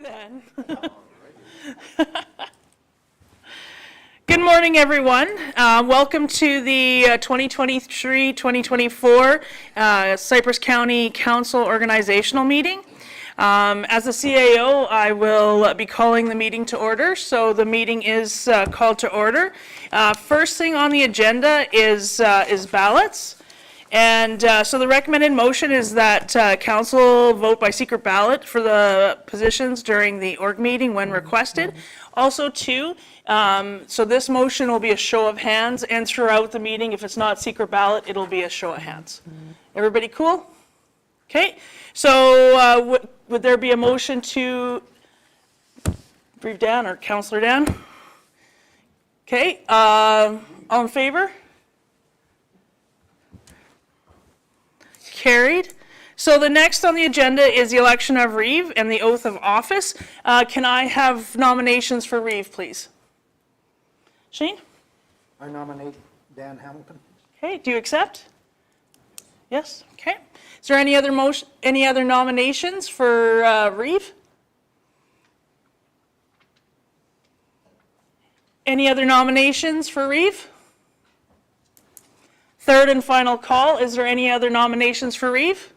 Then. Good morning, everyone. Welcome to the 2023-2024 Cypress County Council Organizational Meeting. As the CAO, I will be calling the meeting to order, so the meeting is called to order. First thing on the agenda is ballots. And so the recommended motion is that council vote by secret ballot for the positions during the org meeting when requested. Also, too, so this motion will be a show of hands, and throughout the meeting, if it's not secret ballot, it'll be a show of hands. Everybody cool? Okay. So would there be a motion to brief Dan or Councillor Dan? Okay. All in favor? Carried. So the next on the agenda is the election of Reeve and the oath of office. Can I have nominations for Reeve, please? Shane? I nominate Dan Hamilton. Okay, do you accept? Yes, okay. Is there any other nominations for Reeve? Any other nominations for Reeve? Third and final call, is there any other nominations for Reeve?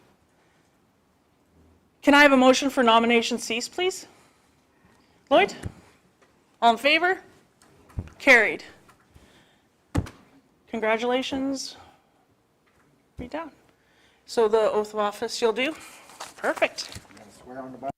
Can I have a motion for nomination cease, please? Lloyd? All in favor? Carried. Congratulations. Read down. So the oath of office you'll do? Perfect. Swear on the Bible.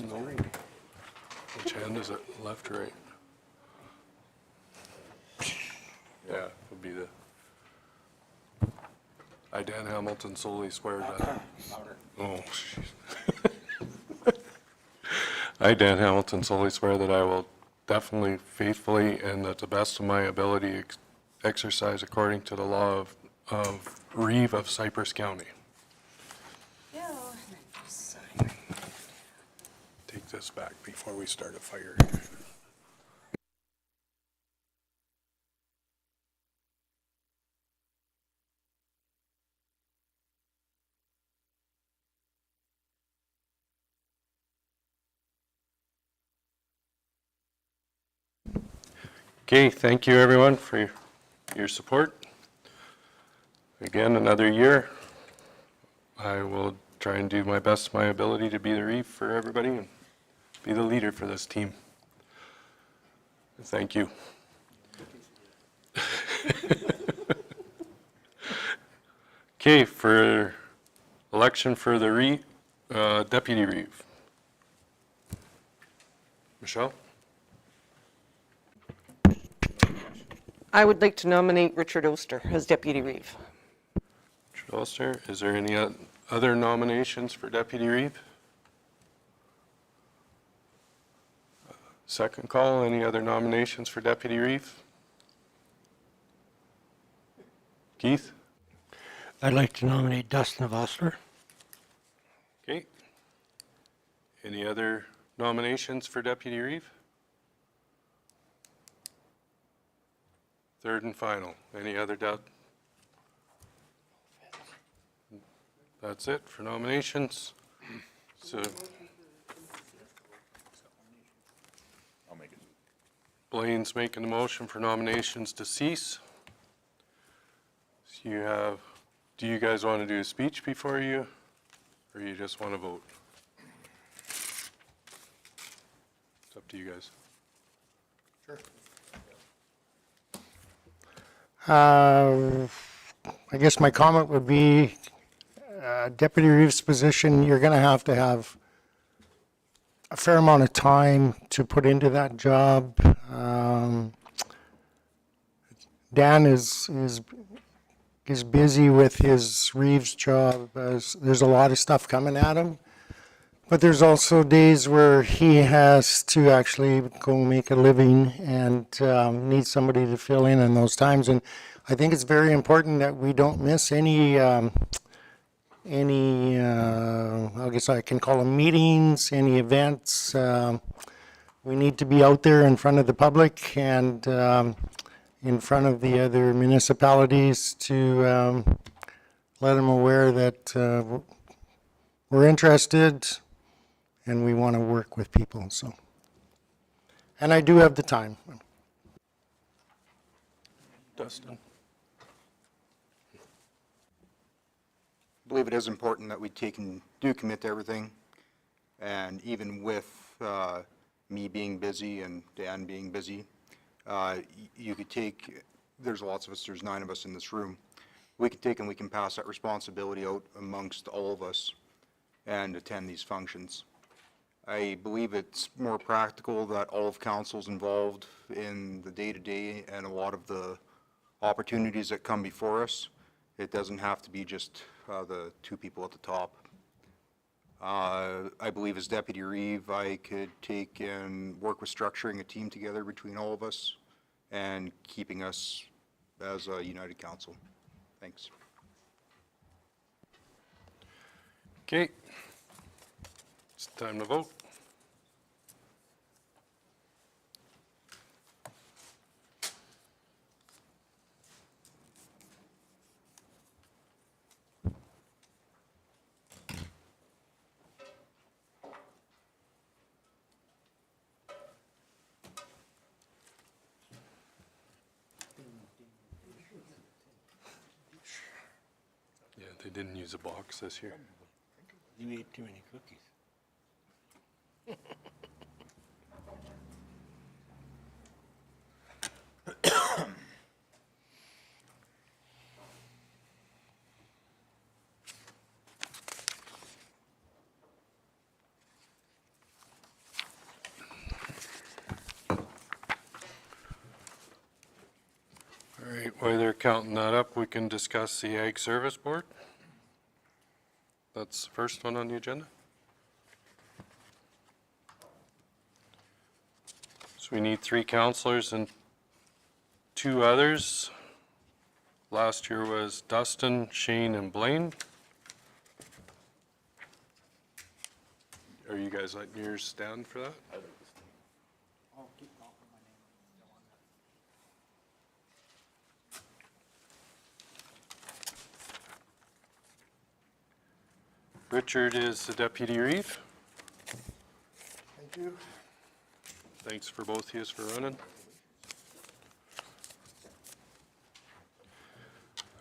No. Which hand is it? Left or right? Yeah, it would be the. I, Dan Hamilton, solely swear that. Oh, jeez. I, Dan Hamilton, solely swear that I will definitely, faithfully, and at the best of my ability exercise according to the law of Reeve of Cypress County. Take this back before we start a fire. Okay, thank you everyone for your support. Again, another year. I will try and do my best, my ability to be the Reeve for everybody and be the leader for this team. Thank you. Okay, for election for the Deputy Reeve. Michelle? I would like to nominate Richard Oster as Deputy Reeve. Richard Oster, is there any other nominations for Deputy Reeve? Second call, any other nominations for Deputy Reeve? Keith? I'd like to nominate Dustin Vossler. Okay. Any other nominations for Deputy Reeve? Third and final, any other That's it for nominations. So I'll make it. Blaine's making the motion for nominations to cease. So do you guys want to do a speech before you, or you just want to vote? It's up to you guys. Sure. I guess my comment would be Deputy Reeve's position, you're going to have a fair amount of time to put into that job. Dan is busy with his Reeves job. There's a lot of stuff coming at him. But there's also days where he has to actually go make a living and needs somebody to fill in those times. And I think it's very important that we don't miss any, I guess I can call them meetings, any events. We need to be out there in front of the public and in front of the other municipalities to let them aware that we're interested and we want to work with people, so. And I do have the time. Dustin? I believe it is important that we do commit to everything. And even with me being busy and Dan being busy, you could take, there's lots of us, there's 9 of us in this room. We could take and we can pass that responsibility out amongst all of us and attend these functions. I believe it's more practical that all of council's involved in the day-to-day and a lot of the opportunities that come before us. It doesn't have to be just the 2 people at the top. I believe as Deputy Reeve, I could take and work with structuring a team together between all of us and keeping us as a united council. Thanks. Okay. It's time to vote. Yeah, they didn't use a box this year. You ate too many cookies. All right, while they're counting that up, we can discuss the Ag Service Board. That's the first one on the agenda. So we need 3 counselors and 2 others. Last year was Dustin, Shane, and Blaine. Are you guys letting yours stand for that? Richard is the Deputy Reeve. Thank you. Thanks for both of you for running.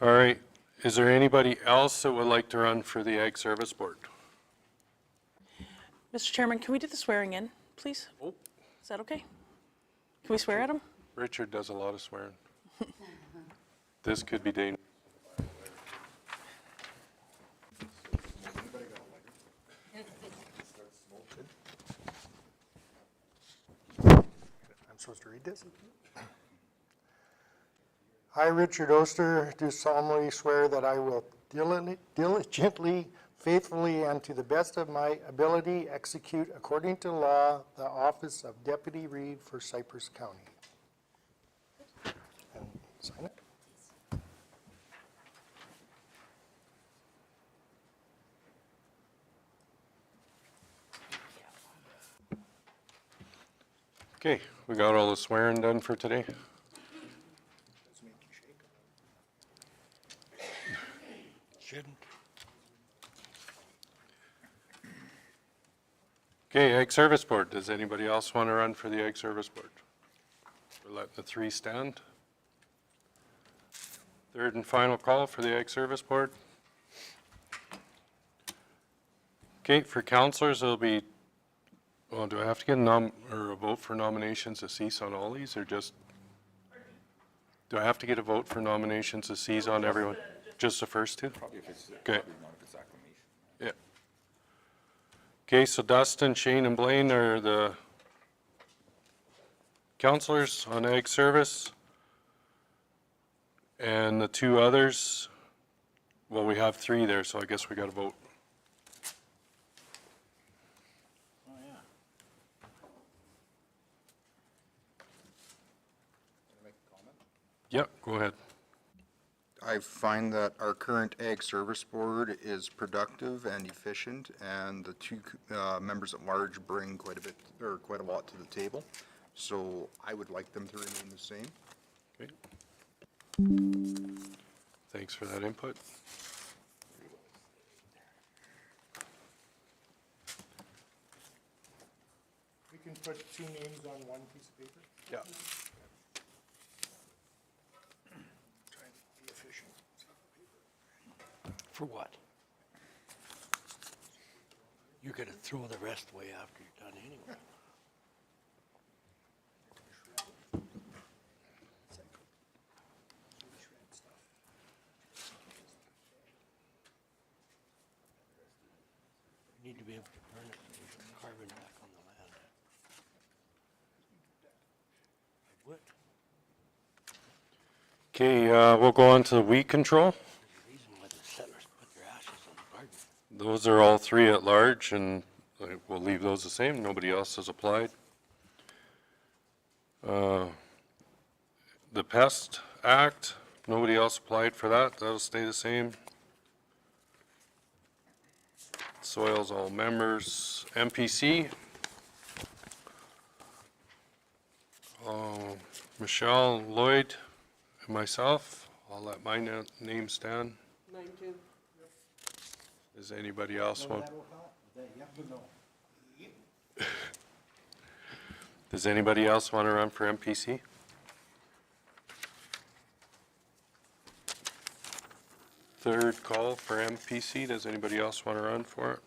All right, is there anybody else that would like to run for the Ag Service Board? Mr. Chairman, can we do the swearing in, please? Oh. Is that okay? Can we swear at him? Richard does a lot of swearing. This could be dangerous. I'm supposed to read this? I, Richard Oster, do solemnly swear that I will diligently, faithfully, and to the best of my ability execute according to law the office of Deputy Reeve for Cypress County. And sign it. Okay, we got all the swearing done for today. Shouldn't. Okay, Ag Service Board. Does anybody else want to run for the Ag Service Board? We're letting the 3 stand. Third and final call for the Ag Service Board. Okay, for councilors, it'll be, well, do I have to get a vote for nominations to cease on all these, or just? Do I have to get a vote for nominations to cease on everyone? Just the first 2? Probably if it's, Okay. probably not if it's acclamation. Yeah. Okay, so Dustin, Shane, and Blaine are the counselors on Ag Service. And the 2 others, well, we have 3 there, so I guess we got to vote. Yep, go ahead. I find that our current Ag Service Board is productive and efficient, and the two members at large bring quite a bit, or quite a lot to the table. So I would like them to remain the same. Okay. Thanks for that input. We can put two names on one piece of paper? Yeah. Trying to be efficient. For what? You're gonna throw the rest away after you're done anyway. You need to be able to burn it and put carbon back on the land. I would. Okay, we'll go on to the weed control. There's a reason why the settlers put their ashes on the garden. Those are all three at large, and we'll leave those the same. Nobody else has applied. The Pest Act, nobody else applied for that. That'll stay the same. Soils, all members. MPC. Michelle, Lloyd, and myself. I'll let my name stand. Mine too. Does anybody else want? Does anybody else want to run for MPC? Third call for MPC. Does anybody else want to run for it?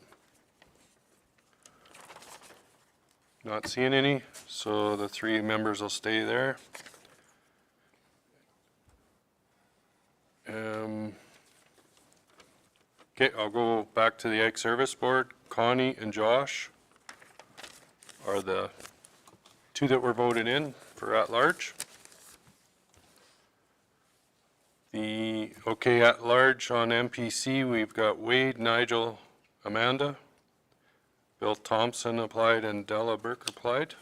Not seeing any, so the three members will stay there. Okay, I'll go back to the Ag Service Board. Connie and Josh are the two that were voted in for at-large. Okay, at-large on MPC, we've got Wade, Nigel, Amanda. Bill Thompson applied and Della Burke applied.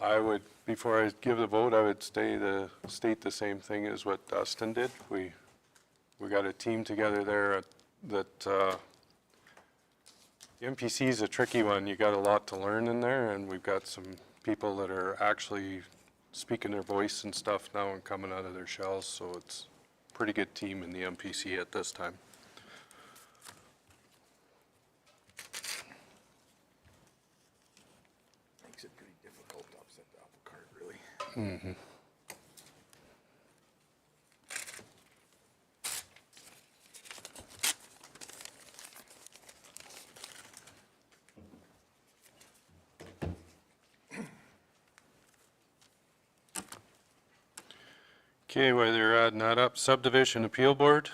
I would, before I give the vote, I would state the same thing as what Dustin did. We got a team together there that, the MPC is a tricky one. You got a lot to learn in there, and we've got some people that are actually speaking their voice and stuff now and coming out of their shells, so it's a pretty good team in the MPC at this time. Makes it pretty difficult to upset the apple cart, really. Okay, while you're adding that up, Subdivision Appeal Board.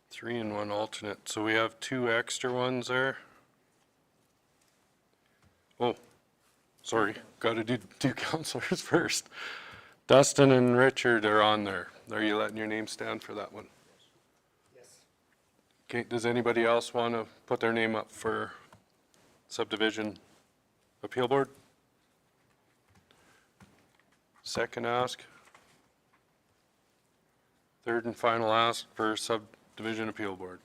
3 and 1 alternate, so we have 2 extra ones there. Oh, sorry, gotta do 2 counselors first. Dustin and Richard are on there. Are you letting your name stand for that one? Yes. Okay, does anybody else want to put their name up for Subdivision Appeal Board? Second ask. Third and final ask for Subdivision Appeal Board.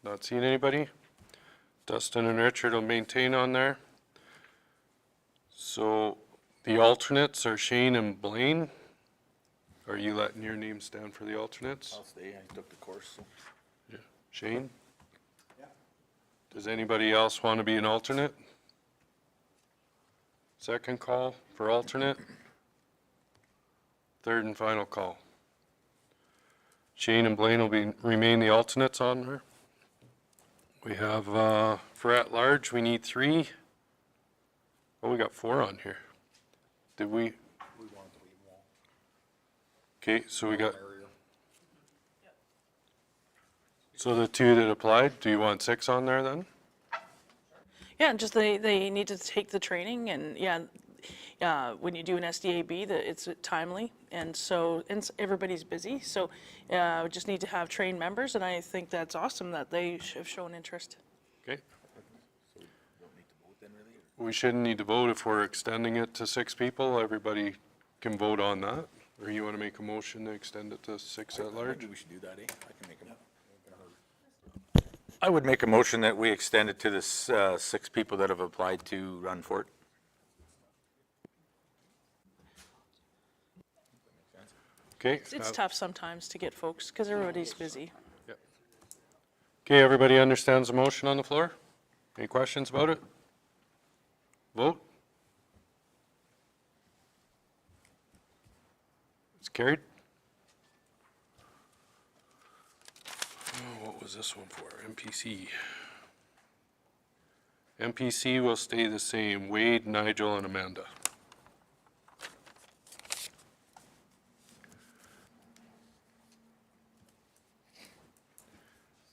Not seeing anybody? Dustin and Richard will maintain on there. So the alternates are Shane and Blaine. Are you letting your name stand for the alternates? I'll stay, I took the course, so. Yeah. Shane? Yeah. Does anybody else want to be an alternate? Second call for alternate. Third and final call. Shane and Blaine will remain the alternates on there. We have, for at-large, we need 3. Oh, we got 4 on here. Did we? We wanted to leave them all. Okay, so we got, Area. so the 2 that applied, do you want 6 on there then? Yeah, just they need to take the training, and when you do an SDAB, it's timely, and so everybody's busy, so we just need to have trained members, and I think that's awesome that they have shown interest. Okay. So, don't need to vote then, really? we shouldn't need to vote if we're extending it to 6 people. Everybody can vote on that. Or you want to make a motion to extend it to 6 at large? Maybe we should do that, eh? I can make a. I would make a motion that we extend it to the 6 people that have applied to run for it. Okay. It's tough sometimes to get folks, because everybody's busy. Okay, everybody understands the motion on the floor? Any questions about it? Vote? It's carried. Oh, what was this one for? MPC. MPC will stay the same. Wade, Nigel, and Amanda.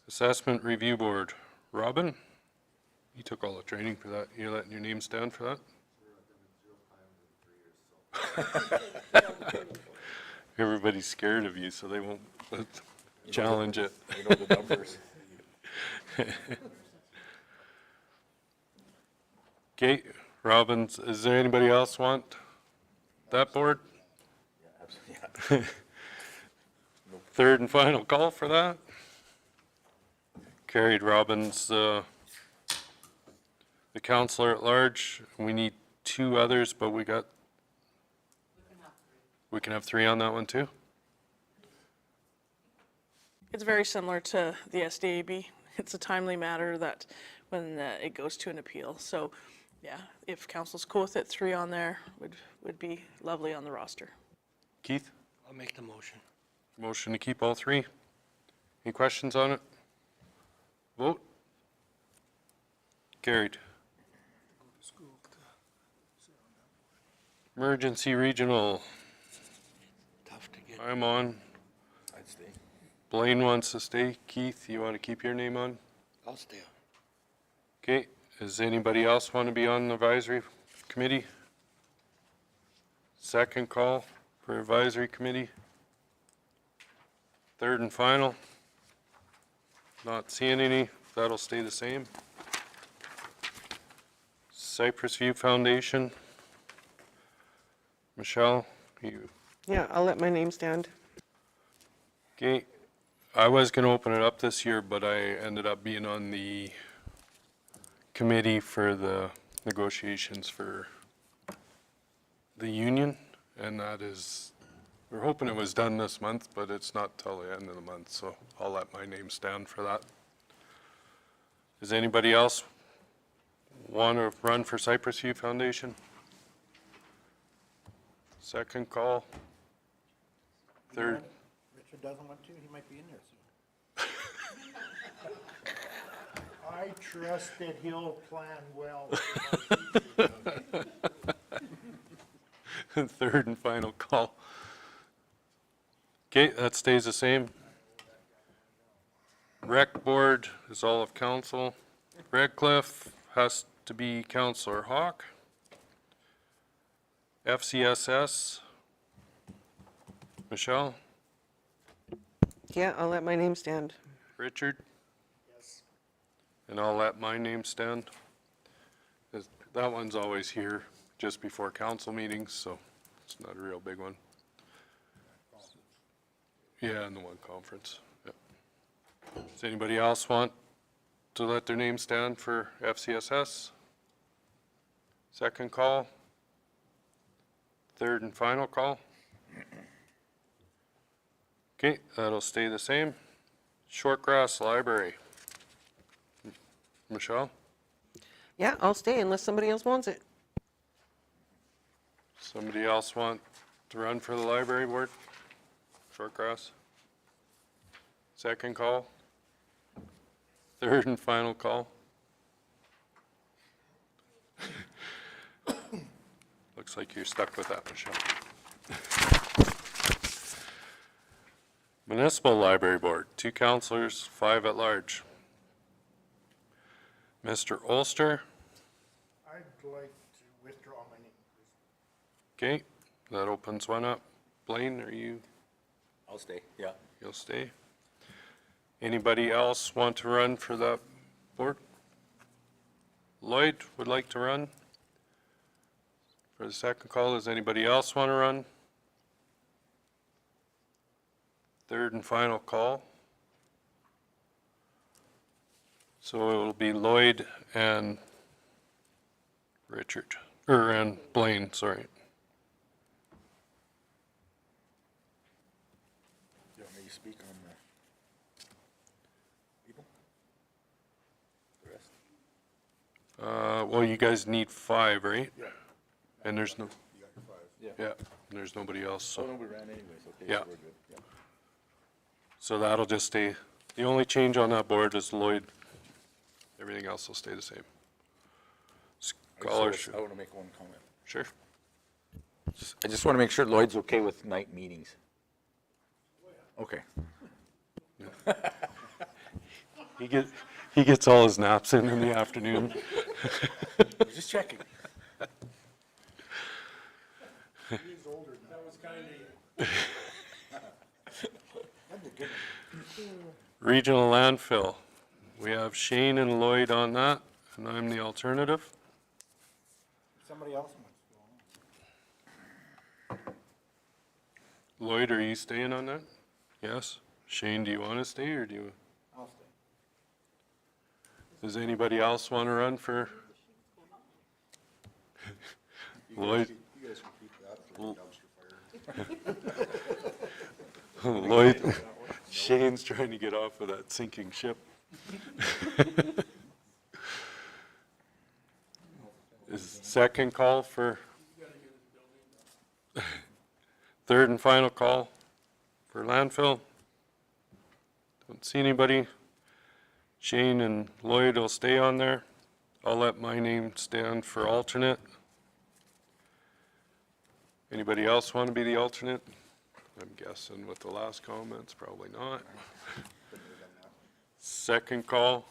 Assessment Review Board. Robin? You took all the training for that. You're letting your name stand for that? Everybody's scared of you, so they won't challenge it. You know the numbers. Okay, Robin, is there anybody else want that board? Yeah. Third and final call for that? Carried. Robin's the counselor at large. We need 2 others, but we can have 3 on that one too? It's very similar to the SDAB. It's a timely matter that when it goes to an appeal. So, yeah, if council's cool with it, 3 on there would be lovely on the roster. Keith? I'll make the motion. Motion to keep all 3. Any questions on it? Vote? Carried. Emergency Regional. Tough to get. I'm on. I'd stay. Blaine wants to stay. Keith, you want to keep your name on? I'll stay on. Okay, does anybody else want to be on the advisory committee? Second call for advisory committee. Third and final. Not seeing any, that'll stay the same. Cypress View Foundation. Michelle, you, Yeah, I'll let my name stand. okay. I was gonna open it up this year, but I ended up being on the committee for the negotiations for the union, and that is, we're hoping it was done this month, but it's not till the end of the month, so I'll let my name stand for that. Does anybody else want to run for Cypress View Foundation? Second call. Third. Richard doesn't want to, he might be in there soon. I trust that he'll plan well. Third and final call. Okay, that stays the same. Rec board is all of council. Red Cliff has to be Councillor Hawk. FCSS, Michelle, Yeah, I'll let my name stand. Richard? Yes. And I'll let my name stand. That one's always here just before council meetings, so it's not a real big one. Yeah, in the one conference. Yep. Does anybody else want to let their name stand for FCSS? Second call? Third and final call? Okay, that'll stay the same. Shortgrass Library. Michelle? Yeah, I'll stay unless somebody else wants it. Somebody else want to run for the library board? Shortgrass? Second call? Third and final call? Looks like you're stuck with that, Michelle. Municipal Library Board, 2 councilors, 5 at large. Mr. Ulster, I'd like to withdraw my name, please. okay, that opens one up. Blaine, are you, I'll stay, yeah. you'll stay? Anybody else want to run for that board? Lloyd would like to run? For the second call, does anybody else want to run? Third and final call. So it will be Lloyd and Richard, and Blaine, sorry. You want me to speak on the people? The rest? Well, you guys need 5, right? Yeah. And there's no, You got your 5. Yeah. yeah, there's nobody else, so. nobody ran anyways, okay, Yeah. so we're good. Yeah. So that'll just stay, the only change on that board is Lloyd. Everything else will stay the same. Scholarship, I want to make one comment. sure. I just want to make sure Lloyd's okay with night meetings. Okay. He gets all his naps in the afternoon. Just checking. Regional landfill. We have Shane and Lloyd on that, and I'm the alternative. Somebody else wants to go on. Lloyd, are you staying on that? Yes? Shane, do you want to stay, or do you? I'll stay. Does anybody else want to run for? Lloyd? You guys can keep that for the dumpster fire. Lloyd, Shane's trying to get off of that sinking ship. Is second call for? Third and final call for landfill? Don't see anybody. Shane and Lloyd will stay on there. I'll let my name stand for alternate. Anybody else want to be the alternate? I'm guessing with the last comments, probably not. Second call.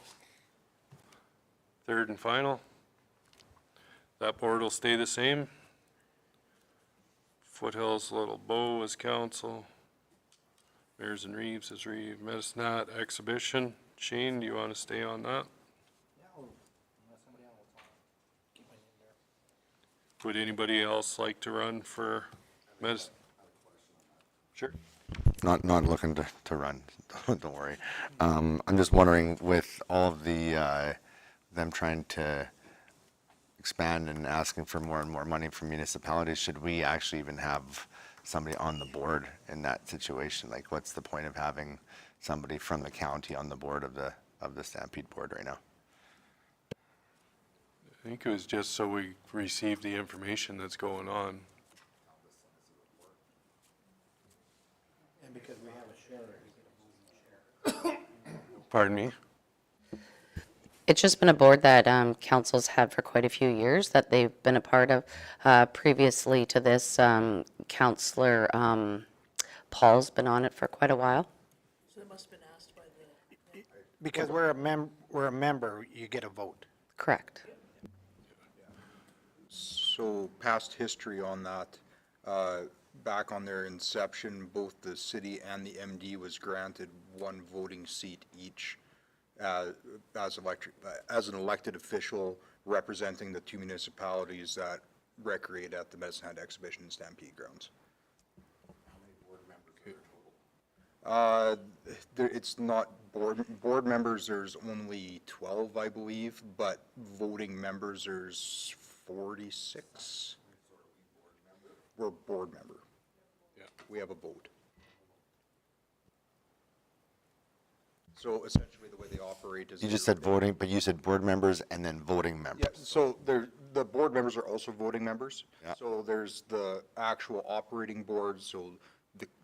Third and final. That board will stay the same. Foothills Little Bow is council. Mears and Reeves is Medicine exhibition. Shane, do you want to stay on that? Would anybody else like to run for medicine? Sure. Not looking to run, don't worry. I'm just wondering, with all of the, them trying to expand and asking for more and more money from municipalities, should we actually even have somebody on the board in that situation? Like, what's the point of having somebody from the county on the board of the Stampede board right now? I think it was just so we receive the information that's going on. And because we have a share, we get a voting share. Pardon me? It's just been a board that councils had for quite a few years that they've been a part of. Previously to this, Councillor Paul's been on it for quite a while. So it must have been asked by the. Because we're a member, you get a vote. Correct. So past history on that, back on their inception, both the city and the MD was granted one voting seat each as an elected official representing the 2 municipalities that recreate at the Medicine Hat Exhibition and Stampede grounds. How many board members are total? It's not board members, there's only 12, I believe, but voting members, there's 46. We're board member. Yeah. We have a vote. So essentially, the way they operate is. You just said voting, but you said board members and then voting members. Yeah, so the board members are also voting members. Yeah. So there's the actual operating board, so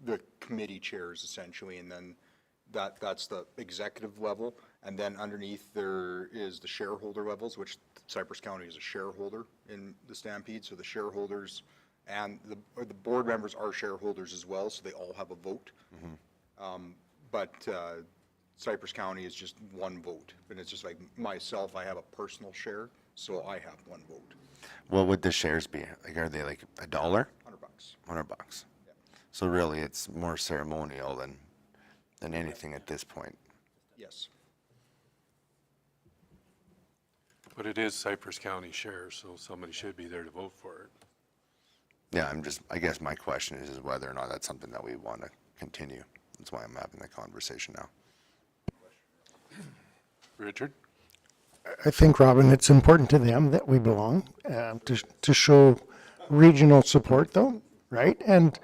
the committee chairs essentially, and then that's the executive level. And then underneath there is the shareholder levels, which Cypress County is a shareholder in the Stampede. So the shareholders and the board members are shareholders as well, so they all have a vote. But Cypress County is just one vote, and it's just like myself, I have a personal share, so I have one vote. What would the shares be? Like, are they like $1? $100. $100. So really, it's more ceremonial than anything at this point. Yes. But it is Cypress County shares, so somebody should be there to vote for it. Yeah, I guess my question is whether or not that's something that we want to continue. That's why I'm having the conversation now. Richard? I think, Robin, it's important to them that we belong, to show regional support though, right? And,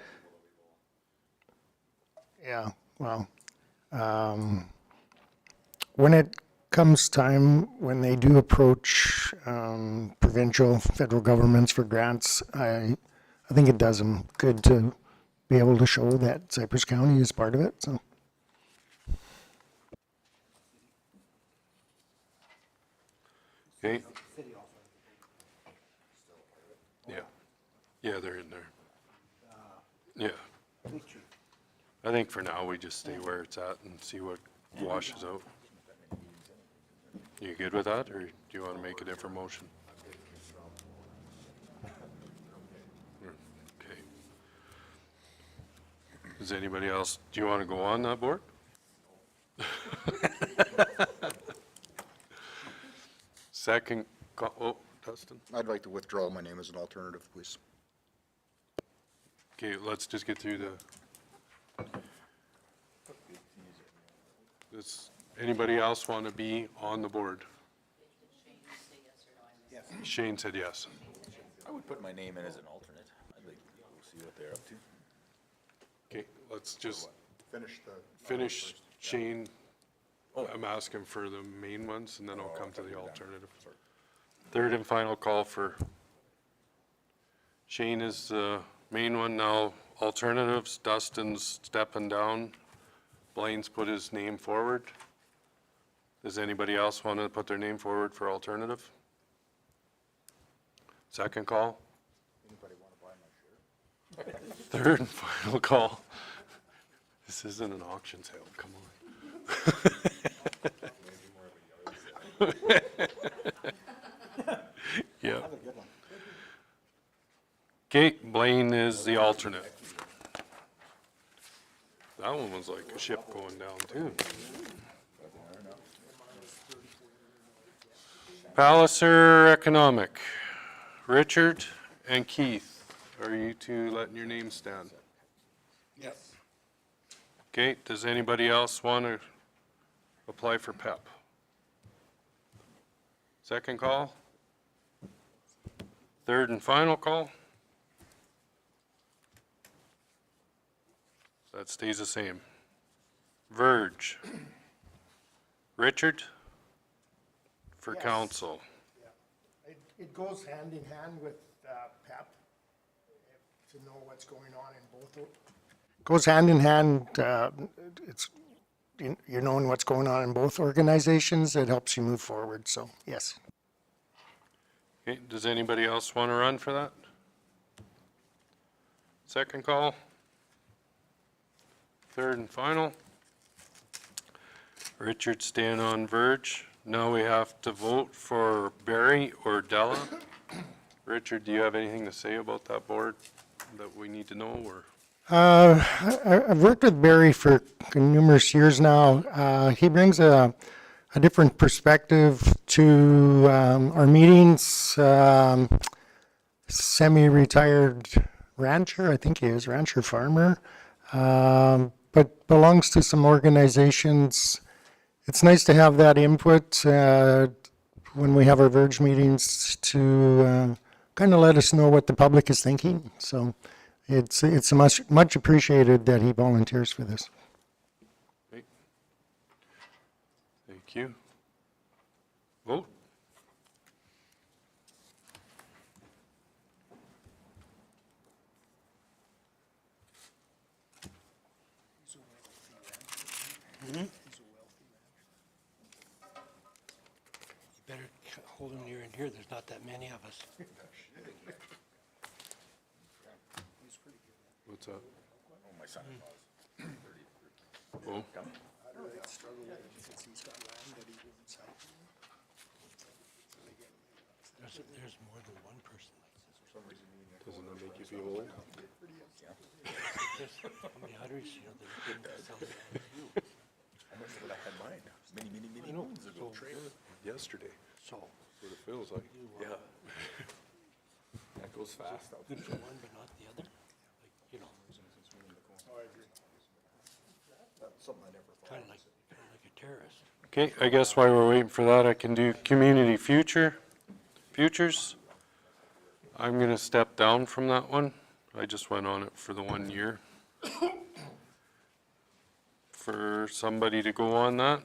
yeah, well, when it comes time, when they do approach provincial, federal governments for grants, I think it does them good to be able to show that Cypress County is part of it, so. Okay. Yeah. Yeah, they're in there. Yeah. I think for now, we just stay where it's at and see what washes out. You good with that, or do you want to make a different motion? Okay. Does anybody else, do you want to go on that board? Second, oh, Dustin? I'd like to withdraw my name as an alternative, please. Okay, let's just get through does anybody else want to be on the board? Shane said yes. I would put my name in as an alternate. I'd like to see what they're up to. Okay, let's just Finish finish Shane. I'm asking for the main ones, and then I'll come to the alternative. Third and final call for Shane is the main one now. Alternatives, Dustin's stepping down. Blaine's put his name forward. Does anybody else want to put their name forward for alternative? Second call. Third and final call. This isn't an auction sale, come on. Yeah. Okay, Blaine is the alternate. That one was like a ship going down too. Palliser Economic. Richard and Keith, are you two letting your names stand? Yes. Okay, does anybody else want to apply for PEP? Second call? Third and final call? That stays the same. Verge. Richard? For Yes. council. It goes hand in hand with PEP, to know what's going on in both. Goes hand in hand, it's, you're knowing what's going on in both organizations, it helps you move forward, so, yes. Okay, does anybody else want to run for that? Second call? Third and final? Richard staying on Verge. Now we have to vote for Barry or Della. Richard, do you have anything to say about that board that we need to know, or? I've worked with Barry for numerous years now. He brings a different perspective to our meetings. Semi-retired rancher, I think he is, rancher farmer, but belongs to some organizations. It's nice to have that input when we have our Verge meetings to kind of let us know what the public is thinking. So it's much appreciated that he volunteers for this. Okay. Thank you. Vote. You better hold him near in here, there's not that many of us. What's up? Oh, my son-in-law's Oh, There's more than one person like this. doesn't that make you feel old? How many Huddersfield that sells that? How much would I had mine? Many moons ago. Yesterday. So, What it feels like. Yeah. Goes fast out Good for one, but not the other. Like, you know. Kind of like a terrorist. Okay, I guess while we're waiting for that, I can do community futures. I'm going to step down from that one. I just went on it for the 1 year. For somebody to go on that?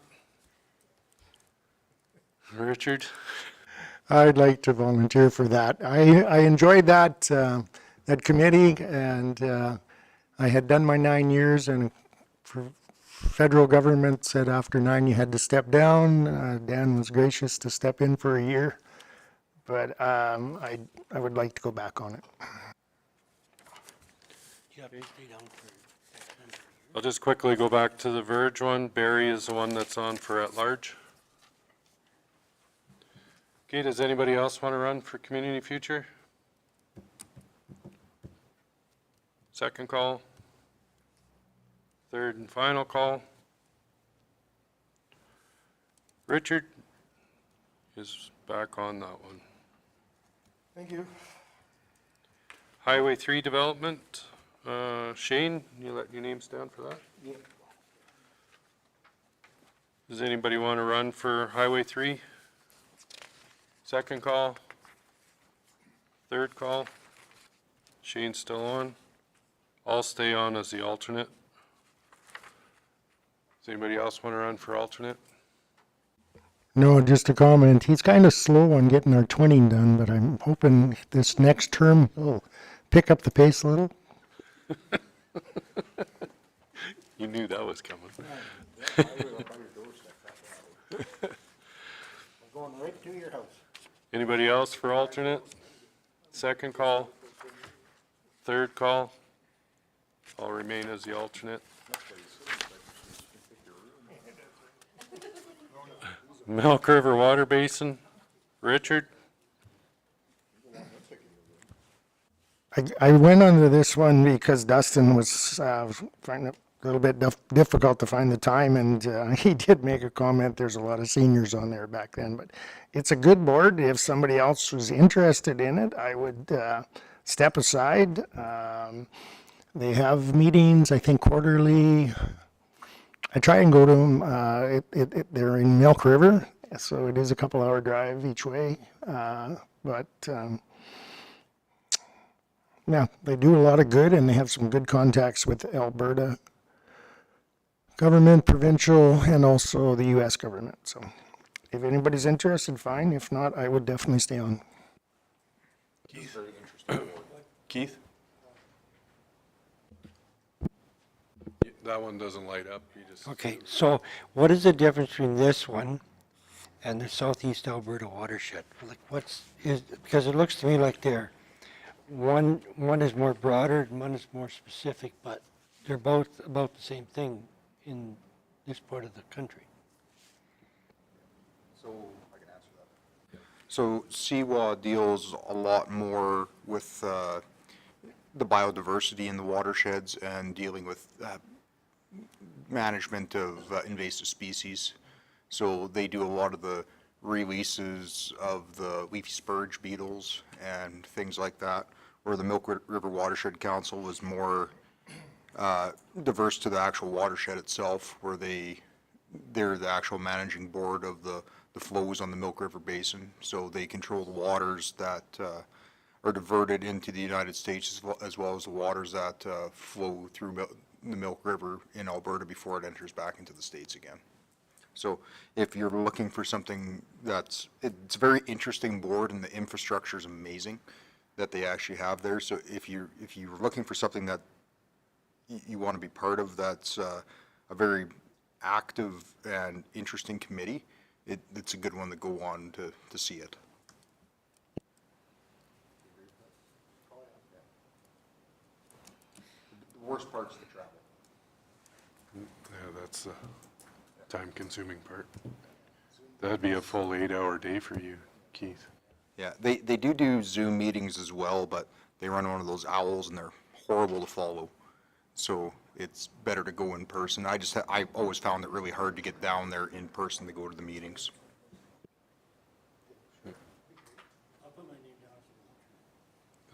Richard? I'd like to volunteer for that. I enjoyed that committee, and I had done my 9 years, and for federal government said after 9 you had to step down. Dan was gracious to step in for a year, but I would like to go back on it. You have to stay down for X number of years. I'll just quickly go back to the Verge one. Barry is the one that's on for at-large. Okay, does anybody else want to run for community future? Second call. Third and final call. Richard is back on that one. Thank you. Highway 3 development, Shane, you let your name stand for that? Yep. Does anybody want to run for Highway 3? Second call? Third call? Shane's still on? I'll stay on as the alternate. Does anybody else want to run for alternate? No, just a comment. He's kind of slow on getting our twinning done, but I'm hoping this next term he'll pick up the pace a little. You knew that was coming. Going right to your house. Anybody else for alternate? Second call? Third call? I'll remain as the alternate. Milk River Water Basin, Richard? I went onto this one because Dustin was finding it a little bit difficult to find the time, and he did make a comment. There's a lot of seniors on there back then, but it's a good board. If somebody else was interested in it, I would step aside. They have meetings, I think, quarterly. I try and go to them. They're in Milk River, so it is a couple-hour drive each way. But yeah, they do a lot of good, and they have some good contacts with Alberta government, provincial, and also the U.S. government. So if anybody's interested, fine. If not, I would definitely stay on. Keith? That one doesn't light up. You just. Okay, so what is the difference between this one and the Southeast Alberta watershed? Like because it looks to me like one is more broader and one is more specific, but they're both about the same thing in this part of the country. So I can answer that. So CWA deals a lot more with the biodiversity in the watersheds and dealing with management of invasive species. So they do a lot of the releases of the leafy spurge beetles and things like that, where the Milk River Watershed Council was more diverse to the actual watershed itself, where they're the actual managing board of the flows on the Milk River Basin. So they control the waters that are diverted into the United States as well as the waters that flow through the Milk River in Alberta before it enters back into the States again. So if you're looking for something it's a very interesting board, and the infrastructure is amazing that they actually have there. So if you're looking for something that you want to be part of, that's a very active and interesting committee, it's a good one to go on to see it. The worst part's the travel. Yeah, that's the time-consuming part. That'd be a full 8-hour day for you, Keith. Yeah, they do Zoom meetings as well, but they run one of those owls and they're horrible to follow. So it's better to go in person. I always found it really hard to get down there in person to go to the meetings.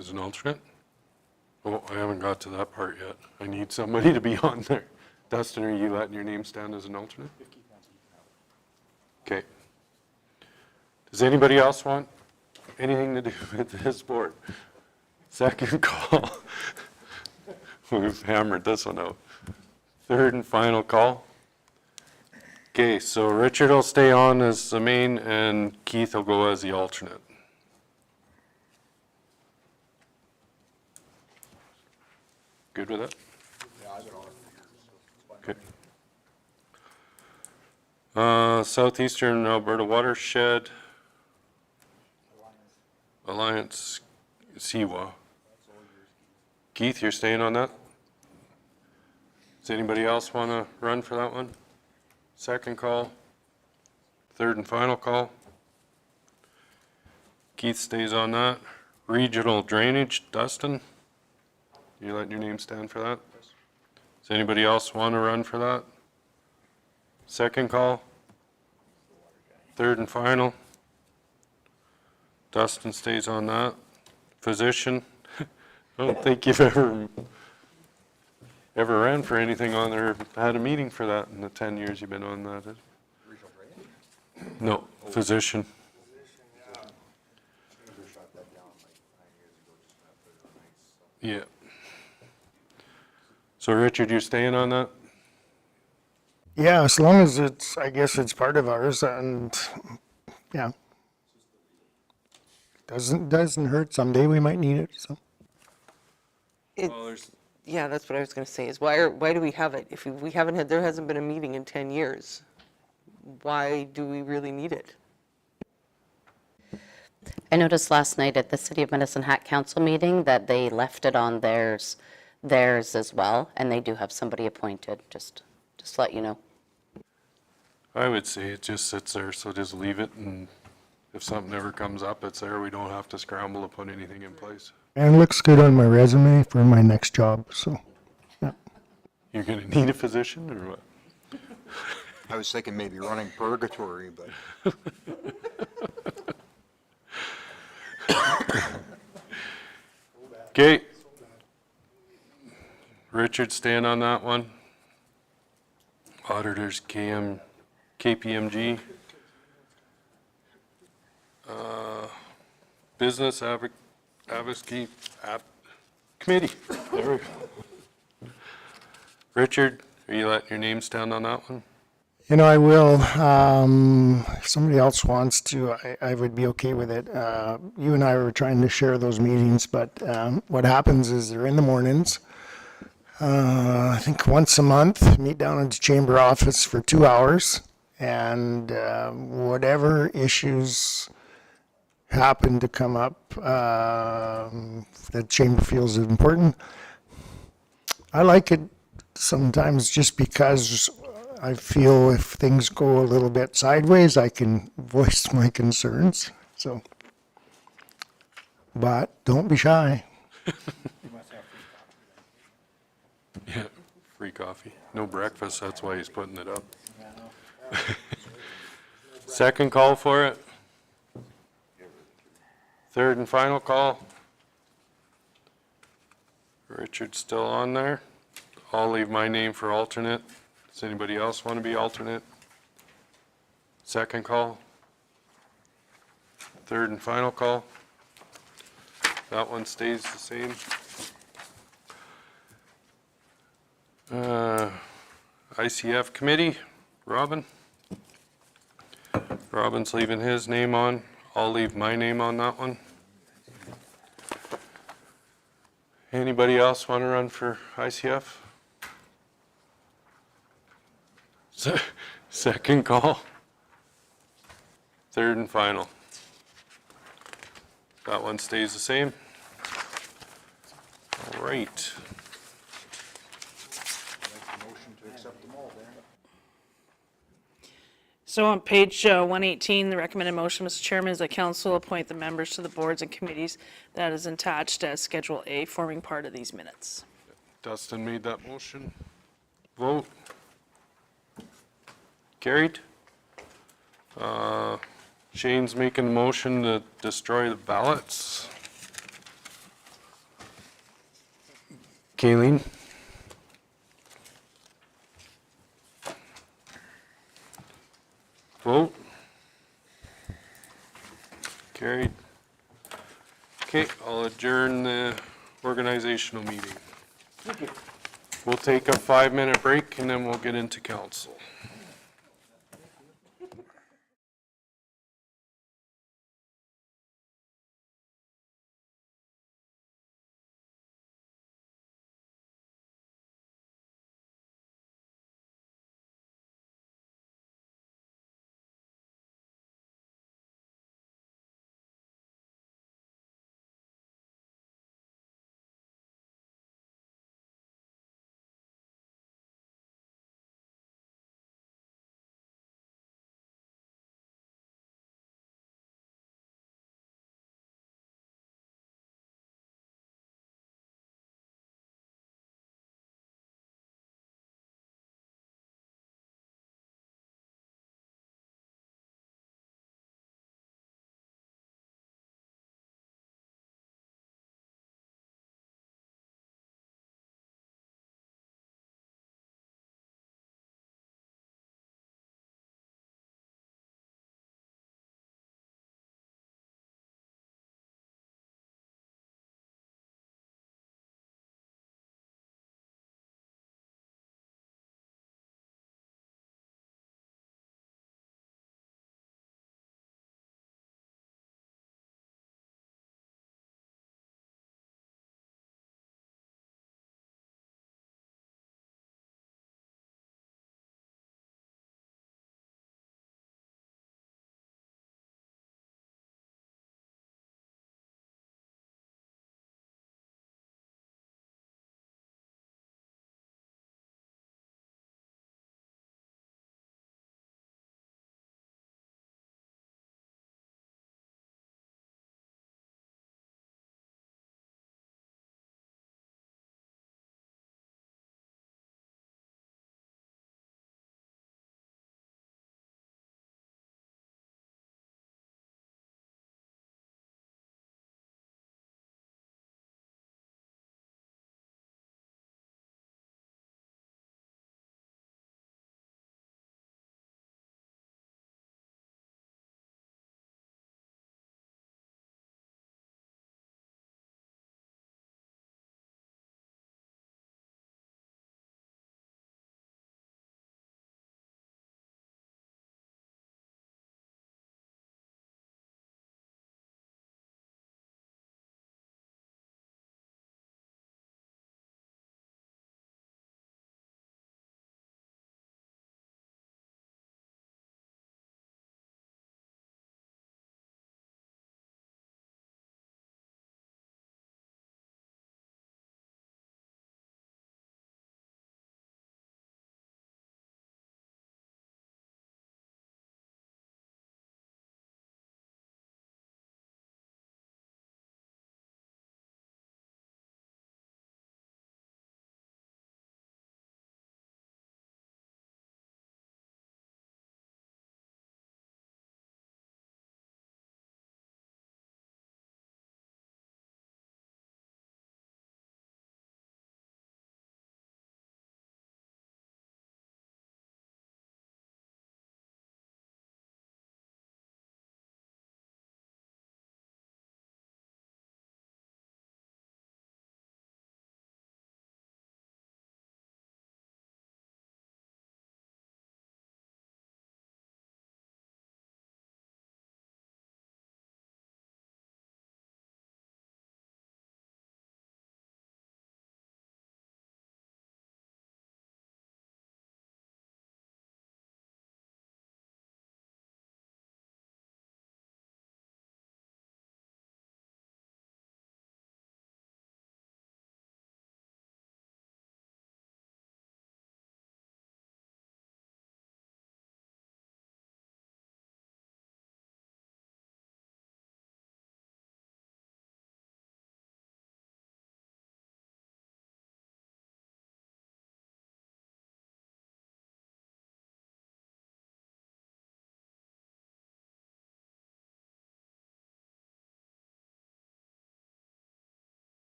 as an alternate? Oh, I haven't got to that part yet. I need somebody to be on there. Dustin, are you letting your name stand as an alternate? Okay. Does anybody else want anything to do with this board? Second call. We've hammered this one out. Third and final call. Okay, so Richard will stay on as the main and Keith will go as the alternate. Good with that? Okay. Southeastern Alberta Watershed Alliance, Siwa. Keith, you're staying on that? Does anybody else want to run for that one? Second call. Third and final call. Keith stays on that. Regional Drainage, Dustin. You letting your name stand for that? Does anybody else want to run for that? Second call. Third and final. Dustin stays on that. Physician. I don't think you've ever ran for anything on there, had a meeting for that in the 10 years you've been on that. No, physician. Yeah. So Richard, you're staying on that? Yeah, as long as it's, I guess it's part of ours, and, yeah. Doesn't hurt. Someday we might need it, so. Yeah, that's what I was going to say, is why do we have it? If we haven't had, there hasn't been a meeting in 10 years. Why do we really need it? I noticed last night at the City of Medicine Hat Council meeting that they left it on theirs as well, and they do have somebody appointed, just to let you know. I would say it just sits there, so just leave it, and if something ever comes up, it's there. We don't have to scramble to put anything in place. And it looks good on my resume for my next job, so, yeah. You're gonna need a physician, or what? I was thinking maybe running purgatory, but Okay. Richard staying on that one. Auditors KPMG. Business Advocacy Committee. There we go. Richard, are you letting your name stand on that one? You know, I will. If somebody else wants to, I would be okay with it. You and I were trying to share those meetings, but what happens is they're in the mornings. I think once a month, meet down at the chamber office for 2 hours, and whatever issues happen to come up that chamber feels is important. I like it sometimes just because I feel if things go a little bit sideways, I can voice my concerns. So, but don't be shy. Yeah, free coffee. No breakfast, that's why he's putting it up. Second call for it. Third and final call. Richard's still on there. I'll leave my name for alternate. Does anybody else want to be alternate? Second call. Third and final call. That one stays the same. ICF committee, Robin. Robin's leaving his name on. I'll leave my name on that one. Anybody else want to run for ICF? Second call. Third and final. That one stays the same. All right. motion to accept them all there. So on page 118, the recommended motion, Mr. Chairman, is that council appoint the members to the boards and committees that is attached as Schedule A, forming part of these minutes. Dustin made that motion. Vote. Carried. Shane's making a motion to destroy the ballots. Kayleen? Vote. Carried. Okay, I'll adjourn the organizational meeting. We'll take a 5-minute break and then we'll get into council.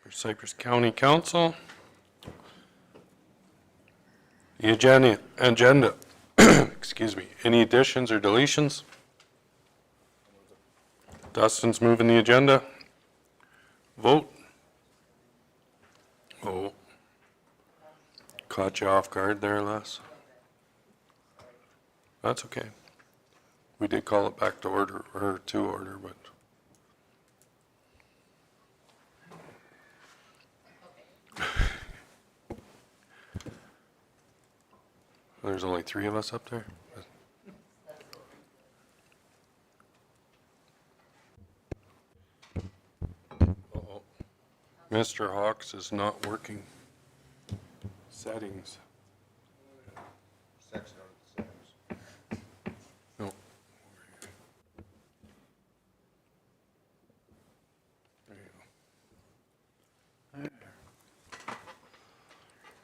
for Cypress County Council. The agenda, excuse me, any additions or deletions? Dustin's moving the agenda. Vote. Oh, caught you off guard there, Les. That's okay. We did call it back to order, or to order, but. There's only 3 of us up there. Uh-oh. Mr. Hawks is not working. Settings. No. There you go.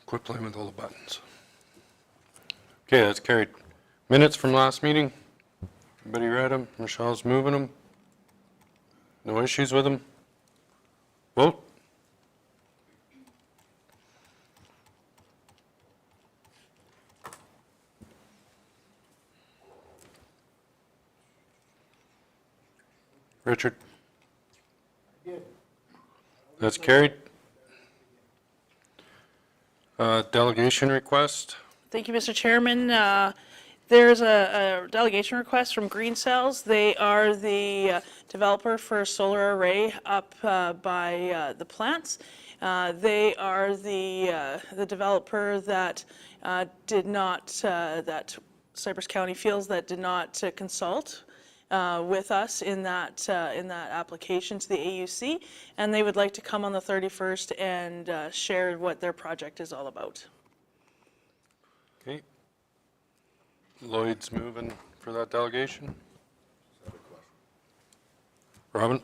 Quit playing with all the buttons. Okay, that's carried. Minutes from last meeting. Everybody read them? Michelle's moving them. No issues with them? Vote. Richard? That's carried. Delegation request. Thank you, Mr. Chairman. There's a delegation request from Green Cells. They are the developer for solar array up by the plants. They are the developer that did not, that Cypress County feels that did not consult with us in that application to the AUC, and they would like to come on the 31st and share what their project is all about. Okay. Lloyd's moving for that delegation. Robin?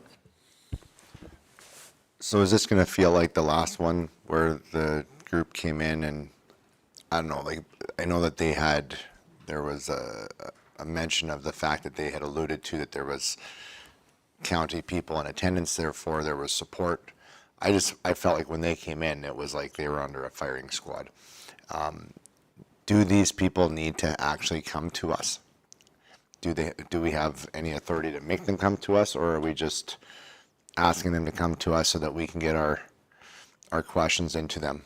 So is this going to feel like the last one where the group came in and, I don't know, like, I know that there was a mention of the fact that they had alluded to that there was county people in attendance, therefore there was support. I felt like when they came in, it was like they were under a firing squad. Do these people need to actually come to us? Do we have any authority to make them come to us, or are we just asking them to come to us so that we can get our questions into them?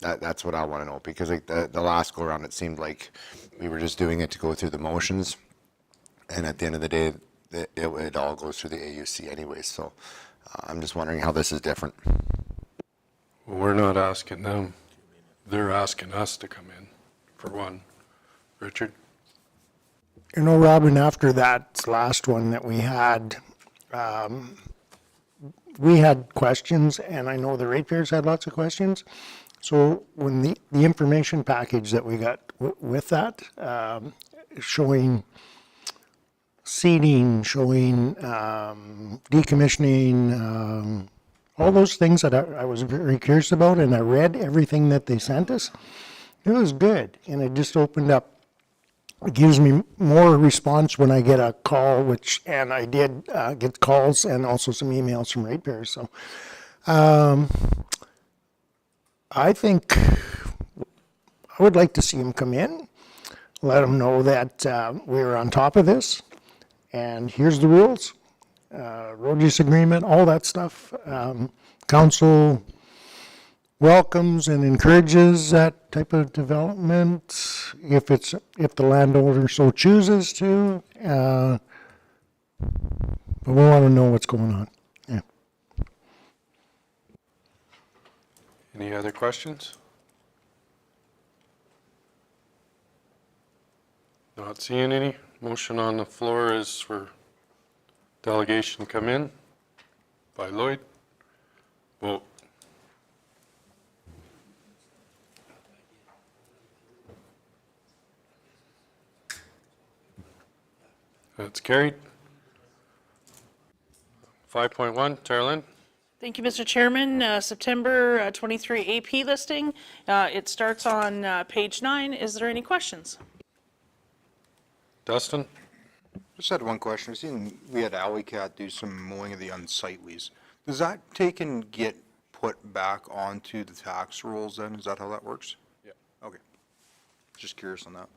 That's what I want to know, because like the last go around, it seemed like we were just doing it to go through the motions, and at the end of the day, it all goes through the AUC anyway. So I'm just wondering how this is different. We're not asking them. They're asking us to come in, for one. Richard? You know, Robin, after that last one that we had questions, and I know the ratepayers had lots of questions. So when the information package that we got with that, showing seeding, showing decommissioning, all those things that I was very curious about, and I read everything that they sent us. It was good, and it just opened up. It gives me more response when I get a call, and I did get calls and also some emails from ratepayers. So I think I would like to see them come in, let them know that we're on top of this, and here's the rules, road use agreement, all that stuff. Council welcomes and encourages that type of development if the landowner so chooses to. But we want to know what's going on. Yeah. Any other questions? Not seeing any. Motion on the floor is for delegation to come in by Lloyd. Vote. That's carried. 5.1, Tara-Lynn. Thank you, Mr. Chairman. September 23 AP listing. It starts on page 9. Is there any questions? Dustin? Just had one question. I seen we had Alley Cat do some mowing of the unsightlies. Does that take and get put back onto the tax rolls then? Is that how that works? Yeah. Okay. Just curious on that.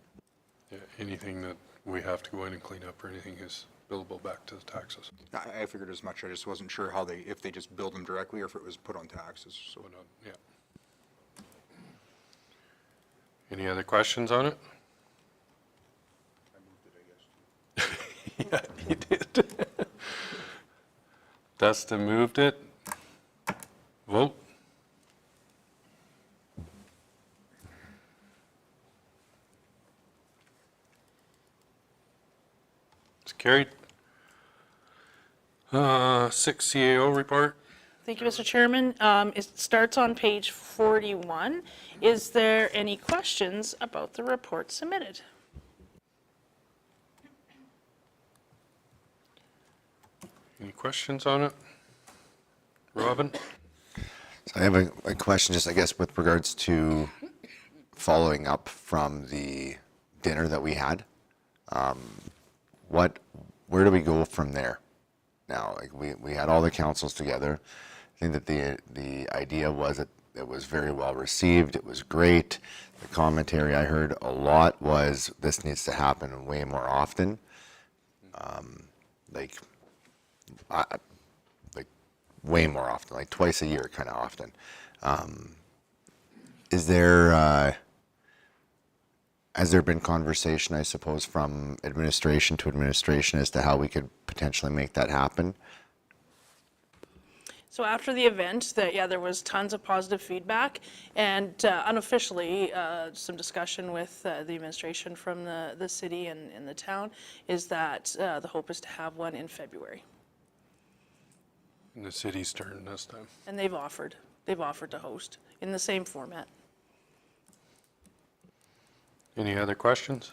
Yeah, anything that we have to go in and clean up or anything is billable back to the taxes. I figured as much. I just wasn't sure how if they just billed them directly or if it was put on taxes, so. But, yeah. Any other questions on it? Yeah, you did. Dustin moved it. Vote. It's carried. 6 CAO report. Thank you, Mr. Chairman. It starts on page 41. Is there any questions about the report submitted? Any questions on it? Robin? So I have a question, just I guess with regards to following up from the dinner that we had. Where do we go from there? Now, like we had all the councils together. I think that the idea was that it was very well received. It was great. The commentary I heard a lot was this needs to happen way more often. Like way more often, like twice a year kind of often. Has there been conversation, I suppose, from administration to administration as to how we could potentially make that happen? So after the event, there was tons of positive feedback, and unofficially, some discussion with the administration from the city and the town is that the hope is to have one in February. And the city's turn this time. And they've offered to host in the same format. Any other questions?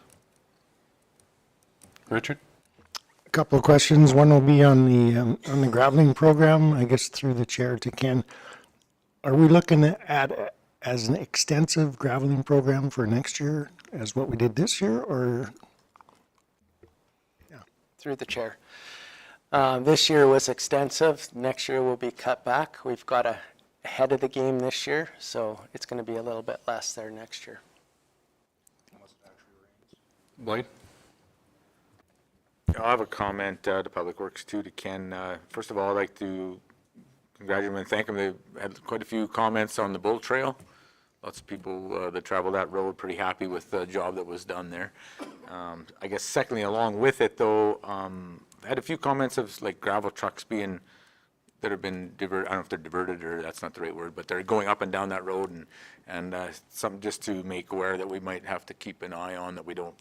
Richard? A couple of questions. One will be on the graveling program, I guess through the chair to Ken. Are we looking at as an extensive graveling program for next year as what we did this year, or? Through the chair. This year was extensive. Next year will be cut back. We've got ahead of the game this year, so it's going to be a little bit less there next year. Blaine? I'll have a comment to Public Works too, to Ken. First of all, I'd like to congratulate him and thank him. They had quite a few comments on the Bull Trail. Lots of people that travel that road pretty happy with the job that was done there. I guess secondly, along with it though, I had a few comments of like gravel trucks that have been diverted. I don't know if they're diverted or that's not the right word, but they're going up and down that road and something just to make aware that we might have to keep an eye on, that we don't,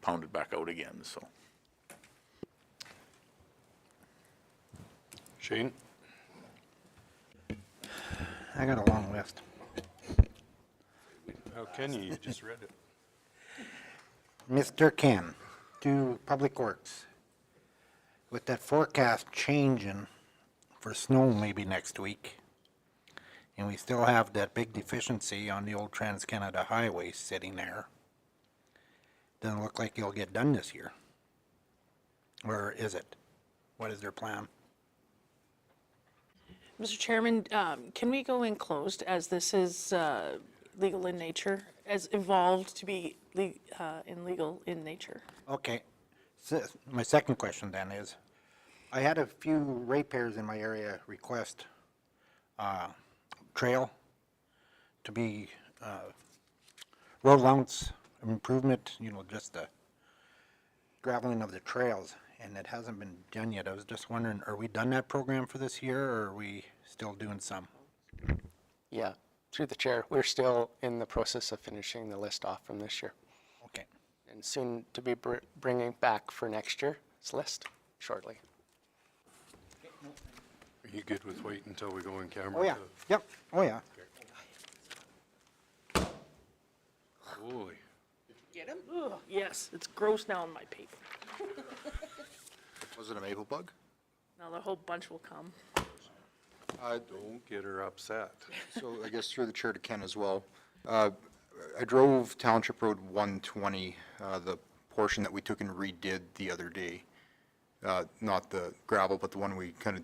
pound it back out again, so. Shane? I got a long list. How can you? You just read it. Mr. Ken, to Public Works. With that forecast changing for snow maybe next week, and we still have that big deficiency on the old Trans-Canada Highway sitting there, doesn't look like it'll get done this year. Or is it? What is their plan? Mr. Chairman, can we go in closed as this is legal in nature, as evolved to be legal in nature? Okay. So my second question then is, I had a few ratepayers in my area request trail to be road allowance improvement, just the graveling of the trails, and it hasn't been done yet. I was just wondering, are we done that program for this year, or are we still doing some? Yeah, through the chair, we're still in the process of finishing the list off from this year. Okay. And soon to be bringing back for next year's list shortly. Are you good with waiting until we go in camera? Oh, yeah. Yep. Oh, yeah. Holy. Get him? Yes, it's gross now on my paper. Was it a maple bug? Now the whole bunch will come. Don't get her upset. So I guess through the chair to Ken as well. I drove Township Road 120, the portion that we took and redid the other day. Not the gravel, but the one we kind of,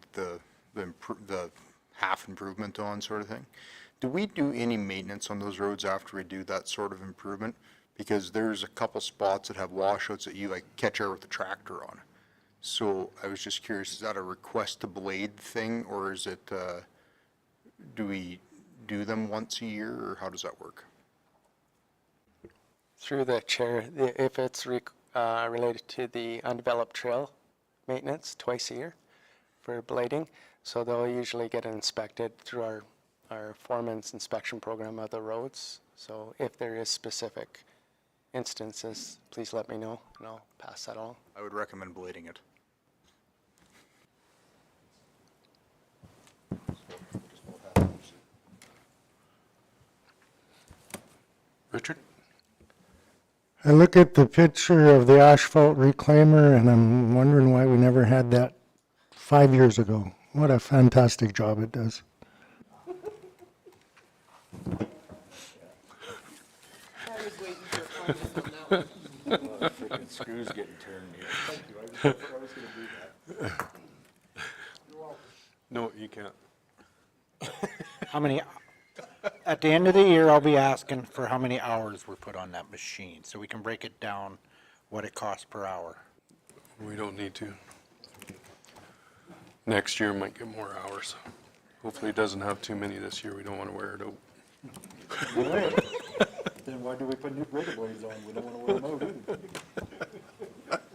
the half improvement on sort of thing. Do we do any maintenance on those roads after we do that sort of improvement? Because there's a couple spots that have washouts that you like catch air with the tractor on. So I was just curious, is that a request to blade thing, or is it, do we do them once a year, or how does that work? Through the chair, if it's related to the undeveloped trail maintenance, twice a year for blading. So they'll usually get inspected through our foreman's inspection program of the roads. So if there is specific instances, please let me know and I'll pass that on. I would recommend blading it. Richard? I look at the picture of the asphalt reclaimer and I'm wondering why we never had that 5 years ago. What a fantastic job it does. Freaking screws getting turned here. Thank you. I was gonna do that. No, you can't. How many, at the end of the year, I'll be asking for how many hours were put on that machine, so we can break it down what it costs per hour. We don't need to. Next year might get more hours. Hopefully it doesn't have too many this year. We don't want to wear it out. Then why do we put new brake blades on? We don't want to wear them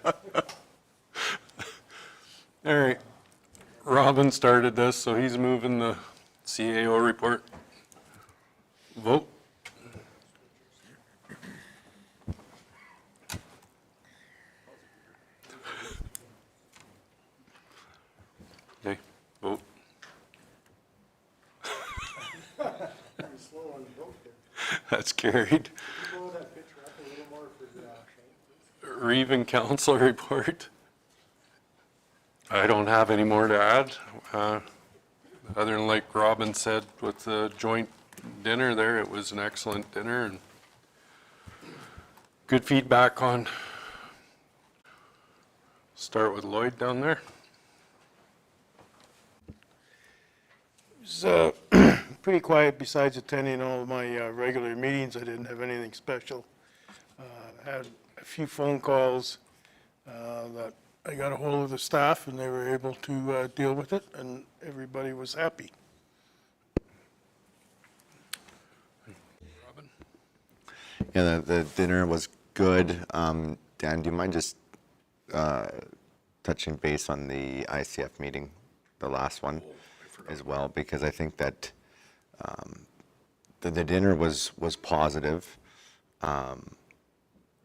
out either. All right. Robin started this, so he's moving the CAO report. Vote. Okay, vote. That's carried. Reeve and council report. I don't have any more to add, other than like Robin said with the joint dinner there, it was an excellent dinner and good feedback on. Start with Lloyd down there. It was pretty quiet besides attending all of my regular meetings. I didn't have anything special. Had a few phone calls that I got a hold of the staff and they were able to deal with it and everybody was happy. Robin? Yeah, the dinner was good. Dan, do you mind just touching base on the ICF meeting, the last one as well? Because I think that the dinner was positive.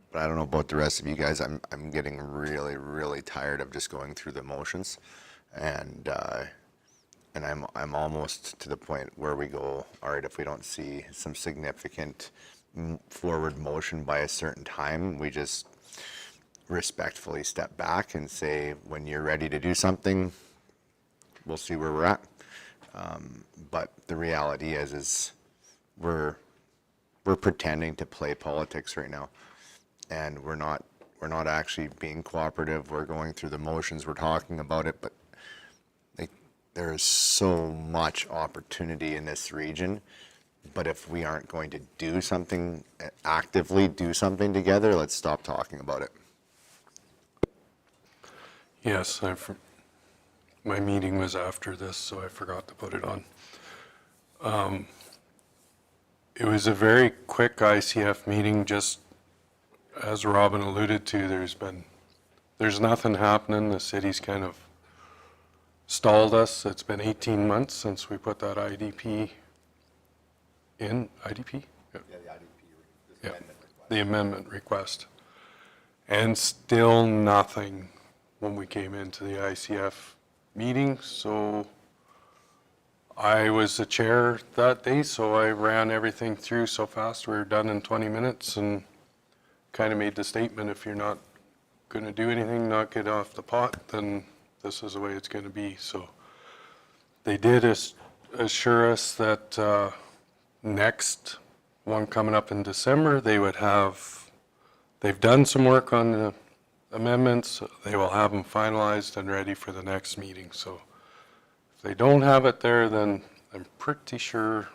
But I don't know about the rest of you guys. I'm getting really tired of just going through the motions, and I'm almost to the point where we go, all right, if we don't see some significant forward motion by a certain time, we just respectfully step back and say, when you're ready to do something, we'll see where we're at. But the reality is we're pretending to play politics right now. And we're not actually being cooperative. We're going through the motions, we're talking about it, but there is so much opportunity in this region. But if we aren't going to do something, actively do something together, let's stop talking about it. Yes, my meeting was after this, so I forgot to put it on. It was a very quick ICF meeting, just as Robin alluded to, there's nothing happening. The city's kind of stalled us. It's been 18 months since we put that IDP in. IDP? Yeah, the IDP. Yeah, the amendment request. And still nothing when we came into the ICF meeting. So I was the chair that day, so I ran everything through so fast. We were done in 20 minutes and kind of made the statement, if you're not going to do anything, not get off the pot, then this is the way it's going to be. So they did assure us that next one coming up in December, they've done some work on the amendments. They will have them finalized and ready for the next meeting. So If they don't have it there, then I'm pretty sure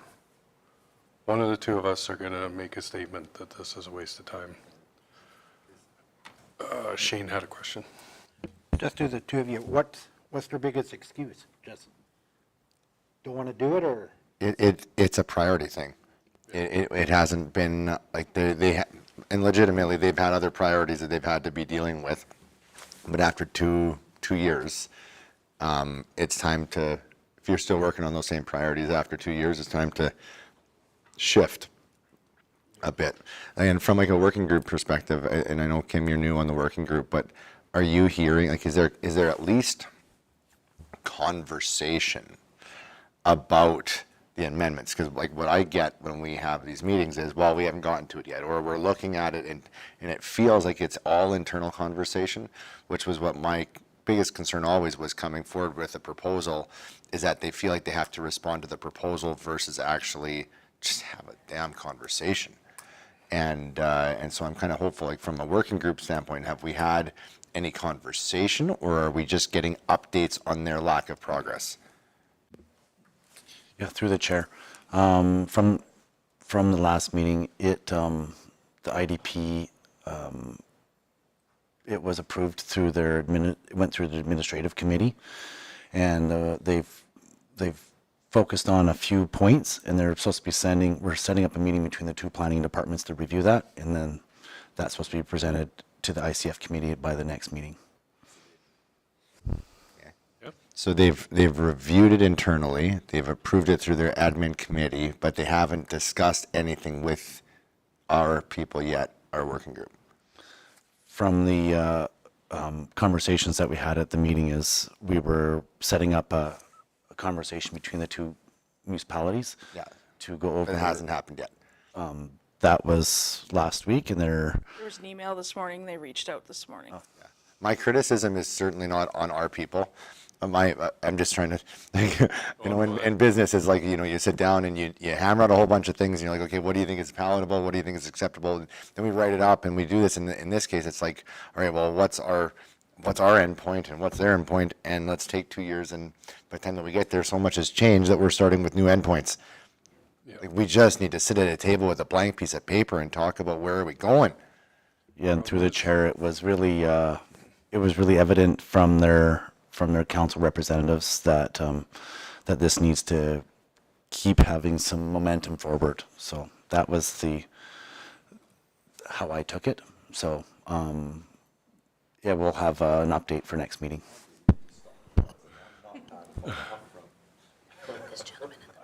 one of the two of us are going to make a statement that this is a waste of time. Shane had a question. Just to the two of you, what's their biggest excuse? Just don't want to do it, or? It's a priority thing. It hasn't been like and legitimately they've had other priorities that they've had to be dealing with. But after two years, it's time to, if you're still working on those same priorities after 2 years, it's time to shift a bit. And from like a working group perspective, and I know Kim, you're new on the working group, but are you hearing, like, is there at least conversation about the amendments? Because like what I get when we have these meetings is, well, we haven't gotten to it yet, or we're looking at it and it feels like it's all internal conversation, which was what my biggest concern always was coming forward with a proposal, is that they feel like they have to respond to the proposal versus actually just have a damn conversation. And so I'm kind of hopeful, like from a working group standpoint, have we had any conversation, or are we just getting updates on their lack of progress? Yeah, through the chair. From the last meeting, the IDP, it was approved through it went through the administrative committee, and they've focused on a few points, and they're supposed to be we're setting up a meeting between the two planning departments to review that, and then that's supposed to be presented to the ICF committee by the next meeting. So they've reviewed it internally, they've approved it through their admin committee, but they haven't discussed anything with our people yet, our working group. From the conversations that we had at the meeting, is we were setting up a conversation between the two municipalities. Yeah. To go over. It hasn't happened yet. That was last week, and There was an email this morning. They reached out this morning. My criticism is certainly not on our people. I'm just trying to, in business, it's like, you sit down and you hammer out a whole bunch of things, and you're like, okay, what do you think is palatable? What do you think is acceptable? And then we write it up and we do this. In this case, it's like, all right, well, what's our end point and what's their end point? And let's take 2 years, and by the time that we get there, so much has changed that we're starting with new endpoints. Yeah. Like, we just need to sit at a table with a blank piece of paper and talk about where are we going. Yeah, and through the chair, it was really evident from their council representatives that that this needs to keep having some momentum forward. So that was how I took it. So yeah, we'll have an update for next meeting. I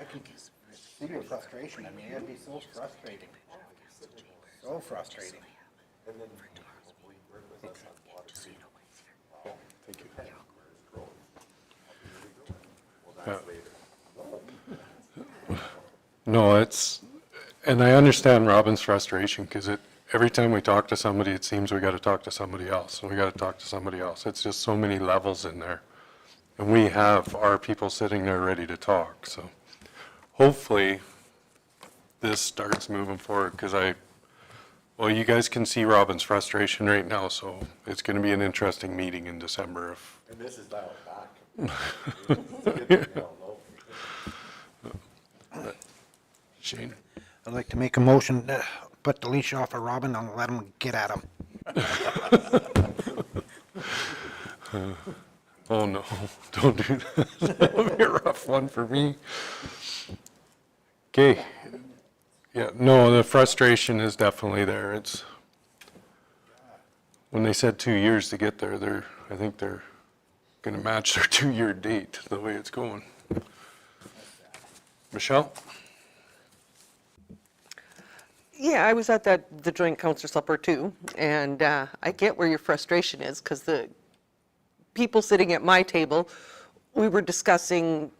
can see your frustration. I mean, it'd be so frustrating. So frustrating. No, and I understand Robin's frustration, because every time we talk to somebody, it seems we got to talk to somebody else, and we got to talk to somebody else. It's just so many levels in there. And we have our people sitting there ready to talk, so hopefully this starts moving forward, because well, you guys can see Robin's frustration right now, so it's going to be an interesting meeting in December. And this is dialed back. Shane? I'd like to make a motion to put the leash off of Robin and let him get at him. Oh no, don't do that. That'll be a rough one for me. Okay. Yeah, no, the frustration is definitely there. It's, when they said 2 years to get there, I think they're going to match their 2-year date the way it's going. Michelle? Yeah, I was at the joint council supper too, and I get where your frustration is, because the people sitting at my table, we were discussing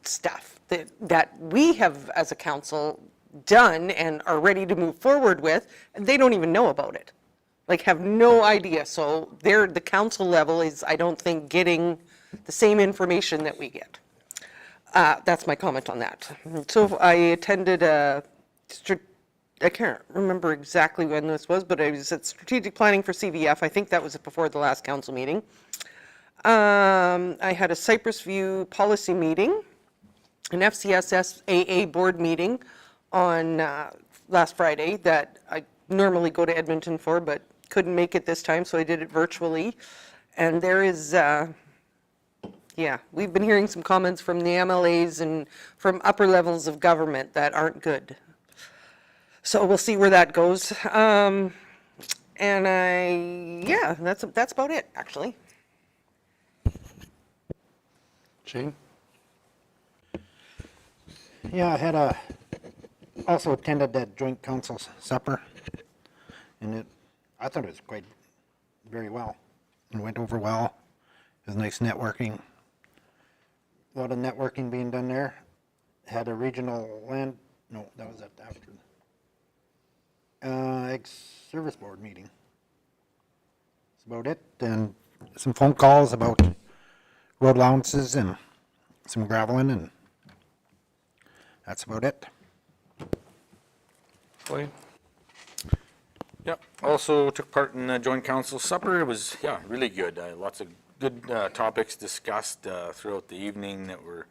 stuff that we have as a council done and are ready to move forward with, and they don't even know about it. Like, have no idea. So the council level is, I don't think, getting the same information that we get. That's my comment on that. So I attended I can't remember exactly when this was, but it was at strategic planning for CVF. I think that was before the last council meeting. I had a Cypress View policy meeting, an FCSS AA board meeting on last Friday that I normally go to Edmonton for, but couldn't make it this time, so I did it virtually. And there is, yeah, we've been hearing some comments from the MLAs and from upper levels of government that aren't good. So we'll see where that goes. And yeah, that's about it, actually. Shane? Yeah, I had also attended that joint council supper, and I thought it was quite very well. It went over well. It was nice networking. A lot of networking being done there. Had a regional land, no, that was after. Ex-service board meeting. That's about it. And some phone calls about road allowances and some graveling, and that's about it. Blaine? Yep, also took part in the joint council supper. It was, yeah, really good. Lots of good topics discussed throughout the evening that were,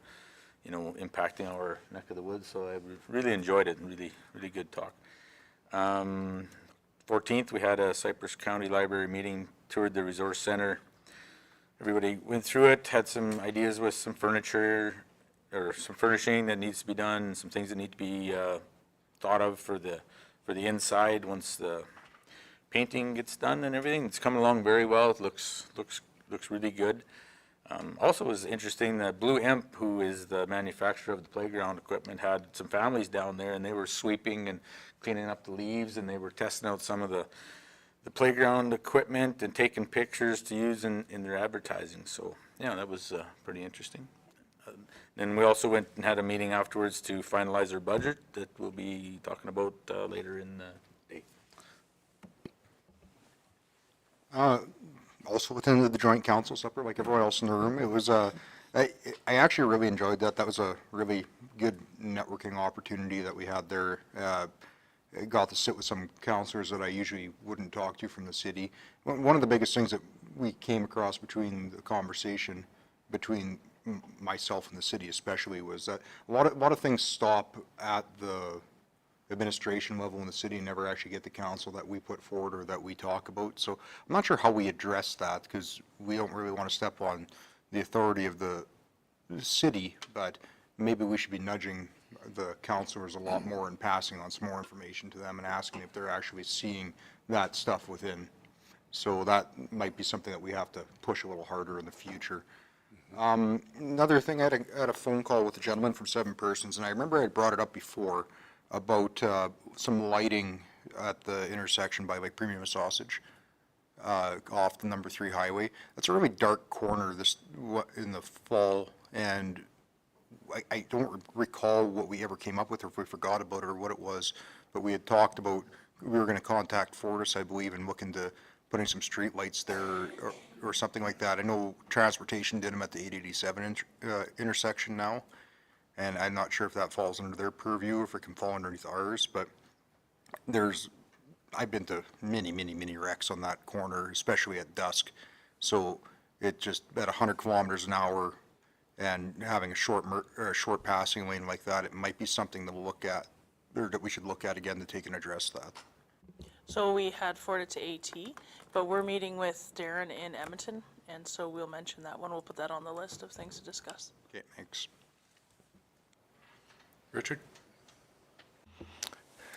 you know, impacting our neck of the woods. So I really enjoyed it. Really, really good talk. 14th, we had a Cypress County Library meeting, toured the resource center. Everybody went through it, had some ideas with some furniture or some furnishing that needs to be done, some things that need to be thought of for the inside once the painting gets done and everything. It's coming along very well. It looks really good. Also was interesting that Blue Imp, who is the manufacturer of the playground equipment, had some families down there, and they were sweeping and cleaning up the leaves, and they were testing out some of the playground equipment and taking pictures to use in their advertising. So yeah, that was pretty interesting. Then we also went and had a meeting afterwards to finalize our budget that we'll be talking about later in the day. Also within the joint council supper, like everyone else in the room, it was I actually really enjoyed that. That was a really good networking opportunity that we had there. I got to sit with some councillors that I usually wouldn't talk to from the city. One of the biggest things that we came across between the conversation between myself and the city especially was that a lot of things stop at the administration level in the city and never actually get the council that we put forward or that we talk about. So I'm not sure how we address that, because we don't really want to step on the authority of the city, but maybe we should be nudging the councilors a lot more and passing on some more information to them and asking if they're actually seeing that stuff within. So that might be something that we have to push a little harder in the future. Another thing, I had a phone call with a gentleman from Seven Persons, and I remember I brought it up before about some lighting at the intersection by like Premium Sausage off the number 3 highway. That's a really dark corner in the fall, and I don't recall what we ever came up with or if we forgot about it or what it was, but we had talked about, we were going to contact Fortis, I believe, and look into putting some street lights there or something like that. I know transportation did them at the 887 intersection now, and I'm not sure if that falls under their purview or if it can fall underneath ours, but I've been to many wrecks on that corner, especially at dusk. So it just at 100 kilometers an hour and having a short passing lane like that, it might be something to look at, or that we should look at again to take and address that. So we had forwarded to AT, but we're meeting with Darren in Edmonton, and so we'll mention that one. We'll put that on the list of things to discuss. Okay, thanks. Richard?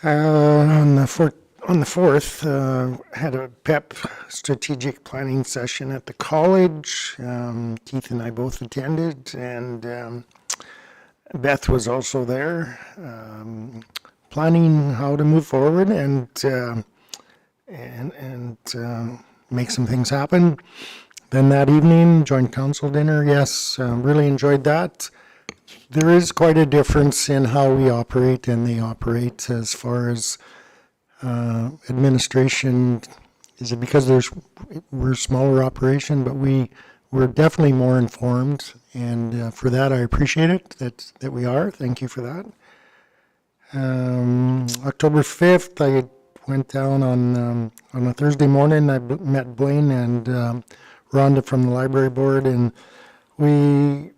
On the 4th, had a PEP strategic planning session at the college. Keith and I both attended, and Beth was also there, planning how to move forward and make some things happen. Then that evening, joint council dinner. Yes, really enjoyed that. There is quite a difference in how we operate and they operate as far as administration. Is it because we're a smaller operation, but we're definitely more informed, and for that I appreciate it that we are. Thank you for that. October 5th, I went down on a Thursday morning. I met Blaine and Rhonda from the library board, and we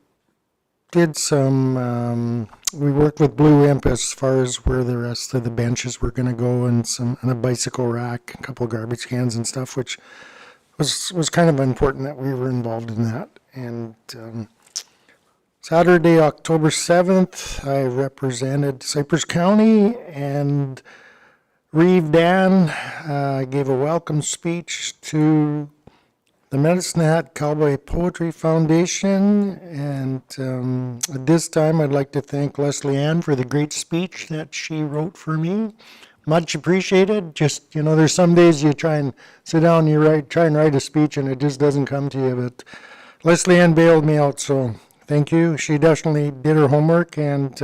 did some, we worked with Blue Imp as far as where the rest of the benches were gonna go, and a bicycle rack, a couple of garbage cans and stuff, which was kind of important that we were involved in that. And Saturday, October 7th, I represented Cypress County, and Reeve Dan gave a welcome speech to the Medicine Hat Cowboy Poetry Foundation. And at this time, I'd like to thank Leslie Ann for the great speech that she wrote for me. Much appreciated. Just, you know, there's some days you try and sit down, try and write a speech, and it just doesn't come to you. But Leslie Ann bailed me out, so thank you. She definitely did her homework, and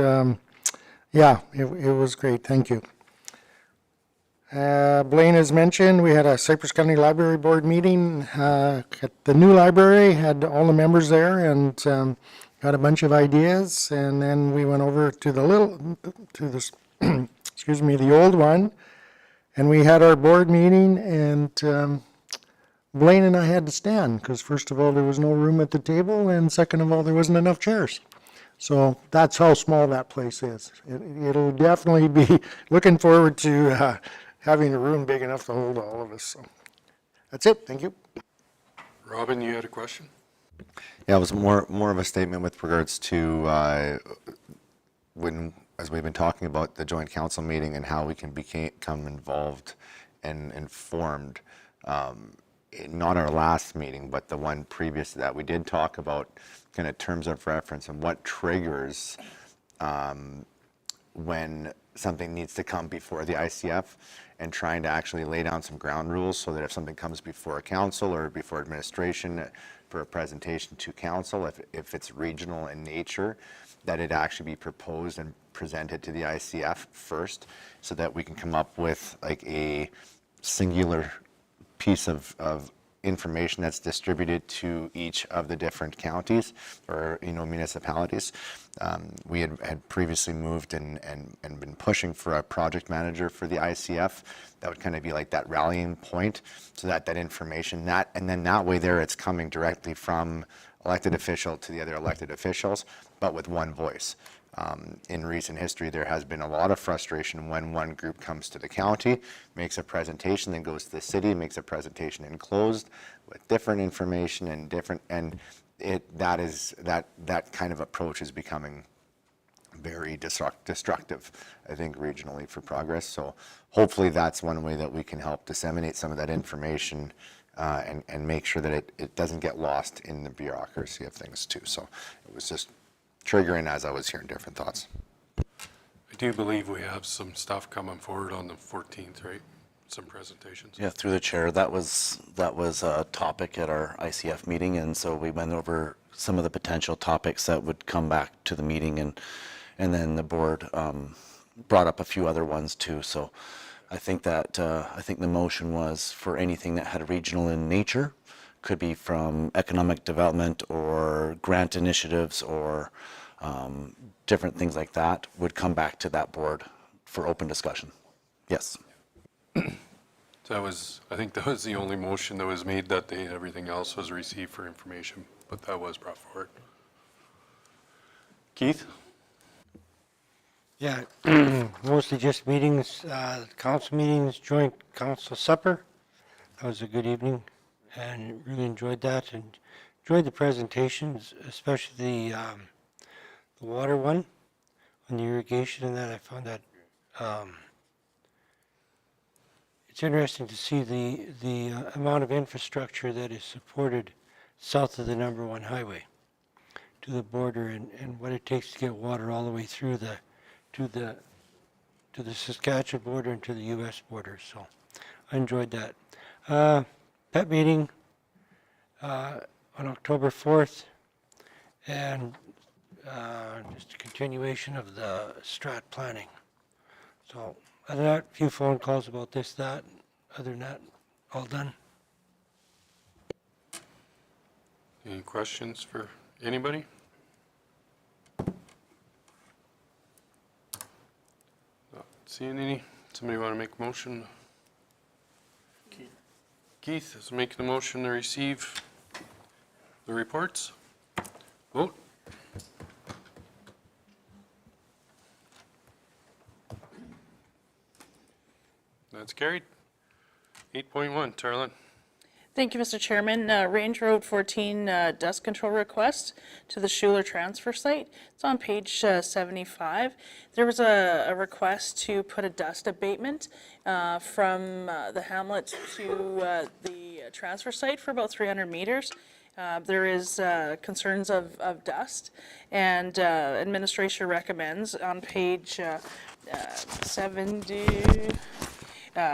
yeah, it was great. Thank you. Blaine has mentioned we had a Cypress County Library Board meeting at the new library, had all the members there, and got a bunch of ideas. And then we went over to the excuse me, the old one, and we had our board meeting, and Blaine and I had to stand because first of all, there was no room at the table, and second of all, there wasn't enough chairs. So that's how small that place is. It'll definitely be looking forward to having a room big enough to hold all of us. So that's it. Thank you. Robin, you had a question? Yeah, it was more of a statement with regards to as we've been talking about the joint council meeting and how we can become involved and informed. Not our last meeting, but the one previous to that, we did talk about kind of terms of reference and what triggers when something needs to come before the ICF, and trying to actually lay down some ground rules so that if something comes before a council or before administration for a presentation to council, if it's regional in nature, that it actually be proposed and presented to the ICF first, so that we can come up with like a singular piece of information that's distributed to each of the different counties or municipalities. We had previously moved and been pushing for a project manager for the ICF that would kind of be like that rallying point, so that information and then that way there it's coming directly from elected official to the other elected officials, but with one voice. In recent history, there has been a lot of frustration when one group comes to the county, makes a presentation, then goes to the city, makes a presentation enclosed with different information and that kind of approach is becoming very destructive, I think, regionally for progress. So hopefully that's one way that we can help disseminate some of that information and make sure that it doesn't get lost in the bureaucracy of things too. So it was just triggering as I was hearing different thoughts. I do believe we have some stuff coming forward on the 14th, right? Some presentations. Yeah, through the chair, that was a topic at our ICF meeting, and so we went over some of the potential topics that would come back to the meeting, and then the board brought up a few other ones too. So I think the motion was for anything that had regional in nature, could be from economic development or grant initiatives or different things like that, would come back to that board for open discussion. Yes. I think that was the only motion that was made that day. Everything else was received for information, but that was brought forward. Keith? Yeah, mostly just meetings, council meetings, joint council supper. That was a good evening and really enjoyed that, and enjoyed the presentations, especially the water one on the irrigation and that. I found that it's interesting to see the amount of infrastructure that is supported south of the #1 highway to the border, and what it takes to get water all the way through to the Saskatchewan border and to the U.S. border. So I enjoyed that. That meeting on October 4th, and just a continuation of the strat planning. So other than that, a few phone calls about this, that. Other than that, all done. Any questions for anybody? Not seeing any. Somebody want to make a motion? Keith is making the motion to receive the reports. Vote. That's carried. 8.1, Tarlin. Thank you, Mr. Chairman. Range Road 14 dust control request to the Schuler transfer site. It's on page 75. There was a request to put a dust abatement from the hamlet to the transfer site for about 300 meters. There is concerns of dust, and administration recommends on page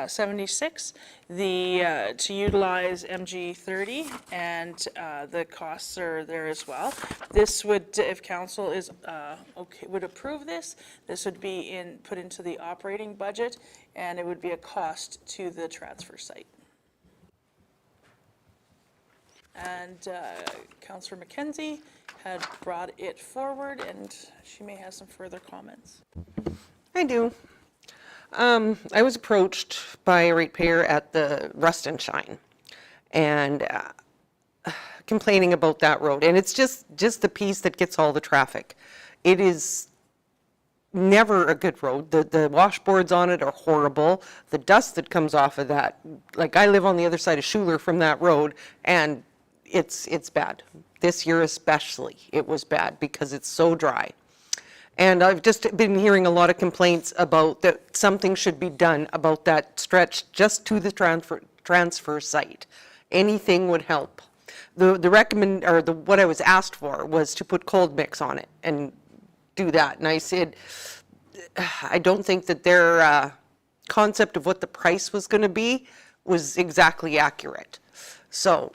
76, to utilize MG30, and the costs are there as well. This would, if council is okay, would approve this, this would be put into the operating budget, and it would be a cost to the transfer site. And Councillor McKenzie had brought it forward, and she may have some further comments. I do. I was approached by a ratepayer at the Rust and Shine and complaining about that road. And it's just the piece that gets all the traffic. It is never a good road. The washboards on it are horrible. The dust that comes off of that, like I live on the other side of Schuler from that road, and it's bad. This year especially, it was bad because it's so dry. And I've just been hearing a lot of complaints about that something should be done about that stretch just to the transfer site. Anything would help. What I was asked for was to put cold mix on it and do that. And I said, I don't think that their concept of what the price was going to be was exactly accurate. So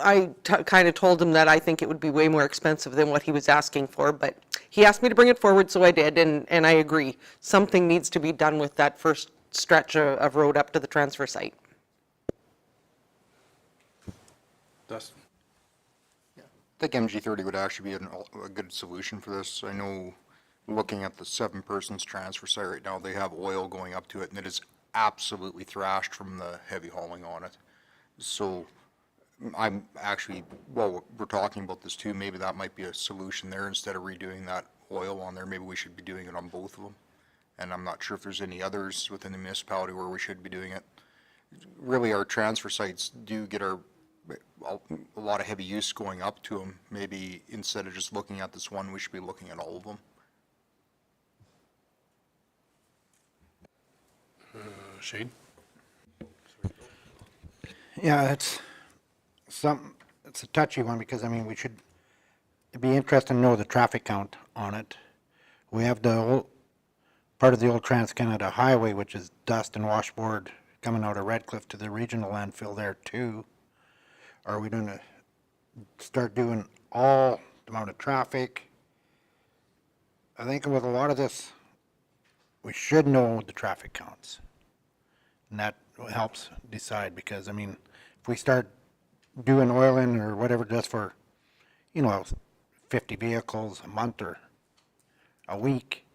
I kind of told him that I think it would be way more expensive than what he was asking for, but he asked me to bring it forward, so I did, and I agree. Something needs to be done with that first stretch of road up to the transfer site. Dustin. I think MG30 would actually be a good solution for this. I know, looking at the 7-person's transfer site right now, they have oil going up to it, and it is absolutely thrashed from the heavy hauling on it. So I'm actually, well, we're talking about this too, maybe that might be a solution there. Instead of redoing that oil on there, maybe we should be doing it on both of them. And I'm not sure if there's any others within the municipality where we should be doing it. Really, our transfer sites do get a lot of heavy use going up to them. Maybe instead of just looking at this one, we should be looking at all of them. Shane? Yeah, it's a touchy one because, I mean, we should, it'd be interesting to know the traffic count on it. We have the part of the old Trans-Canada Highway, which is dust and washboard coming out of Redcliffe to the regional landfill there too. Are we going to start doing all the amount of traffic? I think with a lot of this, we should know the traffic counts. And that helps decide because, I mean, if we start doing oiling or whatever just for, 50 vehicles a month or a week,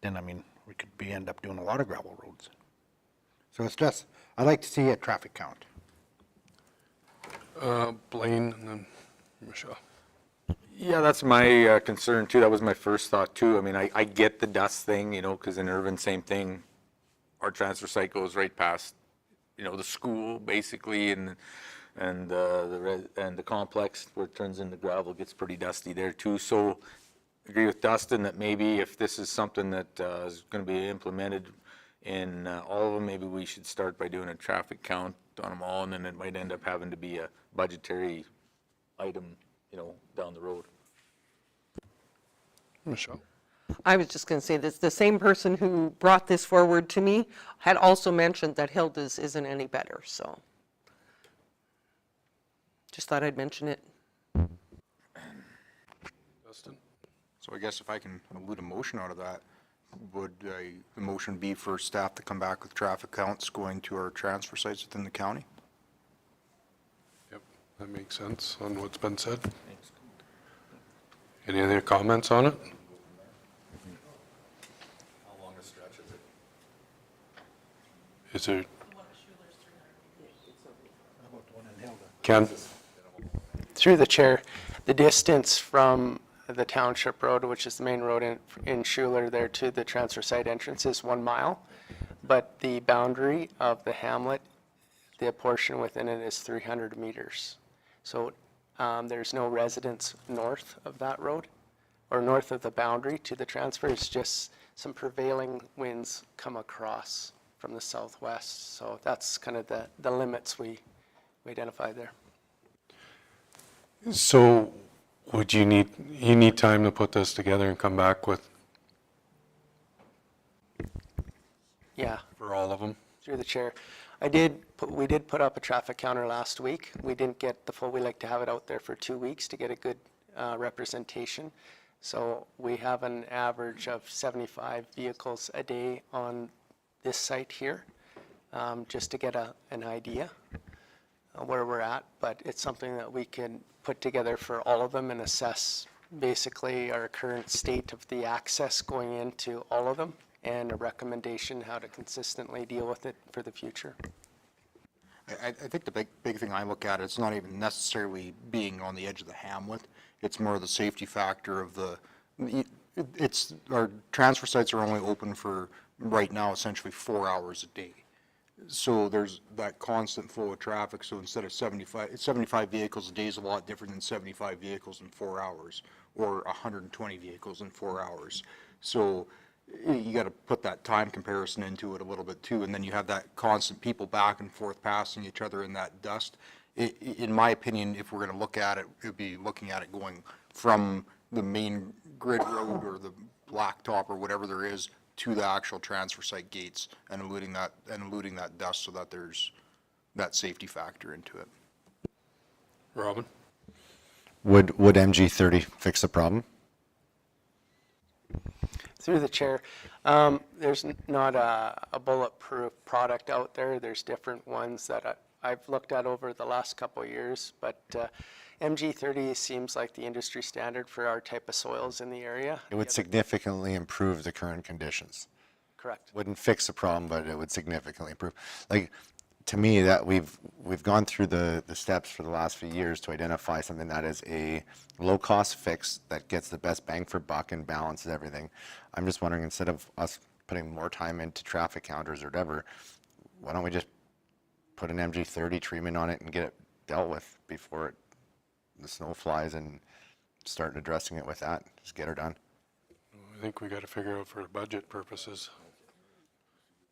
then, I mean, we could end up doing a lot of gravel roads. So it's just, I like to see a traffic count. Blaine and then Michelle. Yeah, that's my concern too. That was my first thought too. I mean, I get the dust thing, because in Irvine, same thing. Our transfer site goes right past, the school basically, and the complex where it turns into gravel gets pretty dusty there too. So I agree with Dustin that maybe if this is something that is going to be implemented in all of them, maybe we should start by doing a traffic count on them all, and then it might end up having to be a budgetary item, down the road. Michelle? I was just going to say this, the same person who brought this forward to me had also mentioned that Hilda's isn't any better, so just thought I'd mention it. Dustin? So I guess if I can elude a motion out of that, would the motion be for staff to come back with traffic counts going to our transfer sites within the county? Yep, that makes sense on what's been said. Any other comments on it? How long a stretch is it? Is there? Ken? Through the chair, The distance from the township road, which is the main road in Schuler there to the transfer site entrance, is 1 mile. But the boundary of the hamlet, the portion within it is 300 meters. So there's no residence north of that road or north of the boundary to the transfer. It's just some prevailing winds come across from the southwest. So that's kind of the limits we identified there. So would you need time to put this together and come back with, Yeah, for all of them? through the chair. We did put up a traffic counter last week. We didn't get the full, we like to have it out there for 2 weeks to get a good representation. So we have an average of 75 vehicles a day on this site here, just to get an idea where we're at. But it's something that we can put together for all of them and assess basically our current state of the access going into all of them and a recommendation how to consistently deal with it for the future. I think the big thing I look at, it's not even necessarily being on the edge of the hamlet. It's more the safety factor of our transfer sites are only open for, right now, essentially 4 hours a day. So there's that constant flow of traffic. So instead of 75 vehicles a day is a lot different than 75 vehicles in 4 hours or 120 vehicles in 4 hours. So you got to put that time comparison into it a little bit too, and then you have that constant people back and forth passing each other in that dust. In my opinion, if we're going to look at it, it would be looking at it going from the main grid road or the blacktop or whatever there is to the actual transfer site gates and eluding that dust so that there's that safety factor into it. Robin? Would MG30 fix the problem? Through the chair, there's not a bulletproof product out there. There's different ones that I've looked at over the last couple of years, but MG30 seems like the industry standard for our type of soils in the area. It would significantly improve the current conditions. Correct. Wouldn't fix the problem, but it would significantly improve. Like, to me, that we've gone through the steps for the last few years to identify something that is a low-cost fix that gets the best bang for buck and balances everything. I'm just wondering, instead of us putting more time into traffic counters or whatever, why don't we just put an MG30 treatment on it and get it dealt with before the snow flies and start addressing it with that? Just get her done. I think we got to figure out for budget purposes.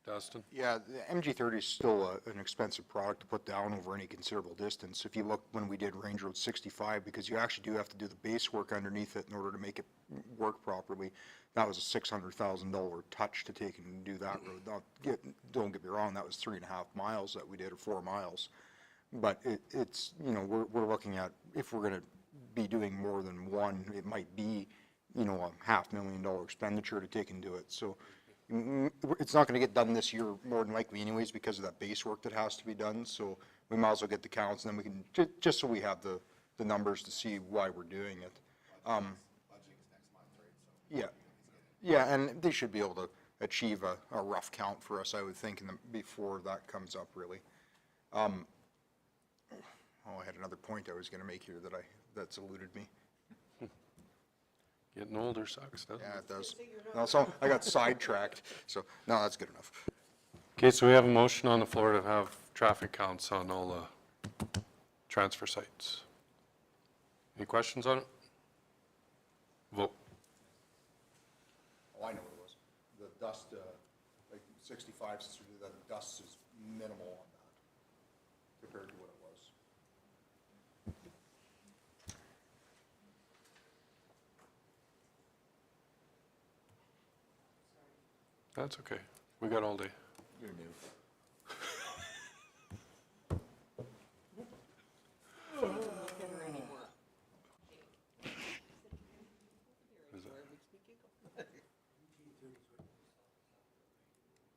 Dustin? Yeah, the MG30 is still an expensive product to put down over any considerable distance. If you look when we did Range Road 65, because you actually do have to do the base work underneath it in order to make it work properly, that was a $600,000 touch to take and do that road. Now, don't get me wrong, that was 3.5 miles that we did, or 4 miles. But it's, you know, we're looking at, if we're going to be doing more than one, it might be, you know, a $500,000 expenditure to take and do it. So it's not going to get done this year more than likely anyways because of that base work that has to be done. So we might as well get the counts, and then we can, just so we have the numbers to see why we're doing it. Yeah, and they should be able to achieve a rough count for us, I would think, before that comes up, really. I had another point I was going to make here that's eluded me. Getting older sucks, doesn't it? Yeah, it does. No, so I got sidetracked, so no, that's good enough. Okay, so we have a motion on the floor to have traffic counts on all the transfer sites. Any questions on it? Vote. Oh, I know what it was. The dust, like 65, since we did that, the dust is minimal on that compared to what it was. That's okay. We got all day. You're new.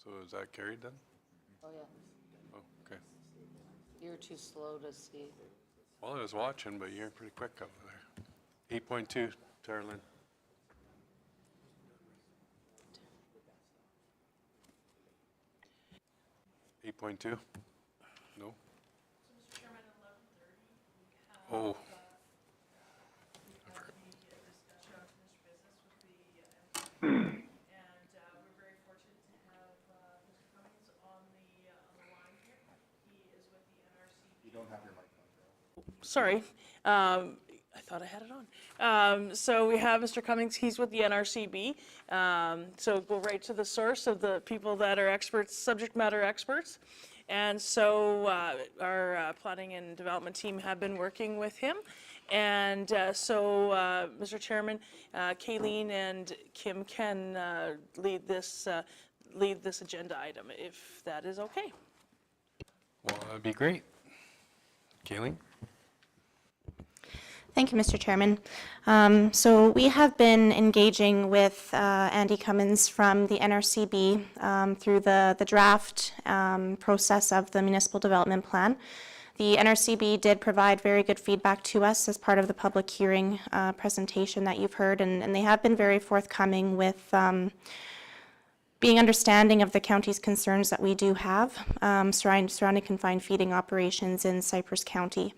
So is that carried then? Oh, yeah. Oh, okay. You're too slow to see. Well, I was watching, but you're pretty quick over there. 8.2, Tara Lynn. Eight point two? No? Oh. Sorry. I thought I had it on. So we have Mr. Cummings, he's with the NRCB. So go right to the source of the people that are experts, subject matter experts. And so our planning and development team have been working with him. And Mr. Chairman, Kayleen and Kim can lead this agenda item, if that is okay. Well, that'd be great. Kayleen? Thank you, Mr. Chairman. So we have been engaging with Andy Cummins from the NRCB through the draft process of the municipal development plan. The NRCB did provide very good feedback to us as part of the public hearing presentation that you've heard, and they have been very forthcoming with being understanding of the county's concerns that we do have surrounding confined feeding operations in Cypress County.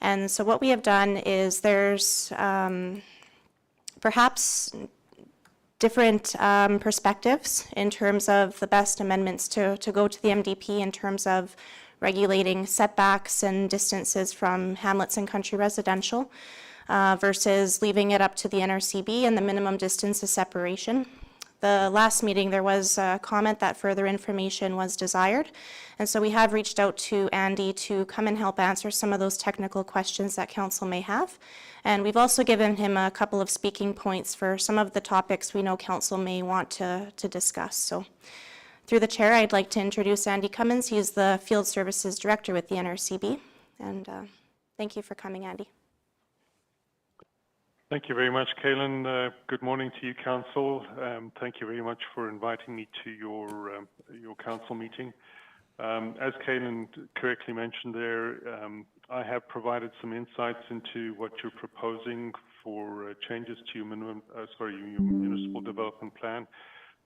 And so what we have done is there's perhaps different perspectives in terms of the best amendments to go to the MDP in terms of regulating setbacks and distances from hamlets and country residential versus leaving it up to the NRCB and the minimum distance of separation. The last meeting, there was a comment that further information was desired. And so we have reached out to Andy to come and help answer some of those technical questions that council may have. And we've also given him a couple of speaking points for some of the topics we know council may want to discuss. So through the chair, I'd like to introduce Andy Cummins. He's the Field Services Director with the NRCB. And thank you for coming, Andy. Thank you very much, Kaylin. Good morning to you, Council. Thank you very much for inviting me to your Council meeting. As Kaylin correctly mentioned there, I have provided some insights into what you're proposing for changes to your municipal development plan.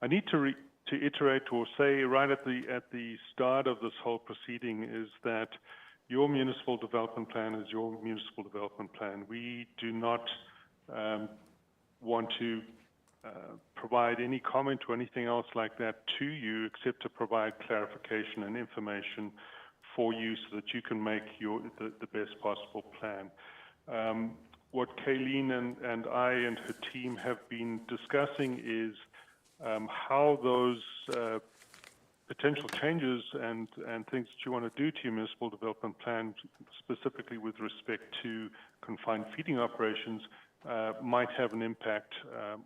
I need to iterate or say right at the start of this whole proceeding is that your municipal development plan is your municipal development plan. We do not want to provide any comment or anything else like that to you except to provide clarification and information for you so that you can make the best possible plan. What Kayleen and I and her team have been discussing is how those potential changes and things that you want to do to your municipal development plan, specifically with respect to confined feeding operations, might have an impact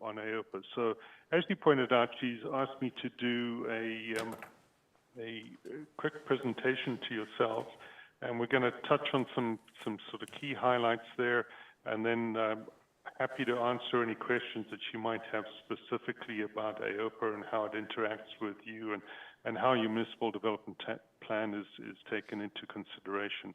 on AOPA. So as you pointed out, she's asked me to do a quick presentation to yourselves, and we're going to touch on some sort of key highlights there, and then happy to answer any questions that you might have specifically about AOPA and how it interacts with you and how your municipal development plan is taken into consideration.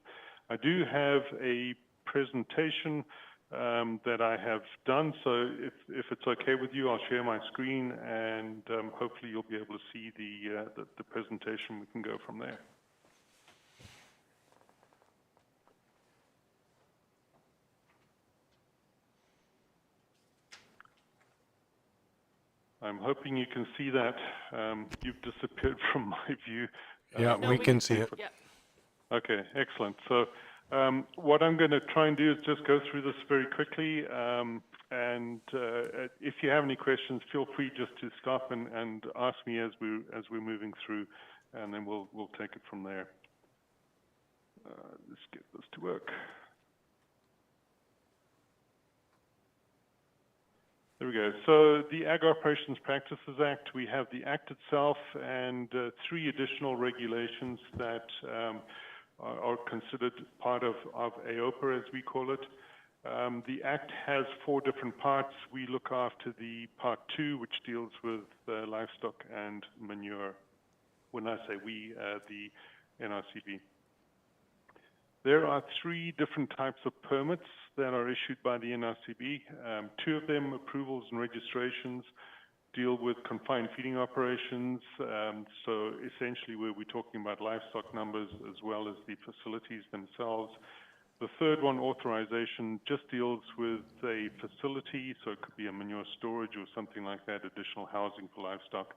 I do have a presentation that I have done, so if it's okay with you, I'll share my screen, and hopefully you'll be able to see the presentation. We can go from there. I'm hoping you can see that. You've disappeared from my view. Yeah, we can see it. Yeah. Okay, excellent. So what I'm going to try and do is just go through this very quickly, and if you have any questions, feel free just to stop and ask me as we're moving through, and then we'll take it from there. Let's get this to work. There we go. So the Ag Operations Practices Act, we have the Act itself and 3 additional regulations that are considered part of AOPA, as we call it. The Act has 4 different parts. We look after the Part 2, which deals with livestock and manure. When I say we, the NRCB. There are 3 different types of permits that are issued by the NRCB. 2 of them, approvals and registrations, deal with confined feeding operations. So essentially where we're talking about livestock numbers as well as the facilities themselves. The 3rd one, authorization, just deals with a facility, so it could be a manure storage or something like that, additional housing for livestock,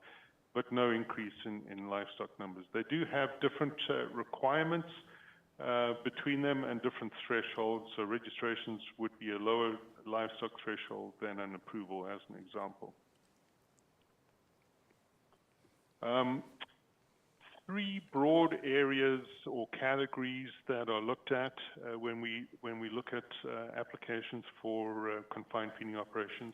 but no increase in livestock numbers. They do have different requirements between them and different thresholds. So registrations would be a lower livestock threshold than an approval, as an example. Three broad areas or categories that are looked at when we look at applications for confined feeding operations.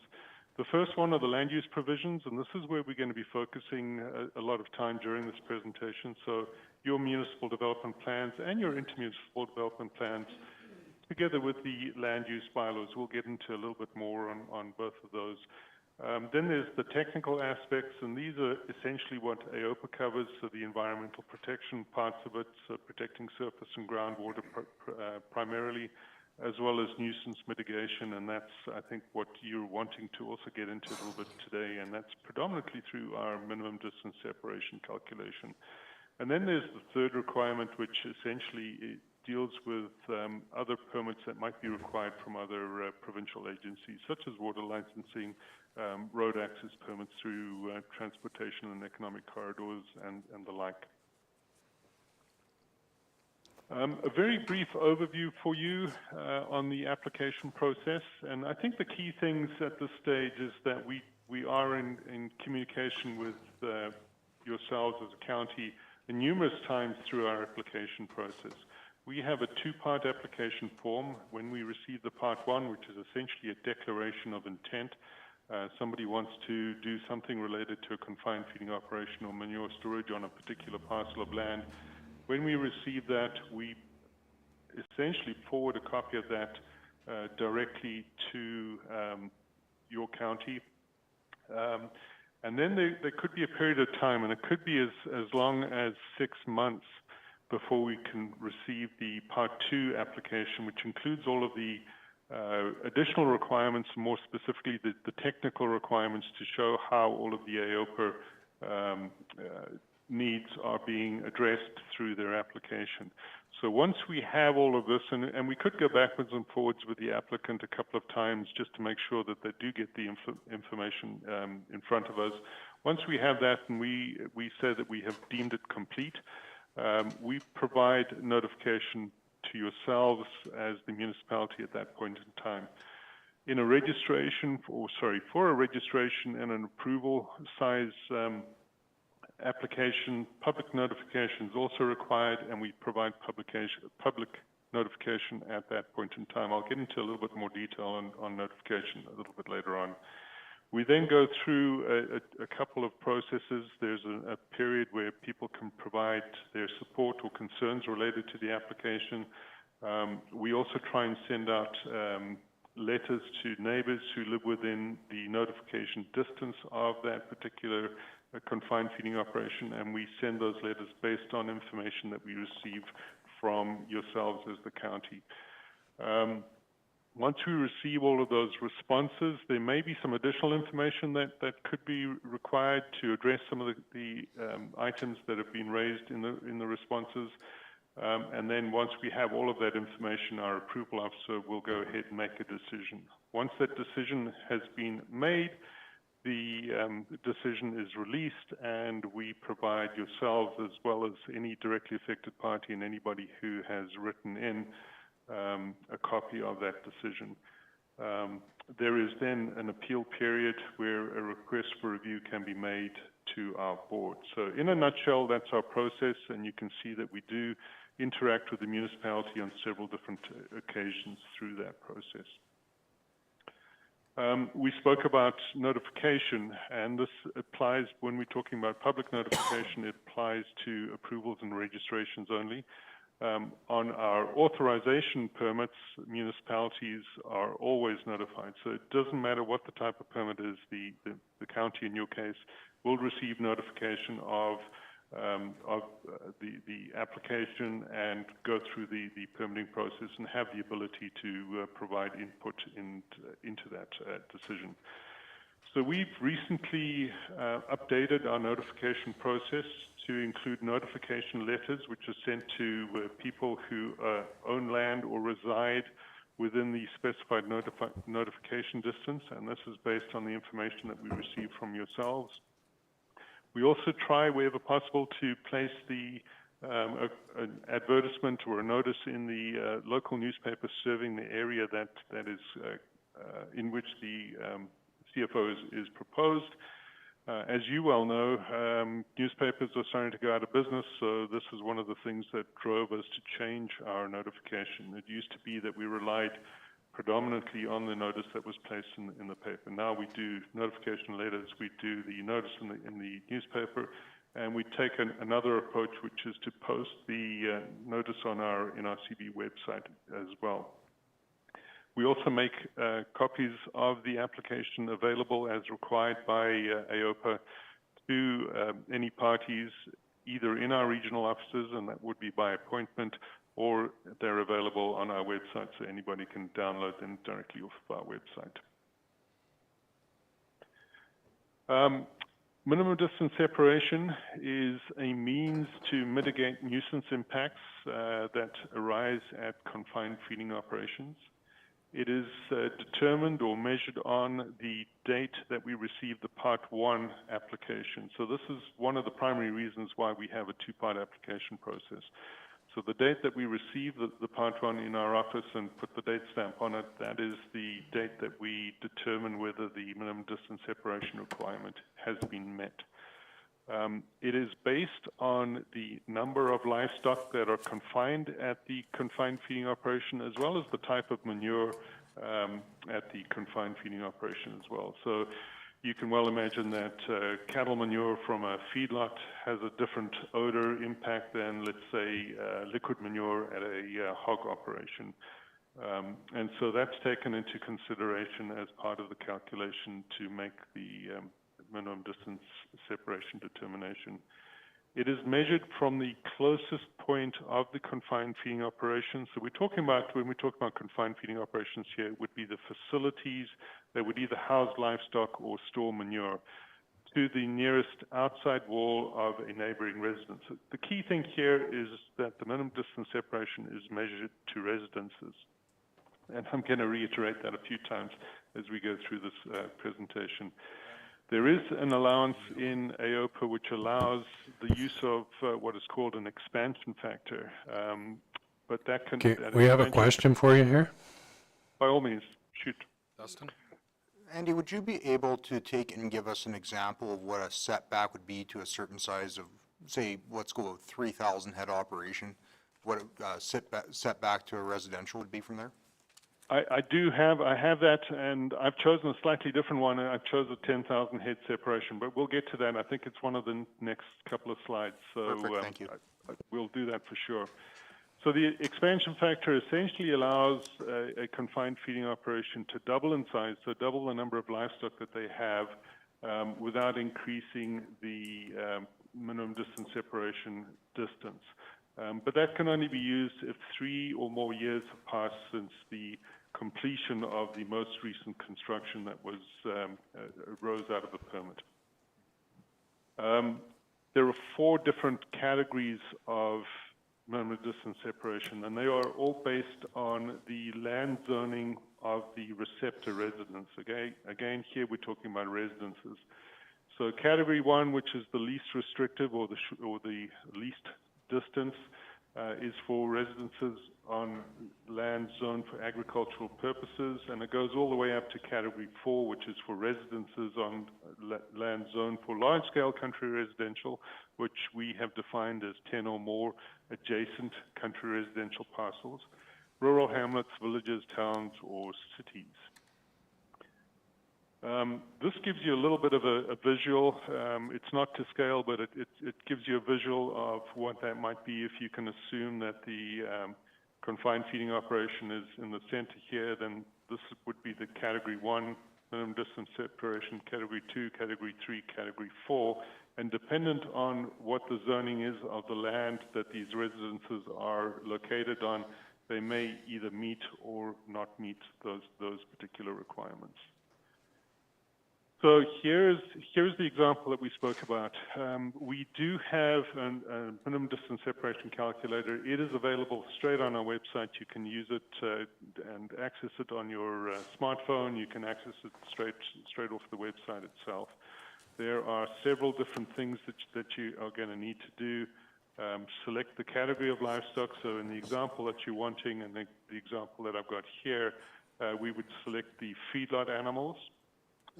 The first one are the land use provisions, and this is where we're going to be focusing a lot of time during this presentation. So your municipal development plans and your intermunicipal development plans, together with the land use bylaws, we'll get into a little bit more on both of those. Then there's the technical aspects, and these are essentially what AOPA covers, so the environmental protection parts of it, so protecting surface and groundwater primarily, as well as nuisance mitigation, and that's, I think, what you're wanting to also get into a little bit today, and that's predominantly through our minimum distance separation calculation. And then there's the third requirement, which essentially deals with other permits that might be required from other provincial agencies, such as water licensing, road access permits through transportation and economic corridors, and the like. A very brief overview for you on the application process, and I think the key things at this stage is that we are in communication with yourselves as a county numerous times through our application process. We have a two-part application form. When we receive the part one, which is essentially a declaration of intent, somebody wants to do something related to a confined feeding operation or manure storage on a particular parcel of land. When we receive that, we essentially forward a copy of that directly to your county. And then there could be a period of time, and it could be as long as 6 months before we can receive the Part 2 application, which includes all of the additional requirements, more specifically the technical requirements to show how all of the AOPA needs are being addressed through their application. So once we have all of this, and we could go backwards and forwards with the applicant a couple of times just to make sure that they do get the information in front of us. Once we have that and we say that we have deemed it complete, we provide notification to yourselves as the municipality at that point in time. In a registration, for a registration and an approval size application, public notification is also required, and we provide public notification at that point in time. I'll get into a little bit more detail on notification a little bit later on. We then go through a couple of processes. There's a period where people can provide their support or concerns related to the application. We also try and send out letters to neighbors who live within the notification distance of that particular confined feeding operation, and we send those letters based on information that we receive from yourselves as the county. Once we receive all of those responses, there may be some additional information that could be required to address some of the items that have been raised in the responses. And then once we have all of that information, our approval officer will go ahead and make a decision. Once that decision has been made, the decision is released, and we provide yourselves, as well as any directly affected party and anybody who has written in, a copy of that decision. There is then an appeal period where a request for review can be made to our board. So in a nutshell, that's our process, and you can see that we do interact with the municipality on several different occasions through that process. We spoke about notification, and this applies when we're talking about public notification. It applies to approvals and registrations only. On our authorization permits, municipalities are always notified. So it doesn't matter what the type of permit is, the county in your case will receive notification of the application and go through the permitting process and have the ability to provide input into that decision. So we've recently updated our notification process to include notification letters, which are sent to people who own land or reside within the specified notification distance, and this is based on the information that we receive from yourselves. We also try, wherever possible, to place the an advertisement or a notice in the local newspaper serving the area that is in which the CFO is proposed. As you well know, newspapers are starting to go out of business, so this is one of the things that drove us to change our notification. It used to be that we relied predominantly on the notice that was placed in the paper. Now we do notification letters, we do the notice in the newspaper, and we take another approach, which is to post the notice on our NRCB website as well. We also make copies of the application available as required by AOPA to any parties, either in our regional offices, and that would be by appointment, or they're available on our website, so anybody can download them directly off of our website. Minimum distance separation is a means to mitigate nuisance impacts that arise at confined feeding operations. It is determined or measured on the date that we receive the Part 1 application. So this is one of the primary reasons why we have a two-part application process. So the date that we receive the Part 1 in our office and put the date stamp on it, that is the date that we determine whether the minimum distance separation requirement has been met. It is based on the number of livestock that are confined at the confined feeding operation, as well as the type of manure at the confined feeding operation as well. So you can well imagine that cattle manure from a feedlot has a different odor impact than, let's say, liquid manure at a hog operation. And so that's taken into consideration as part of the calculation to make the minimum distance separation determination. It is measured from the closest point of the confined feeding operation. So we're talking about, when we talk about confined feeding operations here, it would be the facilities that would either house livestock or store manure to the nearest outside wall of a neighboring residence. The key thing here is that the minimum distance separation is measured to residences. And I'm going to reiterate that a few times as we go through this presentation. There is an allowance in AOPA which allows the use of what is called an expansion factor. But that can... Okay, we have a question for you here. By all means, shoot. Dustin? Andy, would you be able to take and give us an example of what a setback would be to a certain size of, say, let's go with 3,000 head operation, what a setback to a residential would be from there? I have that, and I've chosen a slightly different one. I've chosen a 10,000 head separation, but we'll get to that. I think it's one of the next couple of slides. So perfect, thank you. We'll do that for sure. So the expansion factor essentially allows a confined feeding operation to double in size, so double the number of livestock that they have without increasing the minimum distance separation distance. But that can only be used if 3 or more years have passed since the completion of the most recent construction that was arose out of a permit. There are 4 different categories of minimum distance separation, and they are all based on the land zoning of the receptor residence. Again, here we're talking about residences. So category 1, which is the least restrictive or the least distance, is for residences on land zoned for agricultural purposes, and it goes all the way up to category 4, which is for residences on land zoned for large-scale country residential, which we have defined as 10 or more adjacent country residential parcels, rural hamlets, villages, towns, or cities. This gives you a little bit of a visual. It's not to scale, but it gives you a visual of what that might be if you can assume that the confined feeding operation is in the center here. Then this would be the category 1 minimum distance separation, category 2, category 3, category 4, and dependent on what the zoning is of the land that these residences are located on, they may either meet or not meet those particular requirements. So here's the example that we spoke about. We do have a minimum distance separation calculator. It is available straight on our website. You can use it and access it on your smartphone. You can access it straight off the website itself. There are several different things that you are going to need to do. select the category of livestock. So in the example that you're wanting and the example that I've got here, we would select the feedlot animals.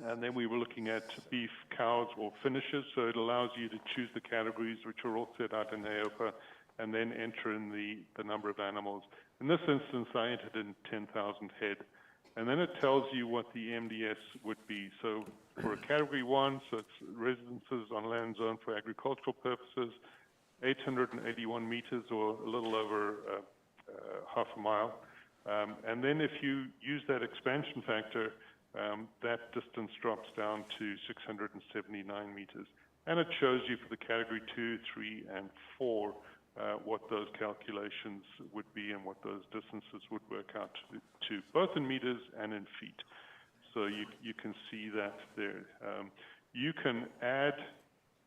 And then we were looking at beef, cows, or finishes. So it allows you to choose the categories which are all set out in AOPA and then enter in the number of animals. In this instance, I entered in 10,000 head. And then it tells you what the MDS would be. So for a category 1, so it's residences on land zoned for agricultural purposes, 881 meters or a little over half a mile. And then if you use that expansion factor, that distance drops down to 679 meters. And it shows you for the category 2, 3, and 4 what those calculations would be and what those distances would work out to both in meters and in feet. So you can see that there. You can add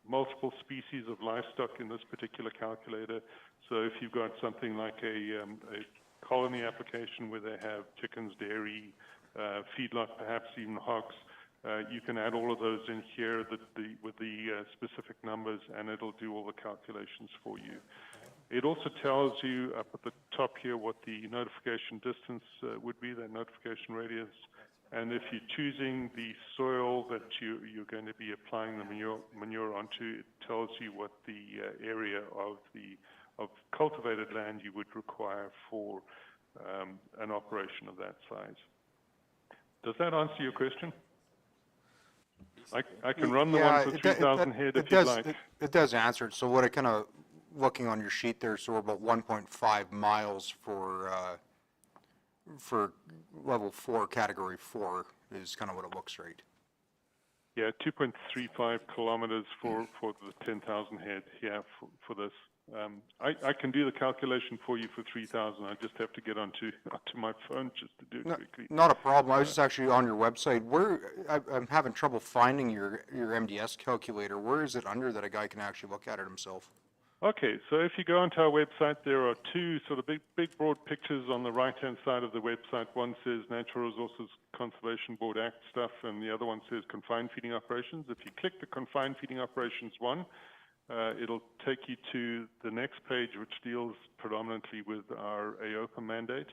multiple species of livestock in this particular calculator. So if you've got something like a colony application where they have chickens, dairy, feedlot, perhaps even hogs, you can add all of those in here with the specific numbers, and it'll do all the calculations for you. It also tells you up at the top here what the notification distance would be, that notification radius. And if you're choosing the soil that you're going to be applying the manure onto, it tells you what the area of cultivated land you would require for an operation of that size. Does that answer your question? I can run the one for 3,000 head if you'd like. It does answer it. So what I kind of looking on your sheet there, so we're about 1.5 miles for level 4, category 4 is kind of what it looks right. Yeah, 2.35 kilometers for the 10,000 head, yeah, for this. I can do the calculation for you for 3,000. I just have to get onto my phone just to do it quickly. Not a problem. I was just actually on your website. I'm having trouble finding your MDS calculator. Where is it under that a guy can actually look at it himself? Okay, so if you go onto our website, there are two sort of big broad pictures on the right-hand side of the website. One says Natural Resources Conservation Board Act stuff, and the other one says Confined Feeding Operations. If you click the Confined Feeding Operations one, it'll take you to the next page, which deals predominantly with our AOPA mandate.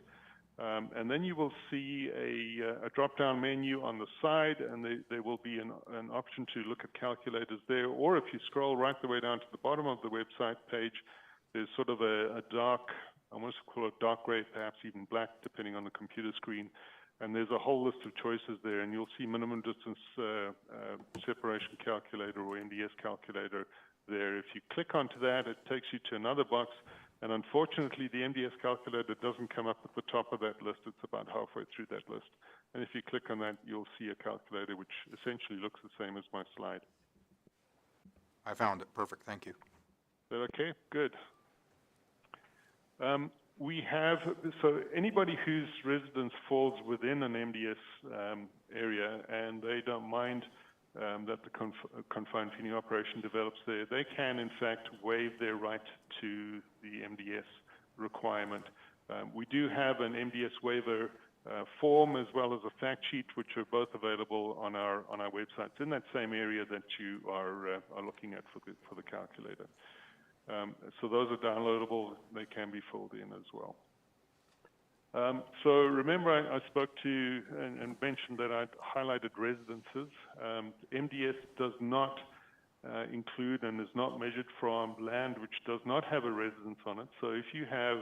And then you will see a drop-down menu on the side, and there will be an option to look at calculators there. Or if you scroll right the way down to the bottom of the website page, there's sort of a dark, I want to call it dark gray, perhaps even black, depending on the computer screen. And there's a whole list of choices there, and you'll see minimum distance separation calculator or NDS calculator there. If you click onto that, it takes you to another box. And unfortunately, the MDS calculator doesn't come up at the top of that list. It's about halfway through that list. And if you click on that, you'll see a calculator which essentially looks the same as my slide. I found it. Perfect. Thank you. Is that okay? Good. We have, so anybody whose residence falls within an MDS area and they don't mind that the confined feeding operation develops there, they can in fact waive their right to the MDS requirement. We do have an MDS waiver form as well as a fact sheet, which are both available on our website. It's in that same area that you are looking at for the calculator. So those are downloadable. They can be filled in as well. So remember I spoke to and mentioned that I'd highlighted residences. MDS does not include and is not measured from land which does not have a residence on it. So if you have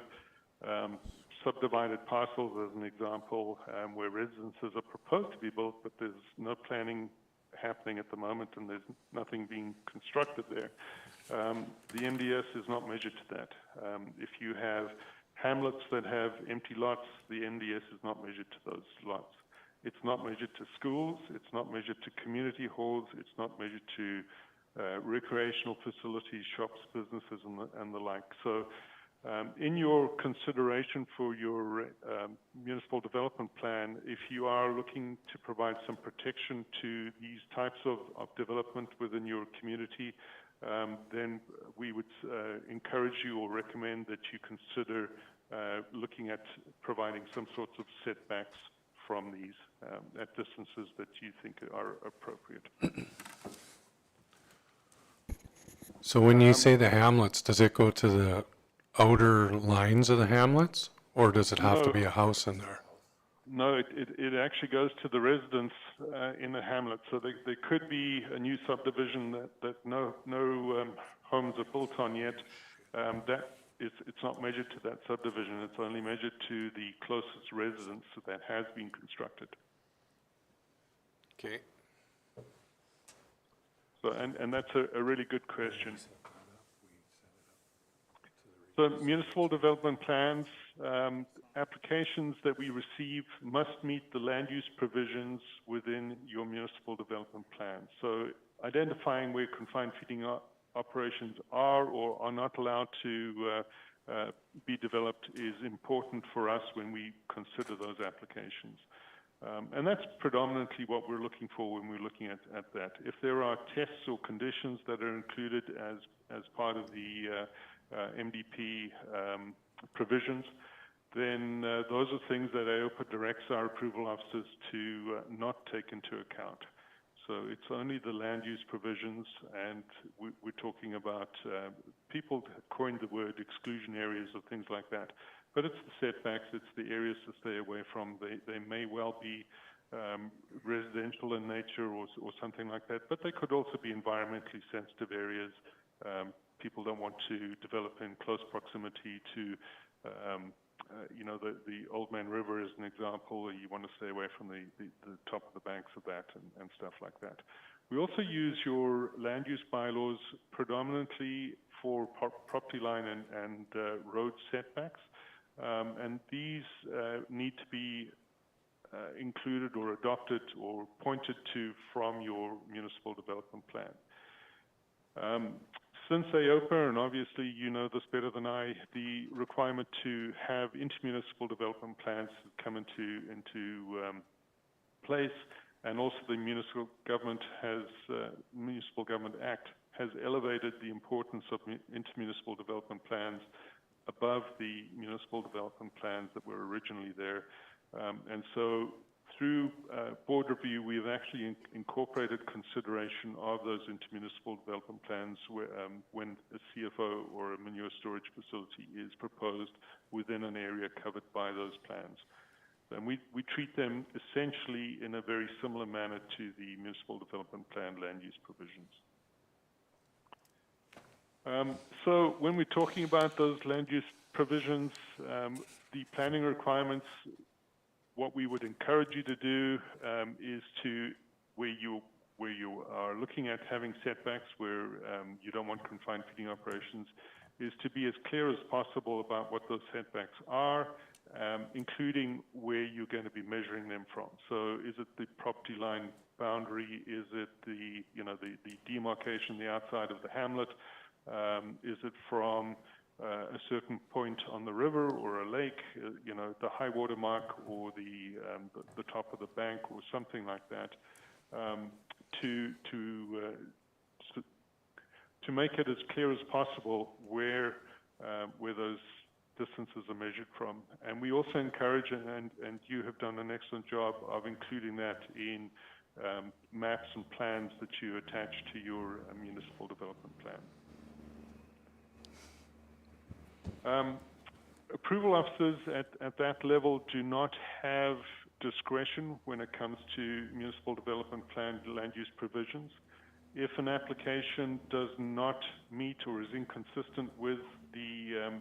subdivided parcels, as an example, where residences are proposed to be built, but there's no planning happening at the moment and there's nothing being constructed there, the MDS is not measured to that. If you have hamlets that have empty lots, the MDS is not measured to those lots. It's not measured to schools, it's not measured to community halls, it's not measured to recreational facilities, shops, businesses, and the like. So in your consideration for your municipal development plan, if you are looking to provide some protection to these types of development within your community, then we would encourage you or recommend that you consider looking at providing some sorts of setbacks from these at distances that you think are appropriate. So when you say the hamlets, does it go to the outer lines of the hamlets, or does it have to No. be a house in there? No, it actually goes to the residents in the hamlet. So there could be a new subdivision that no homes are built on yet. It's not measured to that subdivision. It's only measured to the closest residence that has been constructed. Okay. So and that's a really good question. So municipal development plans, applications that we receive must meet the land use provisions within your municipal development plan. So identifying where confined feeding operations are or are not allowed to be developed is important for us when we consider those applications. And that's predominantly what we're looking for when we're looking at that. If there are tests or conditions that are included as part of the MDP provisions, then those are things that AOPA directs our approval officers to not take into account. So it's only the land use provisions, and we're talking about people coined the word exclusion areas or things like that. But it's the setbacks, it's the areas to stay away from. They may well be residential in nature or something like that, but they could also be environmentally sensitive areas. People don't want to develop in close proximity to, the Old Man River as an example. You want to stay away from the top of the banks of that and stuff like that. We also use your land use bylaws predominantly for property line and road setbacks. And these need to be included or adopted or pointed to from your municipal development plan. Since AOPA, and obviously you know this better than I, the requirement to have intermunicipal development plans come into place, and also the Municipal Government Act has elevated the importance of intermunicipal development plans above the municipal development plans that were originally there. And so through board review, we've actually incorporated consideration of those intermunicipal development plans when a CFO or a manure storage facility is proposed within an area covered by those plans. And we treat them essentially in a very similar manner to the municipal development plan land use provisions. So when we're talking about those land use provisions, the planning requirements, what we would encourage you to do is to, where you are looking at having setbacks where you don't want confined feeding operations, is to be as clear as possible about what those setbacks are, including where you're going to be measuring them from. So is it the property line boundary? Is it the demarcation, the outside of the hamlet? Is it from a certain point on the river or a lake, the high water mark or the top of the bank or something like that, to make it as clear as possible where those distances are measured from. And we also encourage, and you have done an excellent job of including that in maps and plans that you attach to your municipal development plan. Approval officers at that level do not have discretion when it comes to municipal development plan land use provisions. If an application does not meet or is inconsistent with the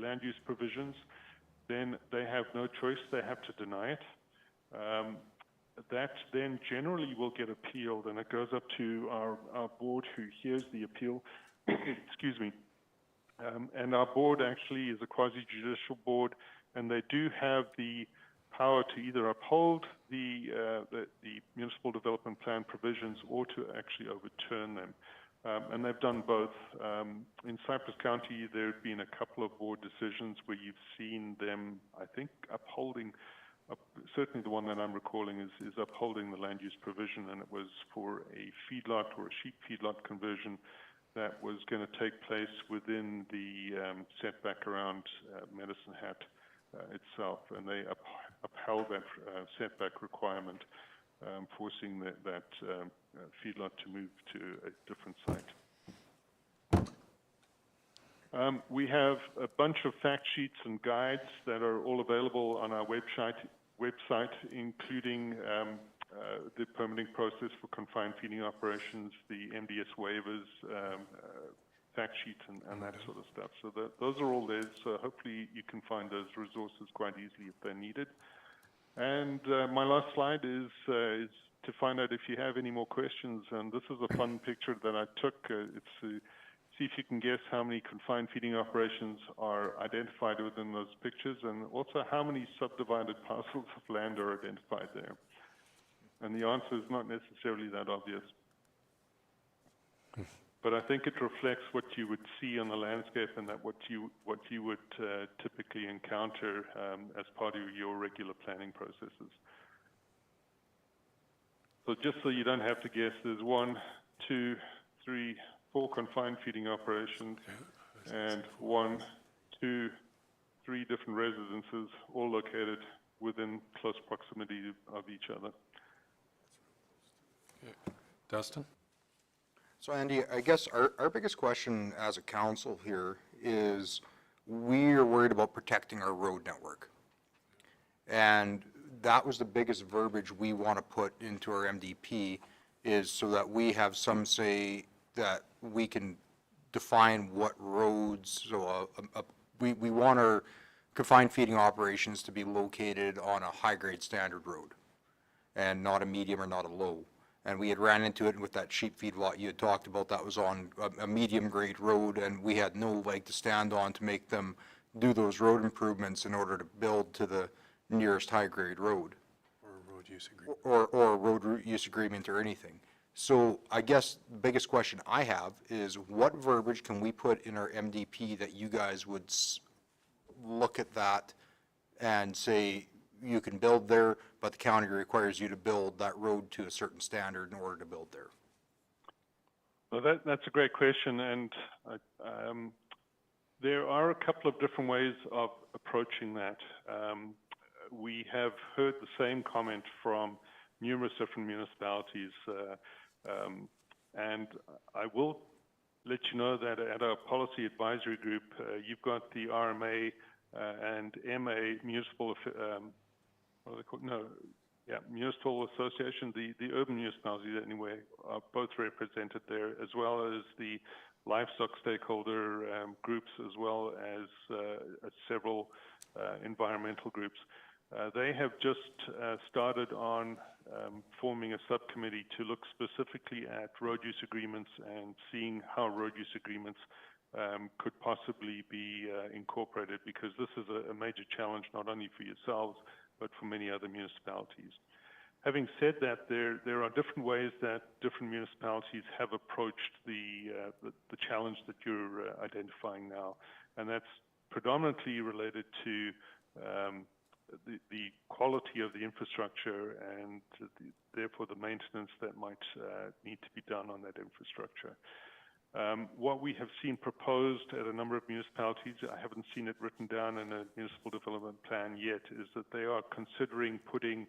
land use provisions, then they have no choice, they have to deny it. That then generally will get appealed, and it goes up to our board who hears the appeal. Excuse me. And our board actually is a quasi-judicial board, and they do have the power to either uphold the municipal development plan provisions or to actually overturn them. And they've done both. In Cypress County, there have been a couple of board decisions where you've seen them, I think, upholding, certainly the one that I'm recalling is upholding the land use provision, and it was for a feedlot or a sheep feedlot conversion that was going to take place within the setback around Medicine Hat itself, and they upheld that setback requirement, forcing that feedlot to move to a different site. We have a bunch of fact sheets and guides that are all available on our website, including the permitting process for confined feeding operations, the MDS waivers, fact sheets, and that sort of stuff. So those are all there. So hopefully you can find those resources quite easily if they're needed. And my last slide is to find out if you have any more questions. And this is a fun picture that I took. It's to see if you can guess how many confined feeding operations are identified within those pictures, and also how many subdivided parcels of land are identified there. And the answer is not necessarily that obvious. But I think it reflects what you would see on the landscape, and that what you would typically encounter as part of your regular planning processes. So just so you don't have to guess, there's 1, 2, 3, 4 confined feeding operations, and 1, 2, 3 different residences, all located within close proximity of each other. Dustin? So Andy, I guess our biggest question as a council here is we are worried about protecting our road network. And that was the biggest verbiage we want to put into our MDP, is so that we have some say that we can define what roads, so we want our confined feeding operations to be located on a high-grade standard road and not a medium or not a low. And we had ran into it with that sheep feed lot you had talked about. That was on a medium grade road, and we had no leg to stand on to make them do those road improvements in order to build to the nearest high grade road. Or a road use agreement. Or a road use agreement or anything. So I guess the biggest question I have is, what verbiage can we put in our MDP that you guys would look at that and say, you can build there, but the county requires you to build that road to a certain standard in order to build there? Well, that's a great question, and there are a couple of different ways of approaching that. We have heard the same comment from numerous different municipalities, and I will let you know that at our policy advisory group, you've got the RMA and MA municipal municipal association, the urban municipalities anyway, are both represented there, as well as the livestock stakeholder groups, as well as several environmental groups. They have just started on forming a subcommittee to look specifically at road use agreements and seeing how road use agreements could possibly be incorporated, because this is a major challenge not only for yourselves but for many other municipalities. Having said that, there are different ways that different municipalities have approached the challenge that you're identifying now, and that's predominantly related to the quality of the infrastructure and therefore the maintenance that might need to be done on that infrastructure. What we have seen proposed at a number of municipalities, I haven't seen it written down in a municipal development plan yet, is that they are considering putting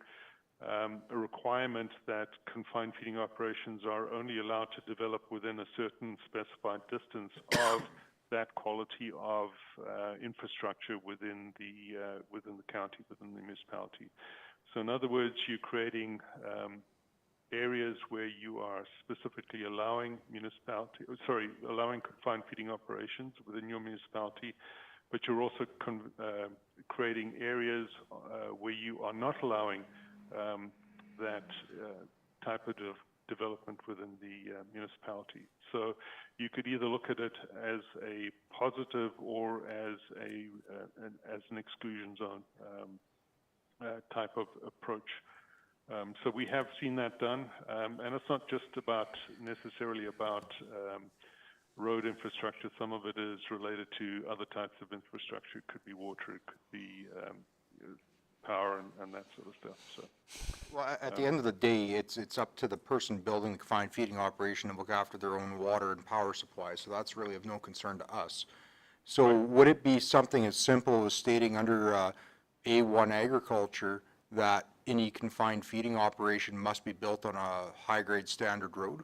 a requirement that confined feeding operations are only allowed to develop within a certain specified distance of that quality of infrastructure within the county, within the municipality. So in other words, you're creating areas where you are specifically allowing allowing confined feeding operations within your municipality, but you're also creating areas where you are not allowing that type of development within the municipality. So you could either look at it as a positive or as an exclusion zone type of approach. So we have seen that done, and it's not just necessarily about road infrastructure. Some of it is related to other types of infrastructure. It could be water, it could be power, and that sort of stuff. So, well, at the end of the day, it's up to the person building the confined feeding operation to look after their own water and power supply. So that's really of no concern to us. So would it be something as simple as stating under A1 agriculture that any confined feeding operation must be built on a high-grade standard road?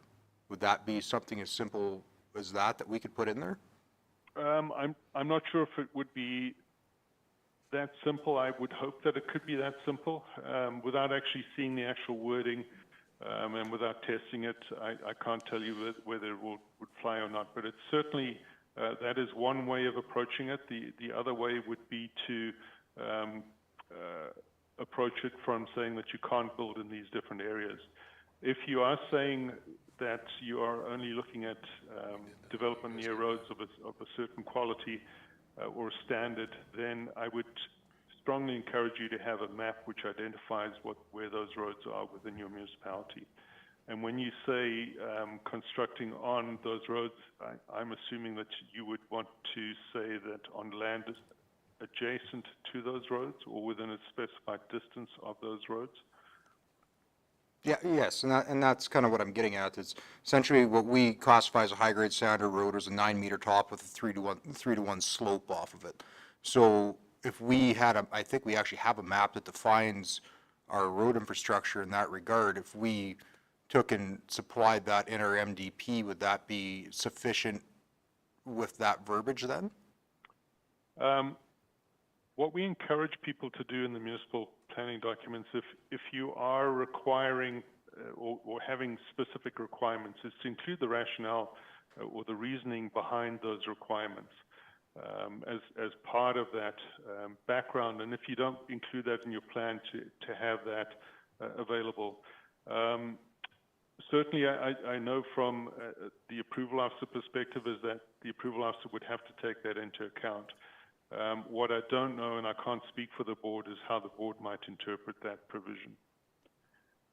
Would that be something as simple as that we could put in there? I'm not sure if it would be that simple. I would hope that it could be that simple. Without actually seeing the actual wording and without testing it, I can't tell you whether it would fly or not. But it's certainly, that is one way of approaching it. The other way would be to approach it from saying that you can't build in these different areas. If you are saying that you are only looking at development near roads of a certain quality or standard, then I would strongly encourage you to have a map which identifies where those roads are within your municipality. And when you say constructing on those roads, I'm assuming that you would want to say that on land adjacent to those roads or within a specified distance of those roads. Yeah, yes, and that's kind of what I'm getting at. Is essentially what we classify as a high-grade standard road is a 9-meter top with a 3-to-1 slope off of it. So if we had I think we actually have a map that defines our road infrastructure in that regard. If we took and supplied that in our MDP, would that be sufficient with that verbiage then? What we encourage people to do in the municipal planning documents, if you are requiring or having specific requirements, is to include the rationale or the reasoning behind those requirements as part of that background. And if you don't include that in your plan, to have that available. Certainly, I know from the approval officer perspective is that the approval officer would have to take that into account. What I don't know, and I can't speak for the board, is how the board might interpret that provision.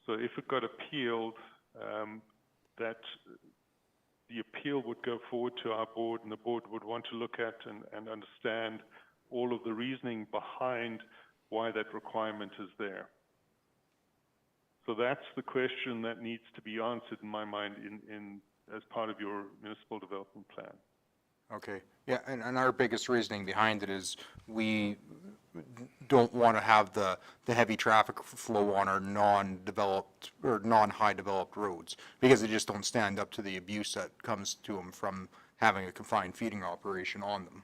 So if it got appealed, that the appeal would go forward to our board, and the board would want to look at and understand all of the reasoning behind why that requirement is there. So that's the question that needs to be answered in my mind as part of your municipal development plan. Okay, yeah, and our biggest reasoning behind it is we don't want to have the heavy traffic flow on our non-developed or non-high developed roads because they just don't stand up to the abuse that comes to them from having a confined feeding operation on them.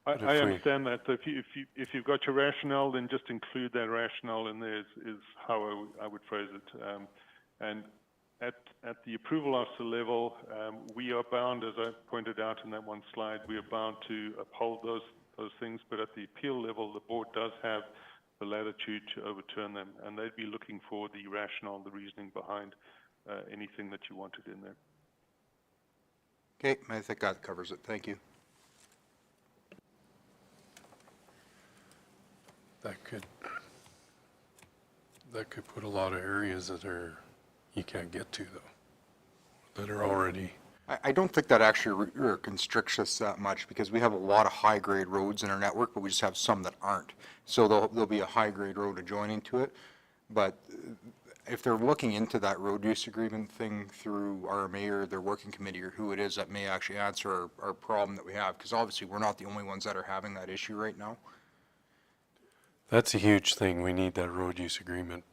I understand that. So if you've got your rationale, then just include that rationale in there is how I would phrase it. And at the approval officer level, we are bound, as I pointed out in that one slide, we are bound to uphold those things. But at the appeal level, the board does have the latitude to overturn them, and they'd be looking for the rationale, the reasoning behind anything that you wanted in there. Okay, I think that covers it. Thank you. That could put a lot of areas that you can't get to though, that are already. I don't think that actually constricts us that much because we have a lot of high-grade roads in our network, but we just have some that aren't. So there'll be a high-grade road adjoining to it. But if they're looking into that road use agreement thing through RMA or their working committee or who it is, that may actually answer our problem that we have, because obviously we're not the only ones that are having that issue right now. That's a huge thing. We need that road use agreement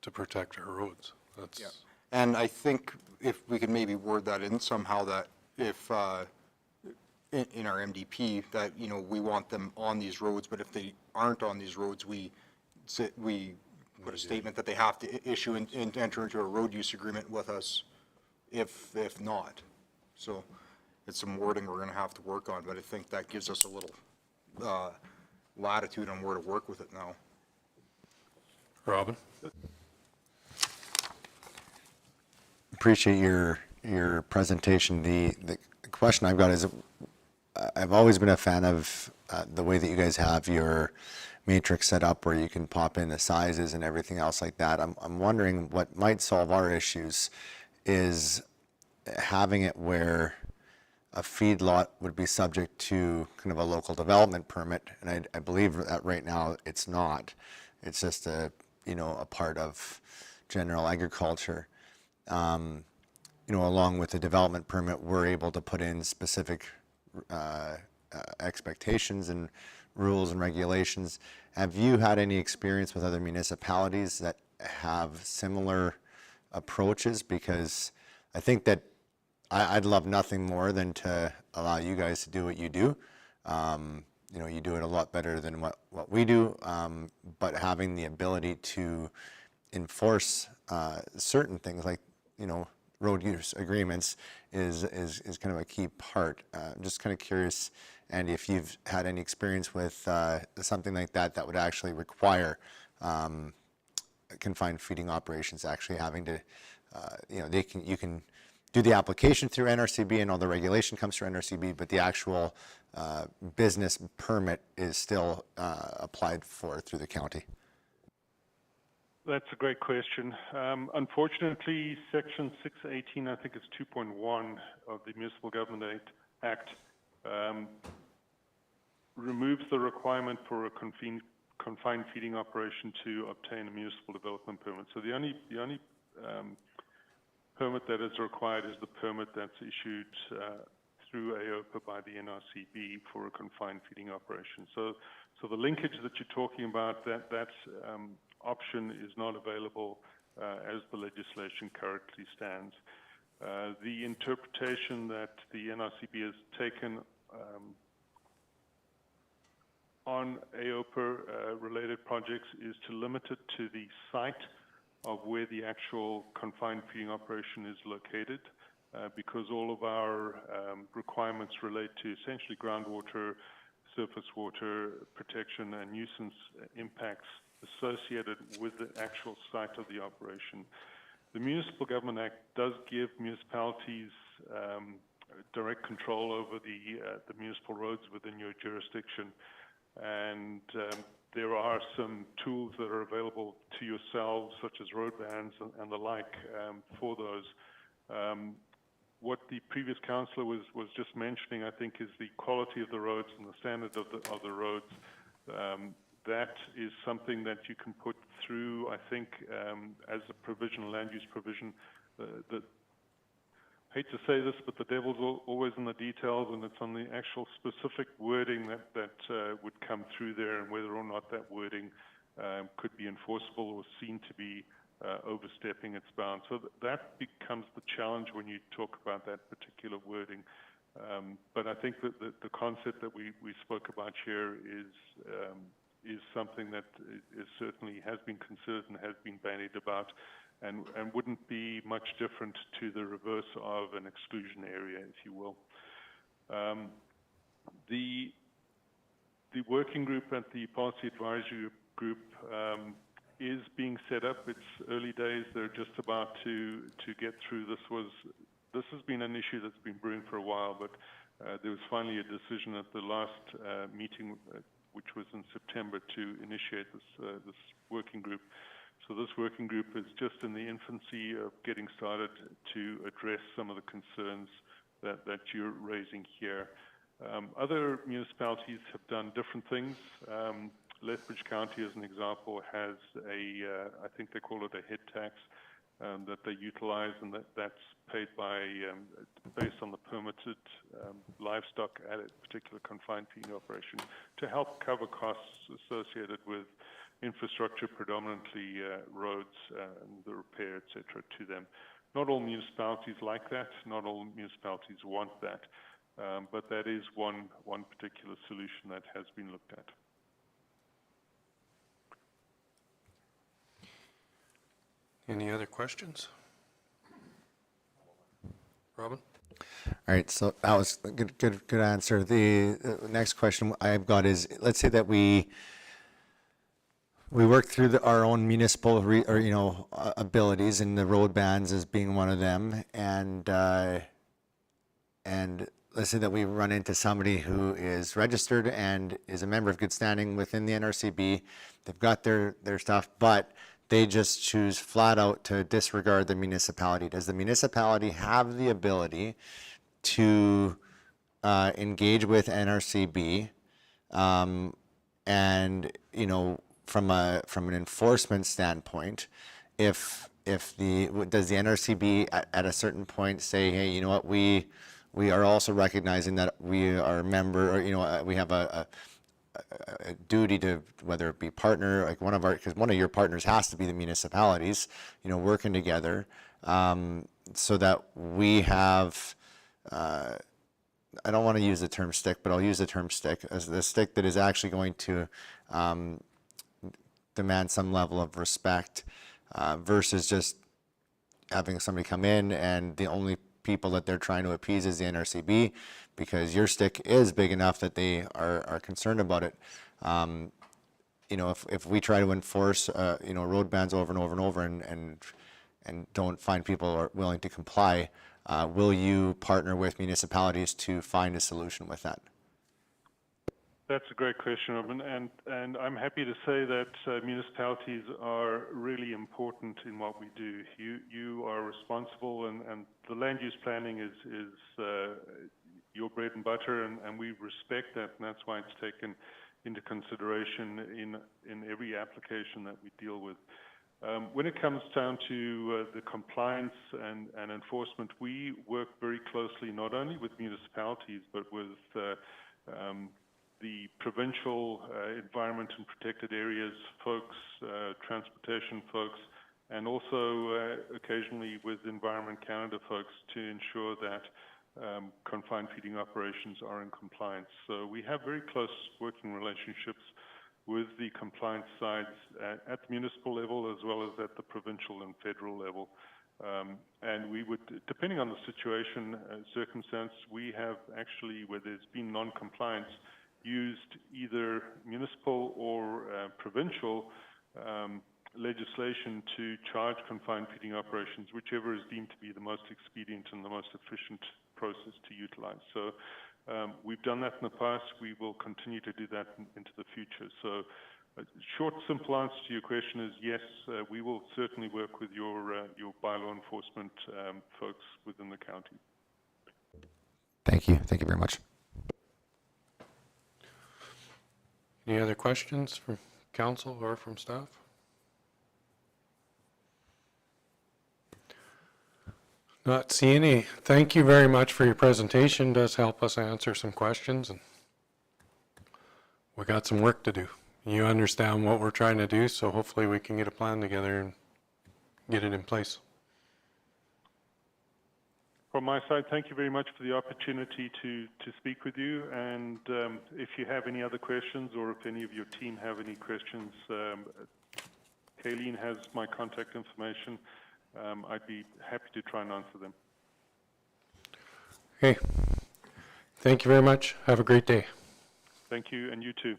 to protect our roads. That's. Yeah. And I think if we could maybe word that in somehow that if, in our MDP, that, you know, we want them on these roads, but if they aren't on these roads, we put a statement that they have to issue and enter into a road use agreement with us if not. So it's some wording we're going to have to work on, but I think that gives us a little latitude on where to work with it now. Robin? Appreciate your presentation. The question I've got is, I've always been a fan of the way that you guys have your matrix set up where you can pop in the sizes and everything else like that. I'm wondering what might solve our issues is having it where a feedlot would be subject to kind of a local development permit, and I believe that right now it's not. It's just a part of general agriculture. Along with the development permit, we're able to put in specific expectations and rules and regulations. Have you had any experience with other municipalities that have similar approaches? Because I think that I'd love nothing more than to allow you guys to do what you do. You know, you do it a lot better than what we do, but having the ability to enforce certain things like, you know, road use agreements is kind of a key part. I'm just kind of curious, Andy, if you've had any experience with something like that that would actually require confined feeding operations actually having to, you know, you can do the application through NRCB and all the regulation comes through NRCB, but the actual business permit is still applied for through the county. That's a great question. Unfortunately, Section 618, I think it's 2.1 of the Municipal Government Act, removes the requirement for a confined feeding operation to obtain a municipal development permit. So the only permit that is required is the permit that's issued through AOPA by the NRCB for a confined feeding operation. So the linkage that you're talking about, that option is not available as the legislation currently stands. The interpretation that the NRCB has taken on AOPA related projects is to limit it to the site of where the actual confined feeding operation is located, because all of our requirements relate to essentially groundwater, surface water protection and nuisance impacts associated with the actual site of the operation. The Municipal Government Act does give municipalities direct control over the municipal roads within your jurisdiction, and there are some tools that are available to yourselves, such as road bans and the like, for those. What the previous councillor was just mentioning, I think, is the quality of the roads and the standard of the roads. That is something that you can put through, I think, as a provisional land use provision. Hate to say this, but the devil's always in the details, and it's on the actual specific wording that would come through there, and whether or not that wording could be enforceable or seen to be overstepping its bounds. So that becomes the challenge when you talk about that particular wording. But I think that the concept that we spoke about here is something that is certainly has been considered and has been bandied about, and wouldn't be much different to the reverse of an exclusion area, if you will. The working group at the Policy Advisory Group is being set up. It's early days. They're just about to get through. This has been an issue that's been brewing for a while, but there was finally a decision at the last meeting, which was in September, to initiate this working group. So this working group is just in the infancy of getting started to address some of the concerns that you're raising here. Other municipalities have done different things. Lethbridge County, as an example, has I think they call it a head tax that they utilize, and that's paid by, based on the permitted livestock at a particular confined feeding operation, to help cover costs associated with infrastructure, predominantly roads and the repair, etc., to them. Not all municipalities like that. Not all municipalities want that, but that is one particular solution that has been looked at. Any other questions? Robin? All right, so that was a good answer. The next question I've got is, let's say that we work through our own municipal abilities, and the road bans as being one of them, and let's say that we run into somebody who is registered and is a member of good standing within the NRCB. They've got their stuff, but they just choose flat out to disregard the municipality. Does the municipality have the ability to engage with NRCB, and from an enforcement standpoint, does the NRCB at a certain point say, hey, you know what, we are also recognizing that we are a member, or we have a duty to, whether it be partner, like because one of your partners has to be the municipalities, working together, so that we have I don't want to use the term stick, but I'll use the term stick as the stick that is actually going to demand some level of respect versus just having somebody come in and the only people that they're trying to appease is the NRCB, because your stick is big enough that they are concerned about it. You know, if we try to enforce, you know, road bans over and over and over and don't find people are willing to comply, will you partner with municipalities to find a solution with that? That's a great question, Robin, and I'm happy to say that municipalities are really important in what we do. You are responsible, and the land use planning is your bread and butter, and we respect that, and that's why it's taken into consideration in every application that we deal with. When it comes down to the compliance and enforcement, we work very closely not only with municipalities but with the provincial environment and protected areas folks, transportation folks, and also occasionally with Environment Canada folks to ensure that confined feeding operations are in compliance. So we have very close working relationships with the compliance sides at the municipal level as well as at the provincial and federal level. And we would, depending on the situation, circumstance, we have actually, where there's been non-compliance, used either municipal or provincial legislation to charge confined feeding operations, whichever is deemed to be the most expedient and the most efficient process to utilize. So we've done that in the past. We will continue to do that into the future. So a short, simple answer to your question is yes, we will certainly work with your bylaw enforcement folks within the county. Thank you. Thank you very much. Any other questions from council or from staff? Not see any. Thank you very much for your presentation. It does help us answer some questions, and we got some work to do. You understand what we're trying to do, so hopefully we can get a plan together and get it in place. From my side, thank you very much for the opportunity to speak with you. And if you have any other questions, or if any of your team have any questions, Kayleen has my contact information. I'd be happy to try and answer them. Okay. Thank you very much. Have a great day. Thank you, and you too.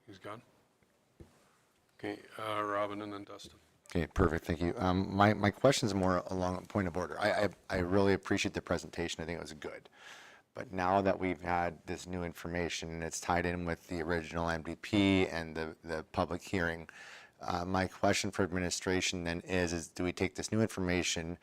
He's gone. Okay, Robin and then Dustin. Okay, perfect. Thank you. My question is more along a point of order. I really appreciate the presentation. I think it was good. But now that we've had this new information and it's tied in with the original MDP and the public hearing, my question for administration then is do we take this new information,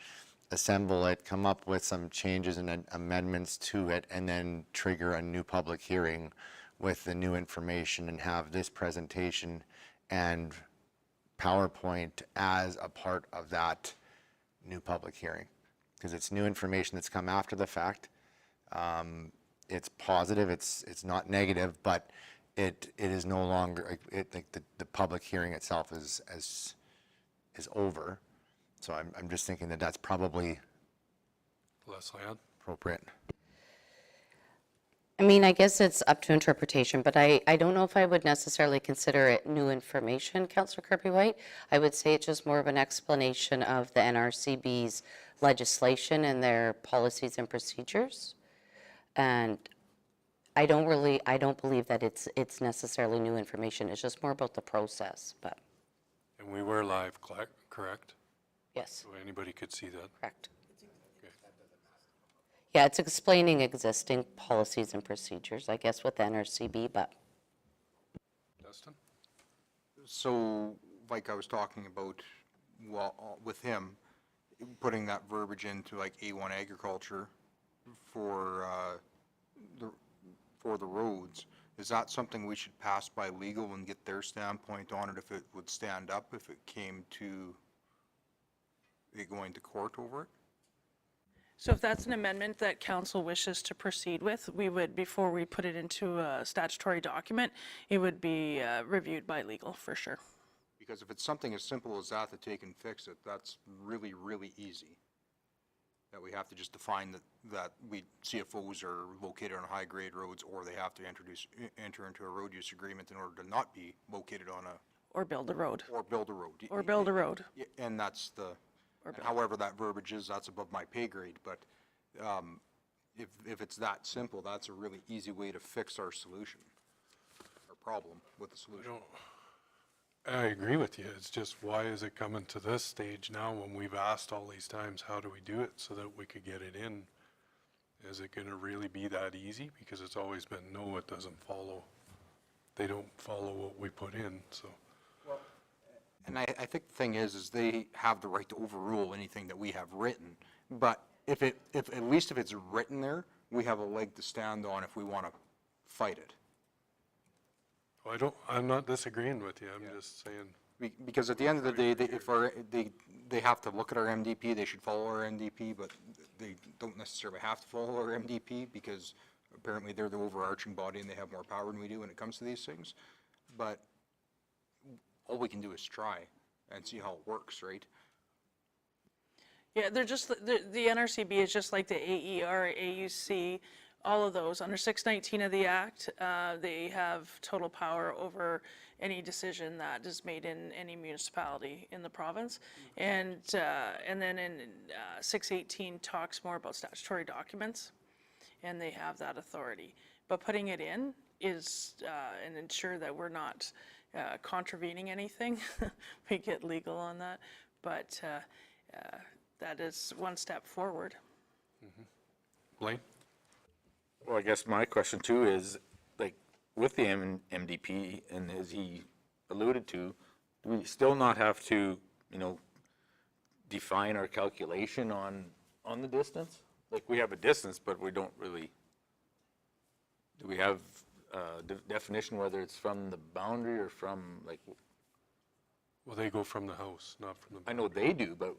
assemble it, come up with some changes and amendments to it, and then trigger a new public hearing with the new information and have this presentation and PowerPoint as a part of that new public hearing? Because it's new information that's come after the fact. It's positive, it's not negative, but it is no longer, like the public hearing itself is over. So I'm just thinking that that's probably appropriate. I mean, I guess it's up to interpretation, but I don't know if I would necessarily consider it new information, Councillor Kirby-White. I would say it's just more of an explanation of the NRCB's legislation and their policies and procedures. And I don't believe that it's necessarily new information. It's just more about the process, but. And we were live, correct? Yes. So anybody could see that? Correct. Yeah, it's explaining existing policies and procedures, I guess, with the NRCB, but. Dustin? So, like I was talking about, well, with him, putting that verbiage into like A1 agriculture for the roads, is that something we should pass by legal and get their standpoint on it if it would stand up, if it came to it going to court over it? So if that's an amendment that council wishes to proceed with, we would, before we put it into a statutory document, it would be reviewed by legal for sure. Because if it's something as simple as that they can fix it, that's really, really easy. That we have to just define that CFOs are located on high-grade roads, or they have to enter into a road use agreement in order to not be located on a, Or build a road. or build a road. Or build a road. And that's and however that verbiage is, that's above my pay grade, but if it's that simple, that's a really easy way to fix our solution, our problem with the solution. I agree with you. It's just, why is it coming to this stage now when we've asked all these times, how do we do it so that we could get it in? Is it gonna really be that easy? Because it's always been, no, it doesn't follow. They don't follow what we put in, so. And I think the thing is they have the right to overrule anything that we have written, but if at least if it's written there, we have a leg to stand on if we want to fight it. I'm not disagreeing with you, I'm just saying. Because at the end of the day, they have to look at our MDP, they should follow our MDP, but they don't necessarily have to follow our MDP because apparently they're the overarching body and they have more power than we do when it comes to these things. But all we can do is try and see how it works, right? Yeah, they're just, the NRCB is just like the AER, AUC, all of those. Under 619 of the Act, they have total power over any decision that is made in any municipality in the province. And then in 618 talks more about statutory documents, and they have that authority. But putting it in is, and ensure that we're not contravening anything. We get legal on that, but that is one step forward. Blaine? Well, I guess my question too is, like, with the MDP, and as he alluded to, do we still not have to, define our calculation on the distance? Like, we have a distance, but we don't really, do we have a definition whether it's from the boundary or from, like? Well, they go from the house, not from the. I know they do, but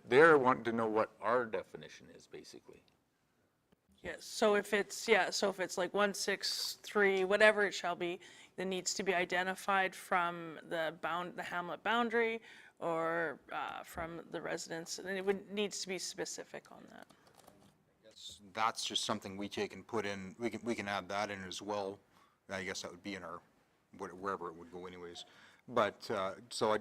they're wanting to know what our definition is, basically. Yes, so if it's like 163, whatever it shall be, that needs to be identified from the hamlet boundary or from the residence, and it needs to be specific on that. That's just something we take and put in, we can add that in as well. I guess that would be in our, wherever it would go anyways. But, so I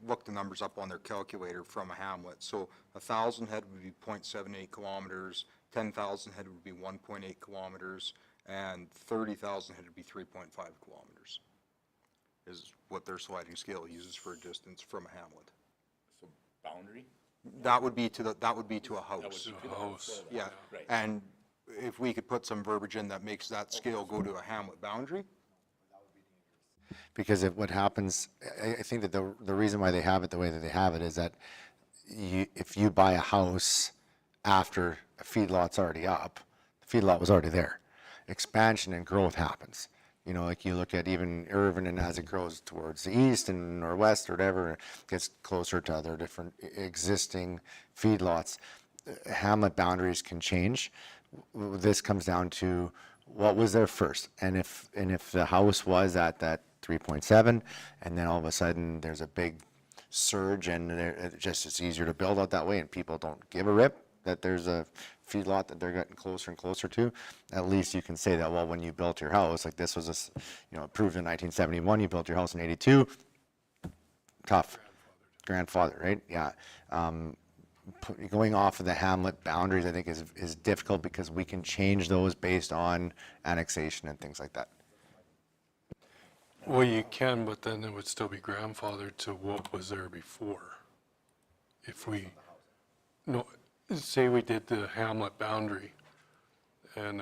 looked the numbers up on their calculator from a hamlet. So 1,000 head would be 0.78 kilometers, 10,000 head would be 1.8 kilometers, and 30,000 head would be 3.5 kilometers, is what their sliding scale uses for a distance from a hamlet. So boundary? That would be to a house. To a house. Yeah, Right. and if we could put some verbiage in that makes that scale go to a hamlet boundary. Because what happens, I think that the reason why they have it the way that they have it is that if you buy a house after a feedlot's already up, the feedlot was already there. Expansion and growth happens. Like you look at even Irvine, and as it grows towards the east and northwest or whatever, it gets closer to other different existing feedlots. Hamlet boundaries can change. This comes down to what was there first, and if the house was at that 3.7, and then all of a sudden there's a big surge, and it's easier to build out that way, and people don't give a rip that there's a feedlot that they're getting closer and closer to. At least you can say that, well, when you built your house, like this was approved in 1971, you built your house in 82, tough. Grandfather, right? Yeah. Going off of the hamlet boundaries, I think, is difficult because we can change those based on annexation and things like that. Well, you can, but then it would still be grandfathered to what was there before. If say we did the hamlet boundary and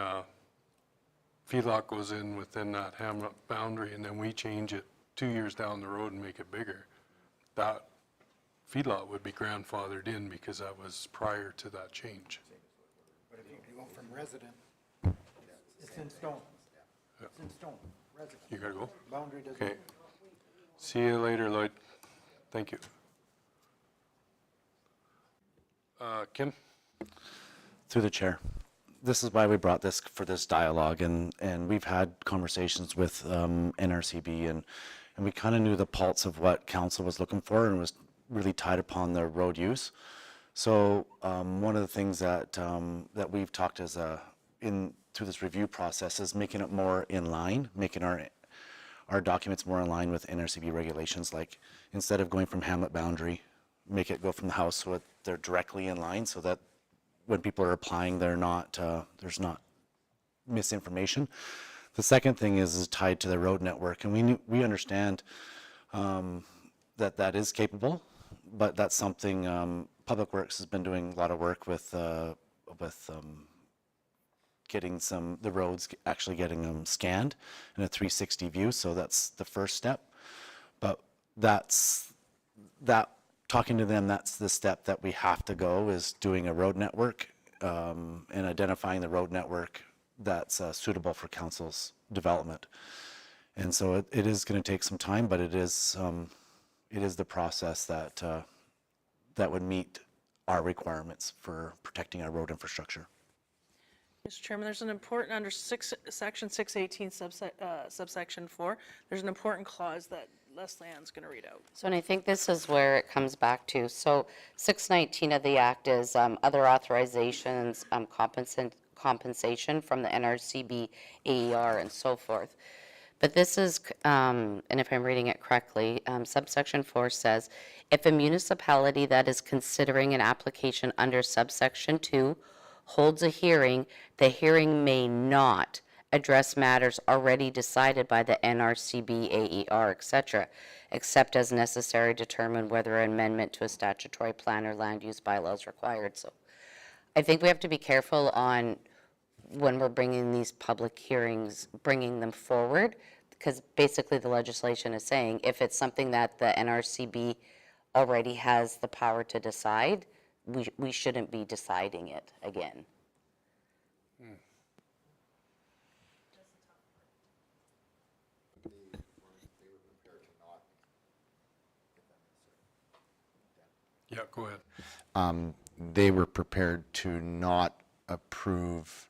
feedlot goes in within that hamlet boundary, and then we change it 2 years down the road and make it bigger, that feedlot would be grandfathered in because that was prior to that change. But if you go from resident, it's in stone. It's in stone, resident. You gotta go? Boundary doesn't. Okay. See you later, Lloyd. Thank you. Kim? Through the chair. This is why we brought this for this dialogue, and we've had conversations with NRCB, and we kind of knew the pulse of what council was looking for, and was really tied upon the road use. So one of the things that that we've talked as through this review process is making it more in line, making our documents more in line with NRCB regulations. Like instead of going from hamlet boundary, make it go from the house so they're directly in line, so that when people are applying, they're not there's not misinformation. The second thing is tied to the road network, and we understand that is capable, but that's something Public Works has been doing a lot of work with getting the roads actually getting them scanned in a 360 view. So that's the first step. But talking to them, that's the step that we have to go, is doing a road network and identifying the road network that's suitable for council's development. And so it is going to take some time, but it is the process that would meet our requirements for protecting our road infrastructure. Mr. Chairman, there's an important, under section 618 subsection 4, there's an important clause that Leslie Ann's going to read out. So, and I think this is where it comes back to. So 619 of the Act is other authorizations, compensation from the NRCB, AER, and so forth. But this is, and if I'm reading it correctly, subsection 4 says, if a municipality that is considering an application under subsection 2 holds a hearing, the hearing may not address matters already decided by the NRCB, AER, etc., except as necessary to determine whether an amendment to a statutory plan or land use bylaw is required. So I think we have to be careful on when we're bringing these public hearings, bringing them forward, because basically the legislation is saying if it's something that the NRCB already has the power to decide, we shouldn't be deciding it again. Yeah, go ahead. They were prepared to not approve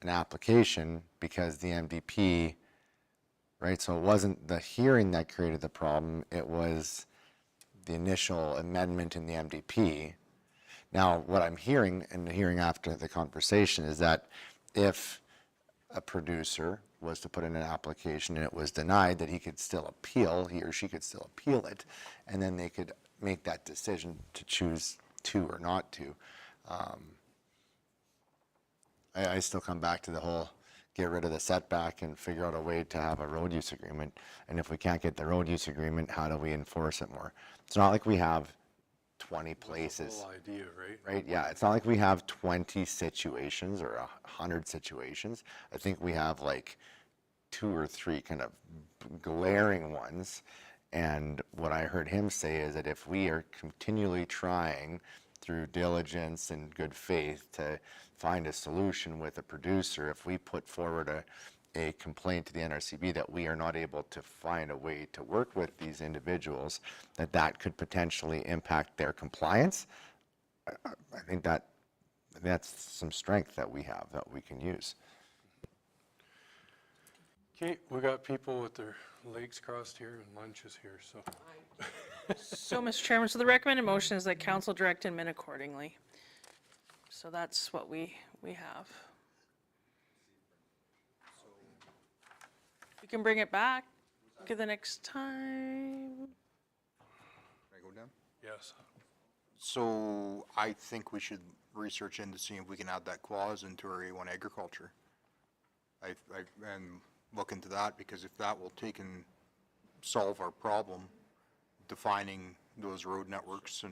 an application because the MDP, right? So it wasn't the hearing that created the problem, it was the initial amendment in the MDP. Now, what I'm hearing, and hearing after the conversation, is that if a producer was to put in an application and it was denied, that he could still appeal, he or she could still appeal it, and then they could make that decision to choose to or not to. I still come back to the whole get rid of the setback and figure out a way to have a road use agreement. And if we can't get the road use agreement, how do we enforce it more? It's not like we have 20 places. That's the whole idea, right? Right, yeah. It's not like we have 20 situations or 100 situations. I think we have like 2 or 3 kind of glaring ones. And what I heard him say is that if we are continually trying through diligence and good faith to find a solution with a producer, if we put forward a complaint to the NRCB that we are not able to find a way to work with these individuals, that could potentially impact their compliance. I think that's some strength that we have that we can use. Okay, we got people with their legs crossed here and lunches here, so. So, Mr. Chairman, so the recommended motion is that council direct admin accordingly. So that's what we have. We can bring it back to the next time. Can I go down? Yes. So I think we should research into seeing if we can add that clause into our A1 agriculture. And look into that, because if that will take and solve our problem, defining those road networks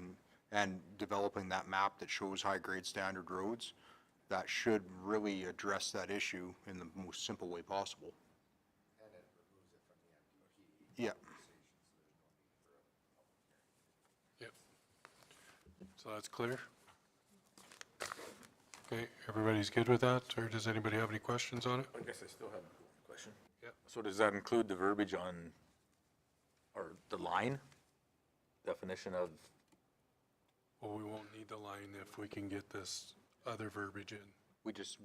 and developing that map that shows high-grade standard roads, that should really address that issue in the most simple way possible. And it removes it from the MDP. Yeah. Yep. So that's clear? Okay, everybody's good with that, or does anybody have any questions on it? I guess I still have a question. Yeah. So does that include the verbiage on, or the line definition of? Well, we won't need the line if we can get this other verbiage in. We just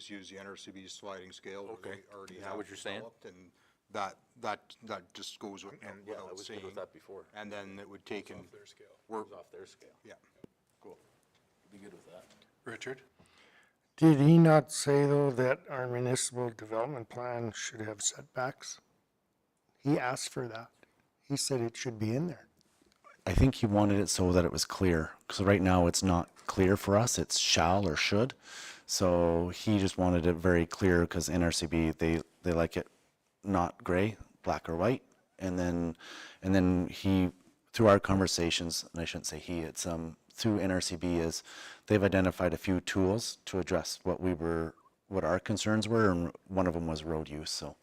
use the NRCB sliding scale. Okay. We already Is have that what you're saying? developed, and that just goes without saying. before. And then it would take and Their scale. work, Off their scale. yeah. Cool. Be good with that. Richard? Did he not say, though, that our municipal development plan should have setbacks? He asked for that. He said it should be in there. I think he wanted it so that it was clear, because right now it's not clear for us, it's shall or should. So he just wanted it very clear, because NRCB, they like it not gray, black or white. And then he, through our conversations, and I shouldn't say he, it's through NRCB, is they've identified a few tools to address what our concerns were, and one of them was road use. So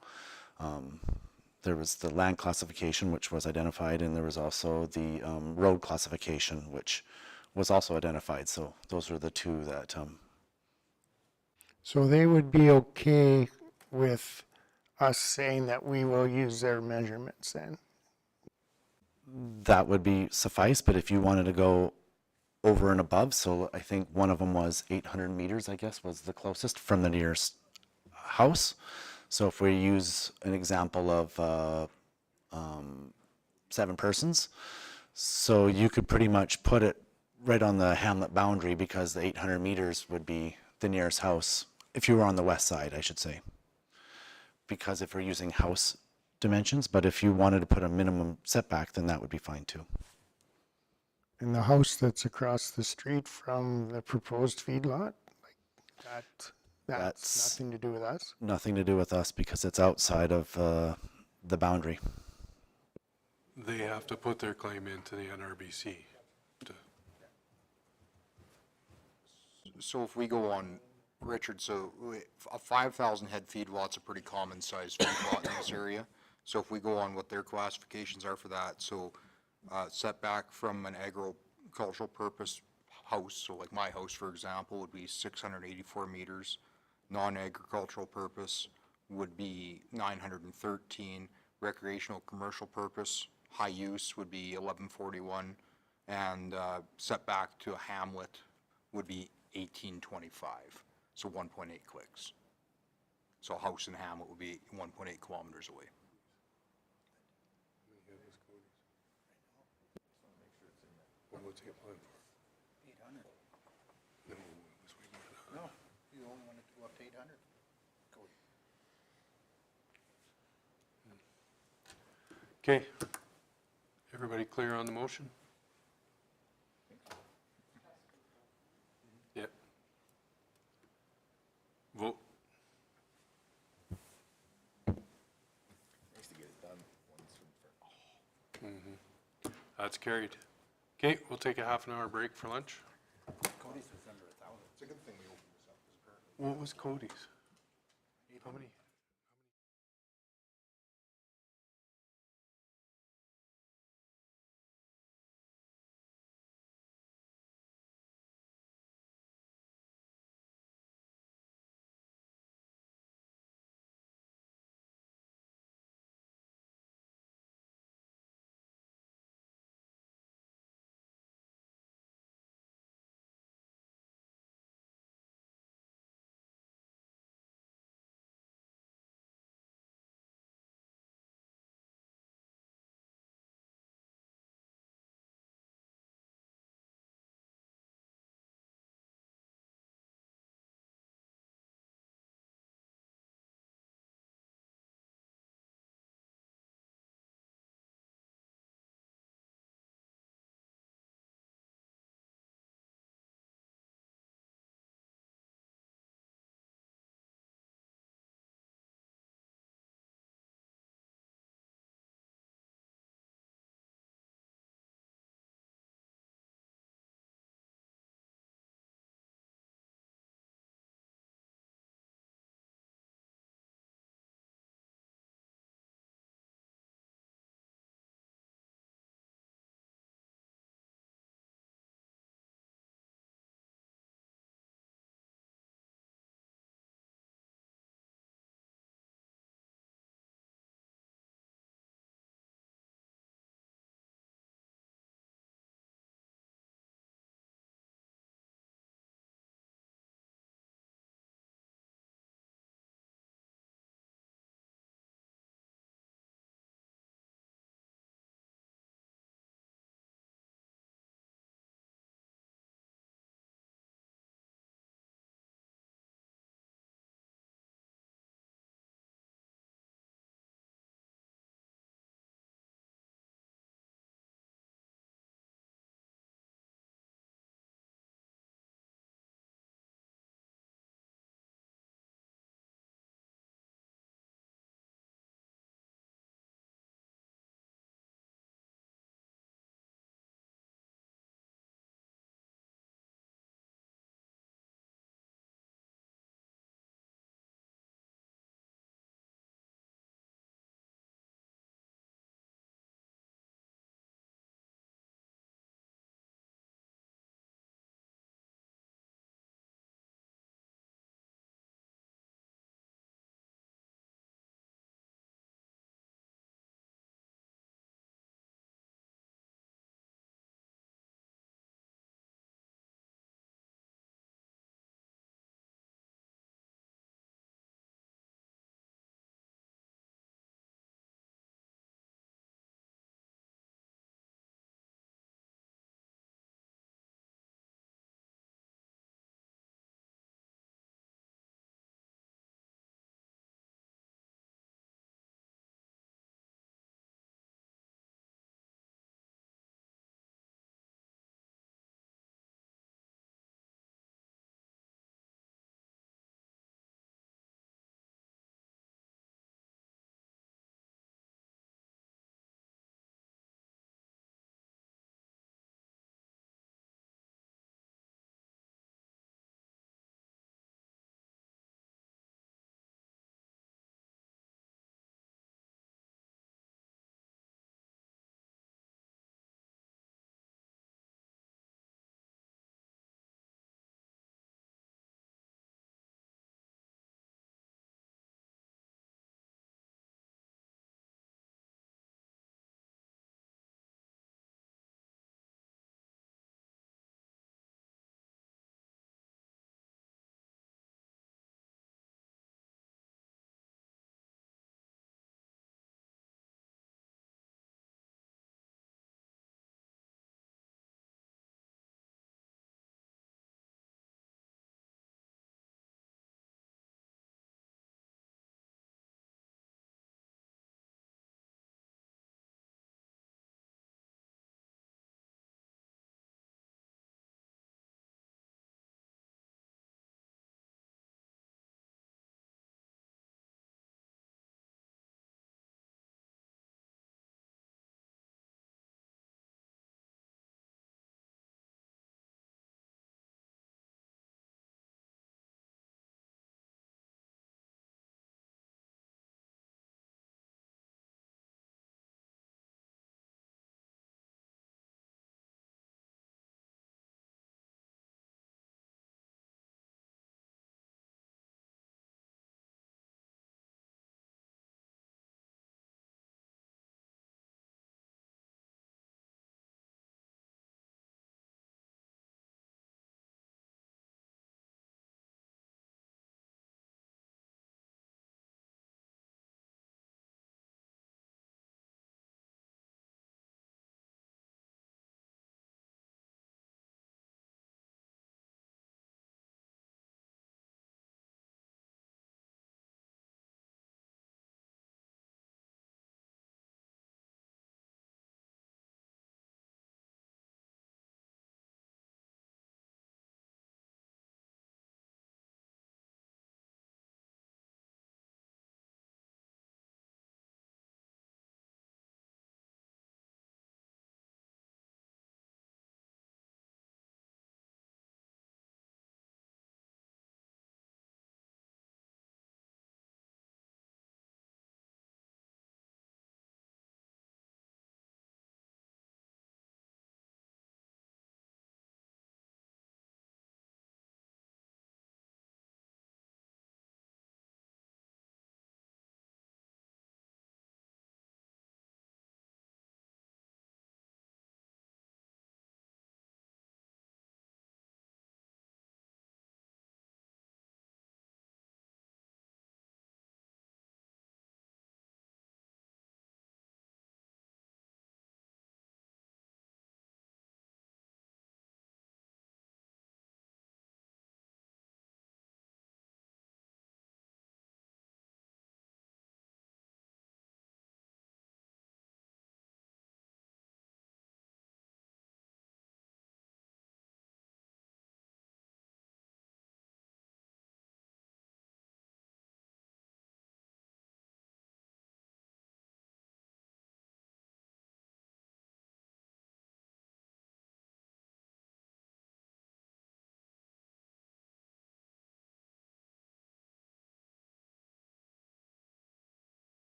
there was the land classification, which was identified, and there was also the road classification, which was also identified. So those are the two that, So they would be okay with us saying that we will use their measurements then? that would be suffice. But if you wanted to go over and above, so I think one of them was 800 meters, I guess, was the closest from the nearest house. So if we use an example of 7 persons, so you could pretty much put it right on the hamlet boundary, because the 800 meters would be the nearest house, if you were on the west side, I should say. Because if we're using house dimensions, but if you wanted to put a minimum setback, then that would be fine too. And the house that's across the street from the proposed feedlot, like that's That's nothing to do with us? nothing to do with us, because it's outside of the boundary. They have to put their claim into the NRBC. So if we go on, Richard, so a 5,000 head feedlot's a pretty common sized feedlot in this area. So if we go on what their classifications are for that, so setback from an agricultural purpose house, so like my house, for example, would be 684 meters. Non-agricultural purpose would be 913. Recreational commercial purpose, high use would be 1141. And setback to a hamlet would be 1825, so 1.8 clicks. So a house in Hamlet would be 1.8 kilometers away. What's he applying for? 800. No, it was way more than that. No, you only wanted to go up to 800. Okay. Everybody clear on the motion? Yep. Vote. Nice to get it done once. That's carried. Okay, we'll take a half an hour break for lunch. Cody's was under 1,000. It's a good thing we opened this up, because apparently. What was Cody's? How many?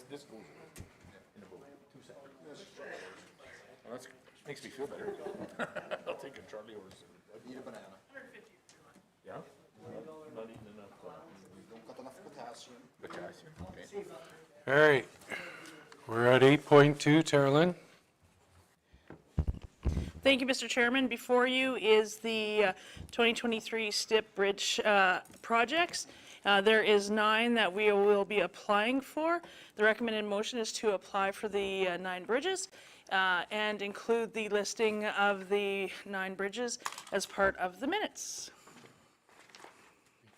This goes in about 2 seconds. Well, that makes me feel better. I'll take a Charlie or Eat a banana. yeah. Don't got enough potassium. Potassium. Okay. All right, we're at 8.2, Terralyn. Thank you, Mr. Chairman. Before you is the 2023 STIP Bridge projects. There is 9 that we will be applying for. The recommended motion is to apply for the 9 bridges and include the listing of the 9 bridges as part of the minutes.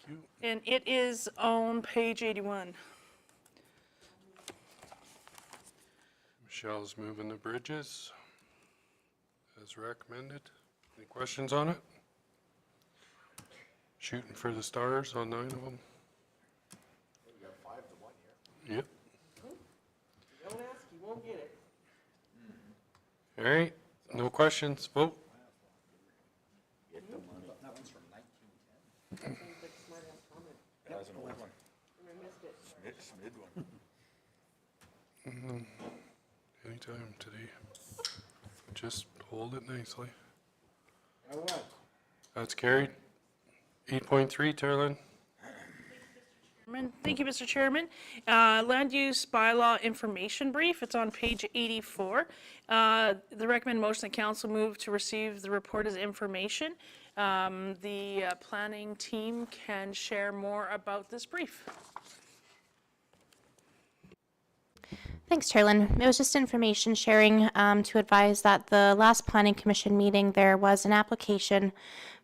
Thank you. And it is on page 81. Michelle's moving the bridges as recommended. Any questions on it? Shooting for the stars on 9 of them. We got 5 to 1 here. Yep. Don't ask, you won't get it. All right, no questions, vote. That one's from 1910. That was an old one. I missed it. Smid one. Anytime today. Just hold it nicely. That's carried. 8.3, Terralyn. Thank you, Mr. Chairman. Land use bylaw information brief, it's on page 84. The recommended motion that council move to receive the report as information. The planning team can share more about this brief. Thanks, Terlyn. It was just information sharing to advise that the last Planning Commission meeting, there was an application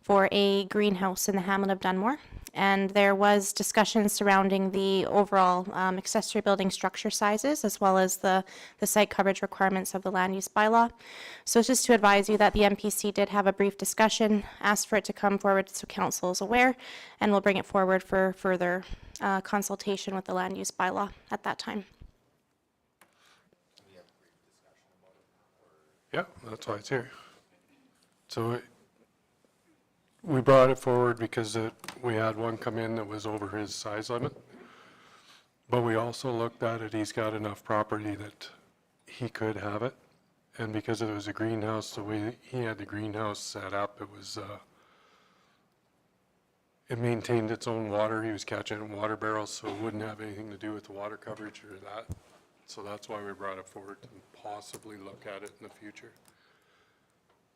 for a greenhouse in the hamlet of Dunmore. And there was discussion surrounding the overall accessory building structure sizes, as well as the site coverage requirements of the land use bylaw. So it's just to advise you that the MPC did have a brief discussion, asked for it to come forward so council is aware, and we'll bring it forward for further consultation with the land use bylaw at that time. Yeah, that's why it's here. So we brought it forward because we had one come in that was over his size limit. But we also looked at it, he's got enough property that he could have it. And because it was a greenhouse, the way he had the greenhouse set up, it was, it maintained its own water. He was catching it in water barrels, so it wouldn't have anything to do with the water coverage or that. So that's why we brought it forward to possibly look at it in the future.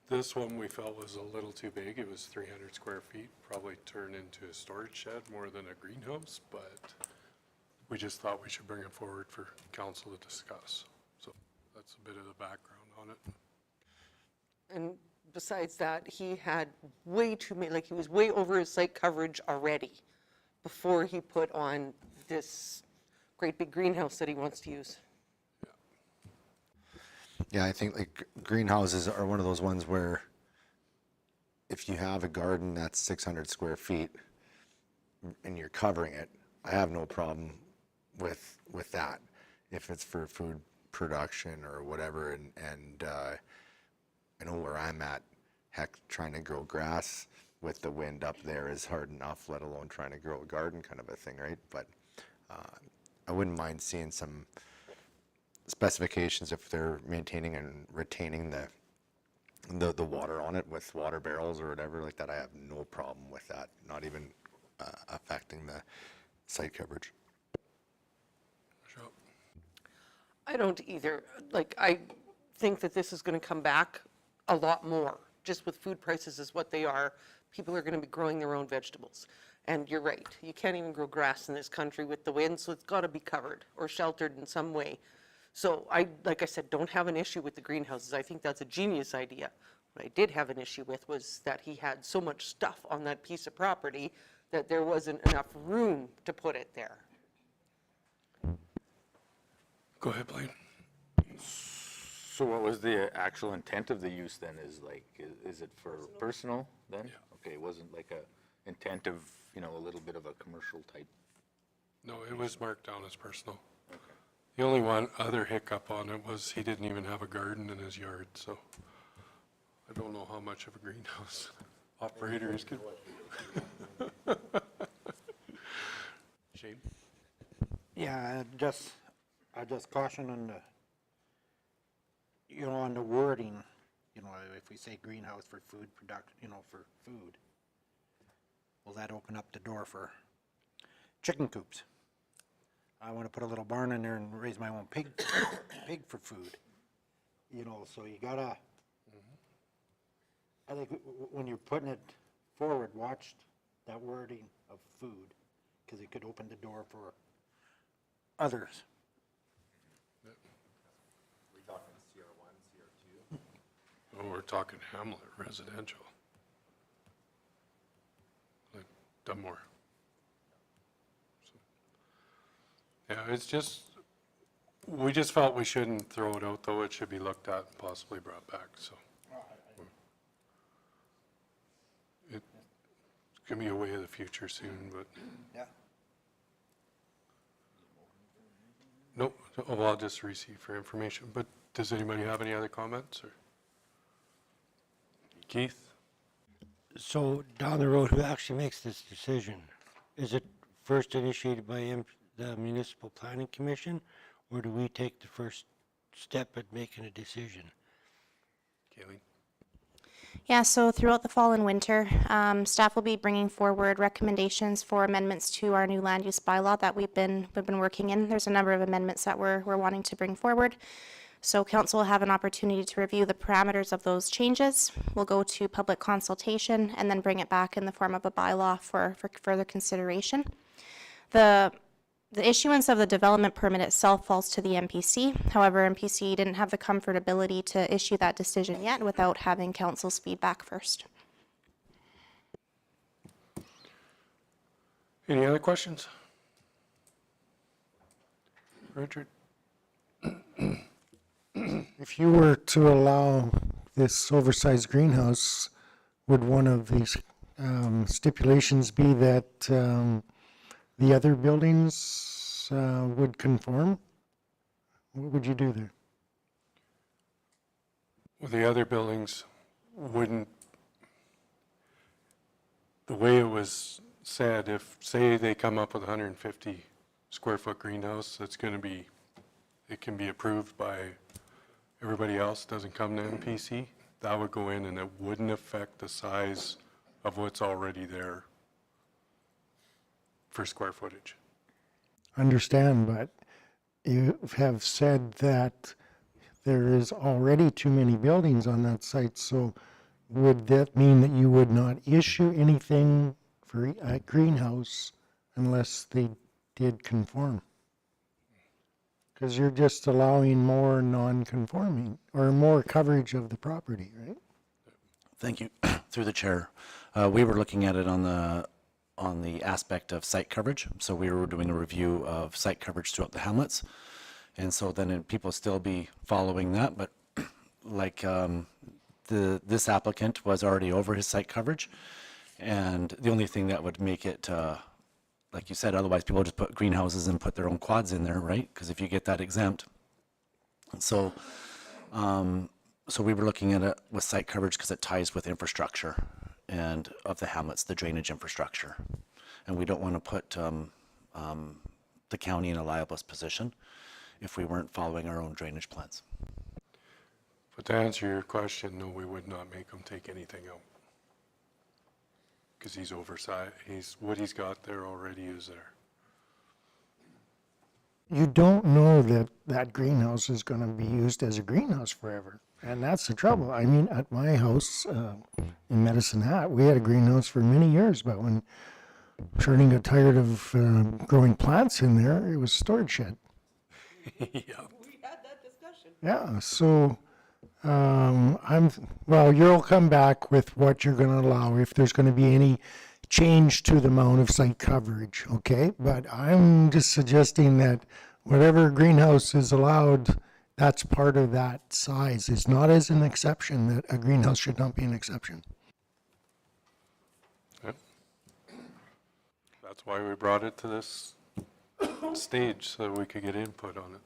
This one we felt was a little too big. It was 300 square feet, probably turn into a storage shed more than a greenhouse, but we just thought we should bring it forward for council to discuss. So that's a bit of the background on it. And besides that, he had way too many, like he was way over his site coverage already before he put on this great big greenhouse that he wants to use. Yeah, I think like greenhouses are one of those ones where if you have a garden that's 600 square feet and you're covering it, I have no problem with that. If it's for food production or whatever, and I know where I'm at, heck, trying to grow grass with the wind up there is hard enough, let alone trying to grow a garden kind of a thing, right? But I wouldn't mind seeing some specifications if they're maintaining and retaining the water on it with water barrels or whatever like that. I have no problem with that, not even affecting the site coverage. Sure. I don't either. Like, I think that this is going to come back a lot more, just with food prices as what they are. People are going to be growing their own vegetables. And you're right, you can't even grow grass in this country with the wind, so it's got to be covered or sheltered in some way. So like I said, don't have an issue with the greenhouses. I think that's a genius idea. What I did have an issue with was that he had so much stuff on that piece of property that there wasn't enough room to put it there. Go ahead, Blaine. So what was the actual intent of the use then? Is it for personal then? Yeah. Okay, it wasn't like a intent of, a little bit of a commercial type. No, it was marked down as personal. The only one other hiccup on it was he didn't even have a garden in his yard, so I don't know how much of a greenhouse operators could. Shane? Yeah, I just caution on the, on the wording, if we say greenhouse for food production, for food, will that open up the door for chicken coops? I want to put a little barn in there and raise my own pig for food. So you gotta, I think when you're putting it forward, watch that wording of food, because it could open the door for others. We talking CR1, CR2? Oh, we're talking Hamlet residential. Like Dunmore. So, yeah, it's just, we just felt we shouldn't throw it out, though. It should be looked at and possibly brought back, so. It's going to be a way of the future soon, but. Yeah. Nope, well, I'll just receive for information, but does anybody have any other comments, or? Keith? So down the road, who actually makes this decision? Is it first initiated by the Municipal Planning Commission, or do we take the first step at making a decision? Kayleen? Yeah, so throughout the fall and winter, staff will be bringing forward recommendations for amendments to our new land use bylaw that we've been working in. There's a number of amendments that we're wanting to bring forward. So council will have an opportunity to review the parameters of those changes. We'll go to public consultation and then bring it back in the form of a bylaw for further consideration. The issuance of the development permit itself falls to the MPC. However, MPC didn't have the comfortability to issue that decision yet without having council's feedback first. Any other questions? Richard? If you were to allow this oversized greenhouse, would one of these stipulations be that the other buildings would conform? What would you do there? Well, the other buildings wouldn't, the way it was said, if, say, they come up with a 150 square foot greenhouse, that's going to be, it can be approved by everybody else, doesn't come to MPC, that would go in and it wouldn't affect the size of what's already there for square footage. Understand, but you have said that there is already too many buildings on that site, so would that mean that you would not issue anything for a greenhouse unless they did conform? Because you're just allowing more non-conforming, or more coverage of the property, right? Thank you. Through the chair. We were looking at it on the aspect of site coverage. So we were doing a review of site coverage throughout the hamlets. And so then people still be following that, but like this applicant was already over his site coverage. And the only thing that would make it, like you said, otherwise people just put greenhouses and put their own quads in there, right? Because if you get that exempt. So, so we were looking at it with site coverage because it ties with infrastructure and of the hamlets, the drainage infrastructure. And we don't want to put the county in a liability position if we weren't following our own drainage plans. But to answer your question, no, we would not make him take anything out. Because he's oversized, what he's got there already is there. You don't know that that greenhouse is going to be used as a greenhouse forever. And that's the trouble. I mean, at my house in Medicine Hat, we had a greenhouse for many years, but when Shirley got tired of growing plants in there, it was a storage shed. Yeah. We had that discussion. Yeah, so well, you'll come back with what you're going to allow if there's going to be any change to the amount of site coverage, okay? But I'm just suggesting that whatever greenhouse is allowed, that's part of that size. It's not as an exception that a greenhouse should not be an exception. Yep. That's why we brought it to this stage, so that we could get input on it.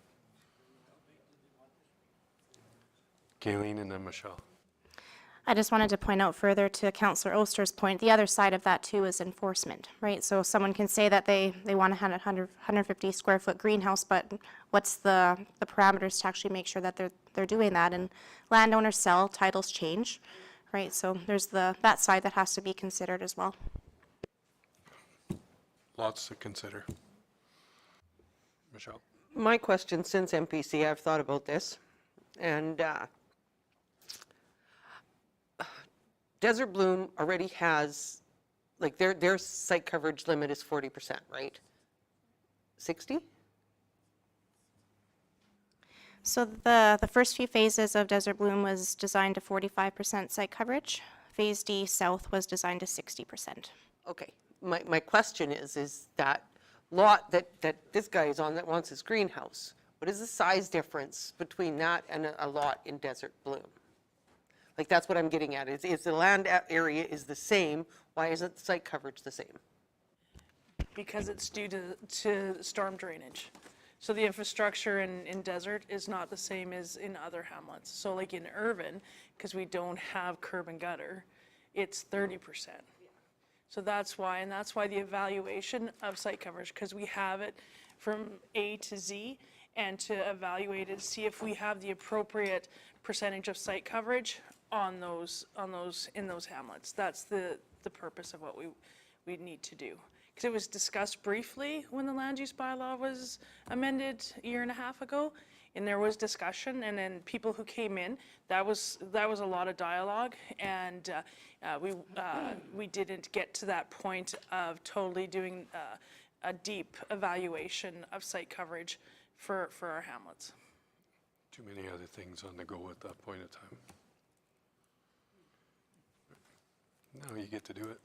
Kayleen and then Michelle. I just wanted to point out further to Councillor Oster's point, the other side of that too is enforcement, right? So someone can say that they want a 150 square foot greenhouse, but what's the parameters to actually make sure that they're doing that? And landowners sell, titles change, right? So there's that side that has to be considered as well. Lots to consider. Michelle? My question, since MPC, I've thought about this, and Desert Bloom already has, like, their site coverage limit is 40%, right? 60? So the first few phases of Desert Bloom was designed to 45% site coverage. Phase D South was designed to 60%. Okay. My question is that lot that this guy is on that wants his greenhouse, what is the size difference between that and a lot in Desert Bloom? Like, that's what I'm getting at, is the land area is the same, why isn't the site coverage the same? Because it's due to storm drainage. So the infrastructure in Desert is not the same as in other hamlets. So like in Irvin, because we don't have curb and gutter, it's 30%. So that's why, and that's why the evaluation of site coverage, because we have it from A to Z, and to evaluate it, see if we have the appropriate percentage of site coverage in those hamlets. That's the purpose of what we need to do. Because it was discussed briefly when the land use bylaw was amended a year and a half ago, and there was discussion, and then people who came in, that was a lot of dialogue, and we didn't get to that point of totally doing a deep evaluation of site coverage for our hamlets. Too many other things on the go at that point in time. Now you get to do it.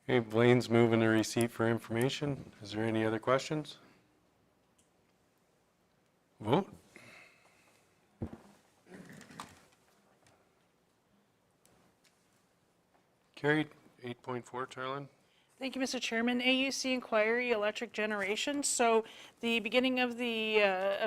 Okay, Blaine's moving the receipt for information. Is there any other questions? Vote. Carried. 8.4, Charlene. Thank you, Mr. Chairman. AUC inquiry, electric generation. So the beginning of the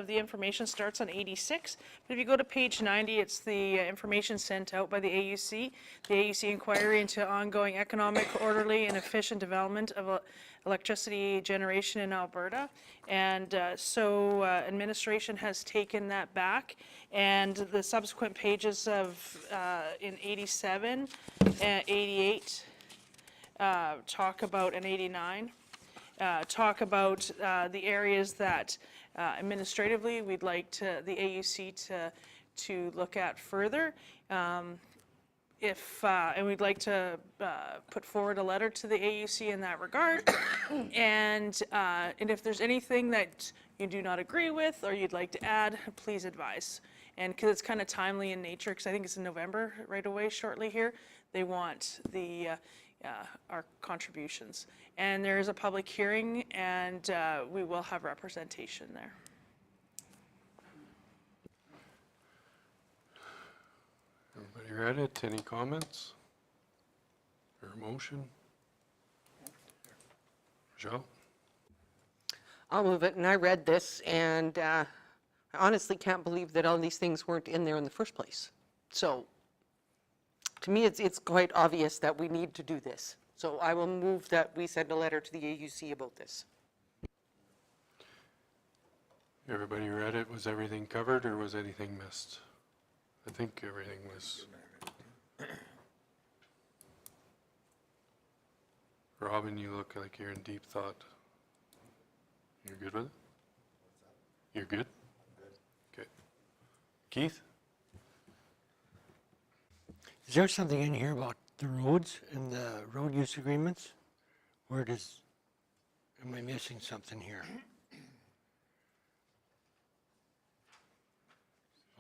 information starts on 86. But if you go to page 90, it's the information sent out by the AUC. The AUC inquiry into ongoing economic, orderly, and efficient development of electricity generation in Alberta. And so administration has taken that back. And the subsequent pages of in 87, 88, talk about, and 89, talk about the areas that administratively we'd like the AUC to look at further. And we'd like to put forward a letter to the AUC in that regard. And if there's anything that you do not agree with or you'd like to add, please advise. And because it's kind of timely in nature, because I think it's in November right away shortly here, they want our contributions. And there is a public hearing, and we will have representation there. Everybody read it? Any comments? Or a motion? Michelle? I'll move it, and I read this, and I honestly can't believe that all these things weren't in there in the first place. So, to me, it's quite obvious that we need to do this. So I will move that we send a letter to the AUC about this. Everybody read it? Was everything covered or was anything missed? I think everything was. Robin, you look like you're in deep thought. You're good with it? You're good? Okay. Keith? Is there something in here about the roads and the road use agreements? Or am I missing something here?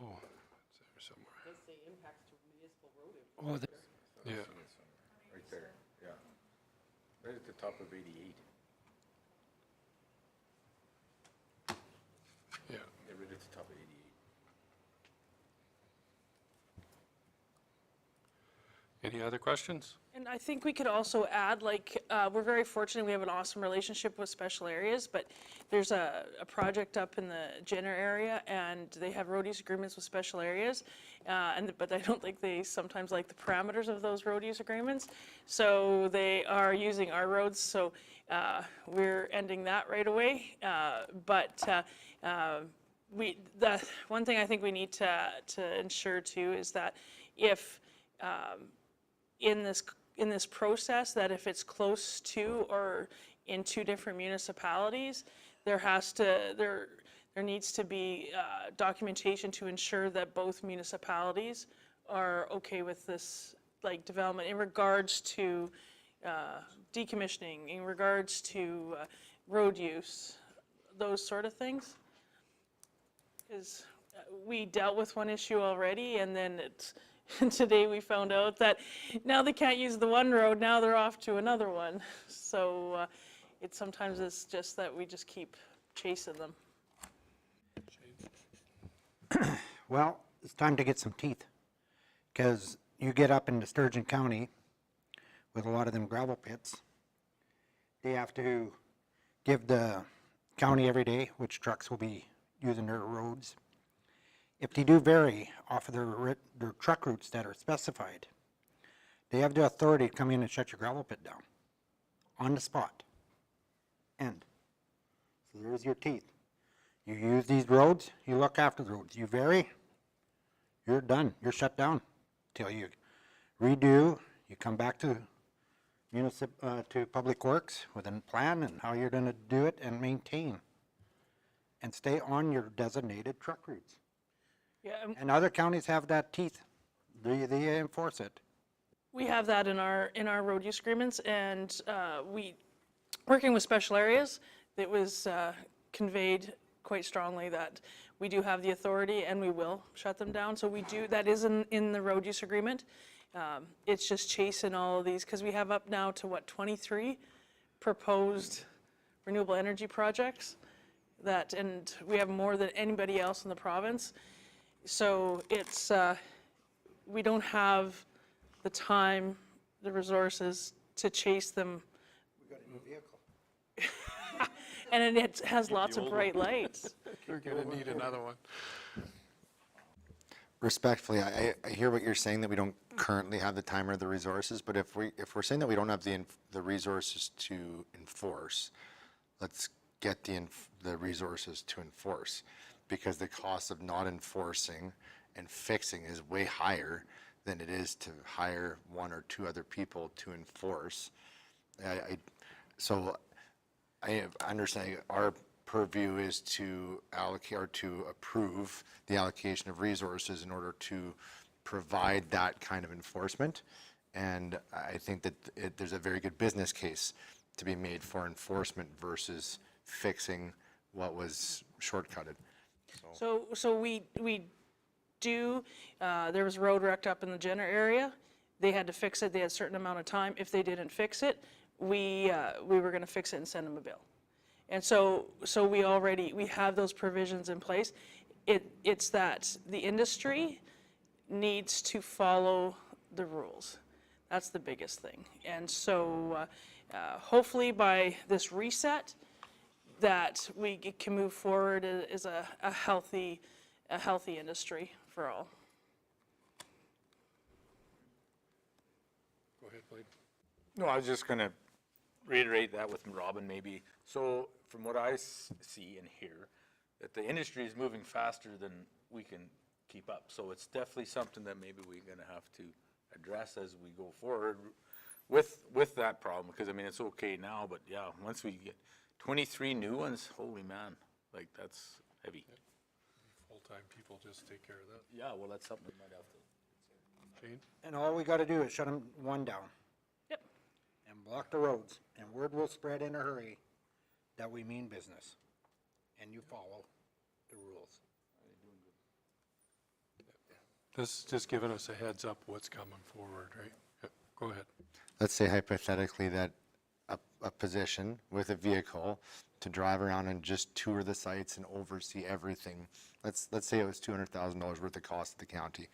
Oh, it's there somewhere. It does say impacts to municipal road. Oh, Yeah. Right there, yeah. Right at the top of 88. Yeah. Right at the top of 88. Any other questions? And I think we could also add, like, we're very fortunate, we have an awesome relationship with special areas, but there's a project up in the Jenner area, and they have road use agreements with special areas, but I don't think they sometimes like the parameters of those road use agreements. So they are using our roads, so we're ending that right away. The one thing I think we need to ensure too is that if in this process, that if it's close to or in two different municipalities, there needs to be documentation to ensure that both municipalities are okay with this, like, development in regards to decommissioning, in regards to road use, those sort of things. Because we dealt with one issue already, and then today we found out that now they can't use the one road, now they're off to another one. So sometimes it's just that we just keep chasing them. Well, it's time to get some teeth, because you get up into Sturgeon County with a lot of them gravel pits. They have to give the county every day which trucks will be using their roads. If they do vary off of their truck routes that are specified, they have the authority to come in and shut your gravel pit down on the spot. End. So there's your teeth. You use these roads, you look after the roads. You vary, you're done. You're shut down till you redo. You come back to Public Works with a plan and how you're going to do it and maintain and stay on your designated truck routes. Yeah, And other counties have that teeth. They enforce it. we have that in our road use agreements, and working with special areas, it was conveyed quite strongly that we do have the authority and we will shut them down. So that is in the road use agreement. It's just chasing all of these, because we have up now to 23 proposed renewable energy projects, and we have more than anybody else in the province. So we don't have the time, the resources to chase them. We got a new vehicle. And it has lots of bright lights. You're going to need another one. Respectfully, I hear what you're saying, that we don't currently have the time or the resources, but if we're saying that we don't have the resources to enforce, let's get the resources to enforce, because the cost of not enforcing and fixing is way higher than it is to hire one or two other people to enforce. So I understand our purview is to allocate or to approve the allocation of resources in order to provide that kind of enforcement. And I think that there's a very good business case to be made for enforcement versus fixing what was shortcutted. So we do, there was a road wrecked up in the Jenner area. They had to fix it. They had a certain amount of time. If they didn't fix it, we were going to fix it and send them a bill. And so we have those provisions in place. It's that the industry needs to follow the rules. That's the biggest thing. And so hopefully by this reset, that we can move forward as a healthy industry for all. Go ahead, Blade. No, I was just going to reiterate that with Robin maybe. So from what I see and hear, that the industry is moving faster than we can keep up. So it's definitely something that maybe we're going to have to address as we go forward with that problem. Because I mean, it's okay now, but yeah, once we get 23 new ones, holy man, like that's heavy. Yep. Full-time people just take care of that. Yeah, well, that's something we might have to. Shane? And all we got to do is shut one down. Yep. And block the roads, and word will spread in a hurry that we mean business, and you follow the rules. This is just giving us a heads up what's coming forward, right? Yep. Go ahead. Let's say hypothetically that a position with a vehicle to drive around and just tour the sites and oversee everything. Let's say it was $200,000 worth of cost to the county.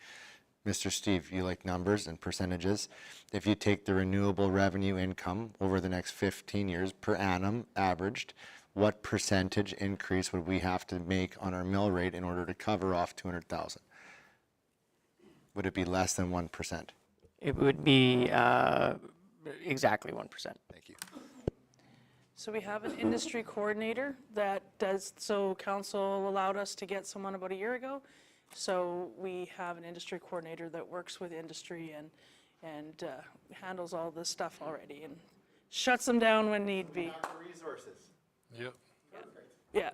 Mr. Steve, you like numbers and percentages. If you take the renewable revenue income over the next 15 years per annum averaged, what percentage increase would we have to make on our mill rate in order to cover off 200,000? Would it be less than 1%? It would be exactly 1%. Thank you. So we have an industry coordinator that does, so council allowed us to get someone about a year ago. So we have an industry coordinator that works with industry and handles all this stuff already and shuts them down when need be. Yep. Yeah.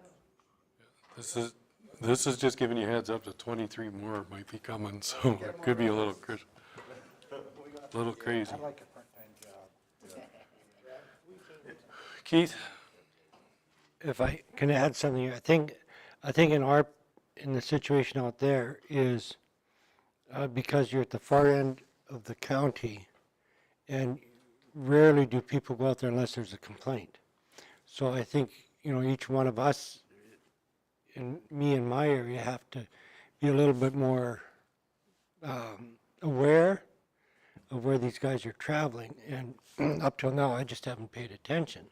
This is just giving you heads up that 23 more might be coming, so it could be a little crazy. I like a part-time job. Keith? If I can add something, here, I think in the situation out there is because you're at the far end of the county, and rarely do people go out there unless there's a complaint. So I think, each one of us, and me in my area, have to be a little bit more aware of where these guys are traveling. And up till now, I just haven't paid attention.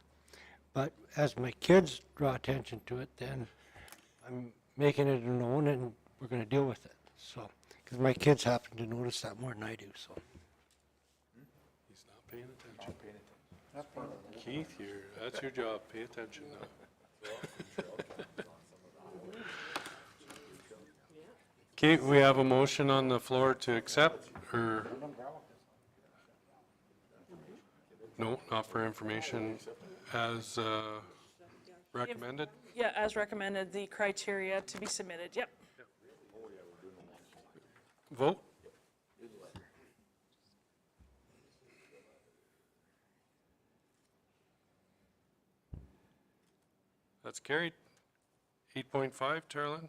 But as my kids draw attention to it, then I'm making it known, and we're going to deal with it. So, because my kids happen to notice that more than I do. So. He's not paying attention. Keith, that's your job. Pay attention now. Okay, we have a motion on the floor to accept, or? No, not for information as recommended? Yeah, as recommended, the criteria to be submitted, yep. Vote? That's carried. 8.5, Carolyn?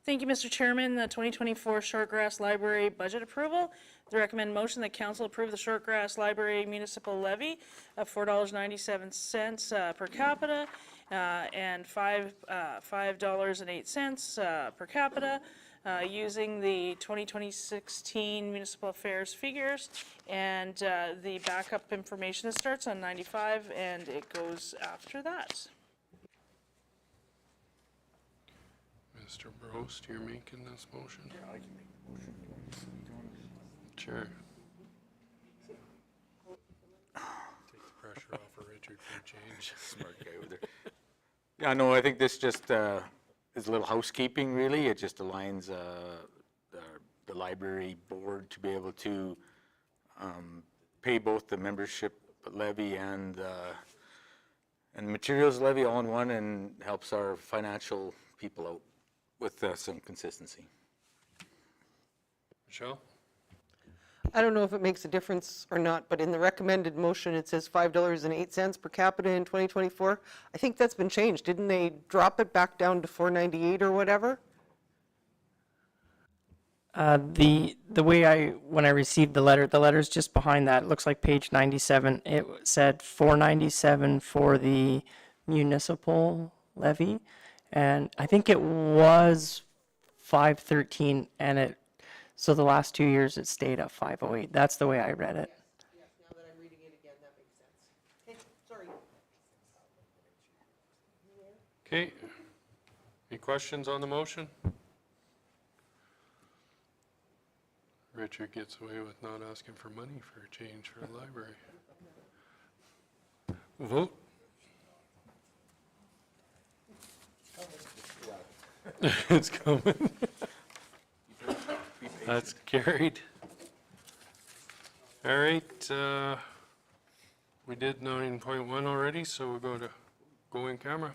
Thank you, Mr. Chairman. The 2024 Shortgrass Library budget approval. The recommended motion that council approve the Shortgrass Library municipal levy of $4.97 per capita and $5.08 per capita using the 2016 municipal affairs figures and the backup information that starts on 95 and it goes after that. Mr. Brost, you're making this motion? Yeah, I can make the motion. Sure. Take the pressure off of Richard for a change. Smart guy over there. Yeah, no, I think this just is a little housekeeping, really. It just aligns the library board to be able to pay both the membership levy and the materials levy all in one, and helps our financial people out with some consistency. Michelle? I don't know if it makes a difference or not, but in the recommended motion, it says $5.08 per capita in 2024. I think that's been changed. Didn't they drop it back down to $4.98 or whatever? The way when I received the letter's just behind that. It looks like page 97. It said $4.97 for the municipal levy, and I think it was $5.13, and so the last 2 years it stayed at $5.08. That's the way I read it. Yes, now that I'm reading it again, that makes sense. Okay, sorry. Okay. Any questions on the motion? Richard gets away with not asking for money for a change for the library. Vote? It's coming. That's carried. All right, we did 9.1 already, so we'll go in camera.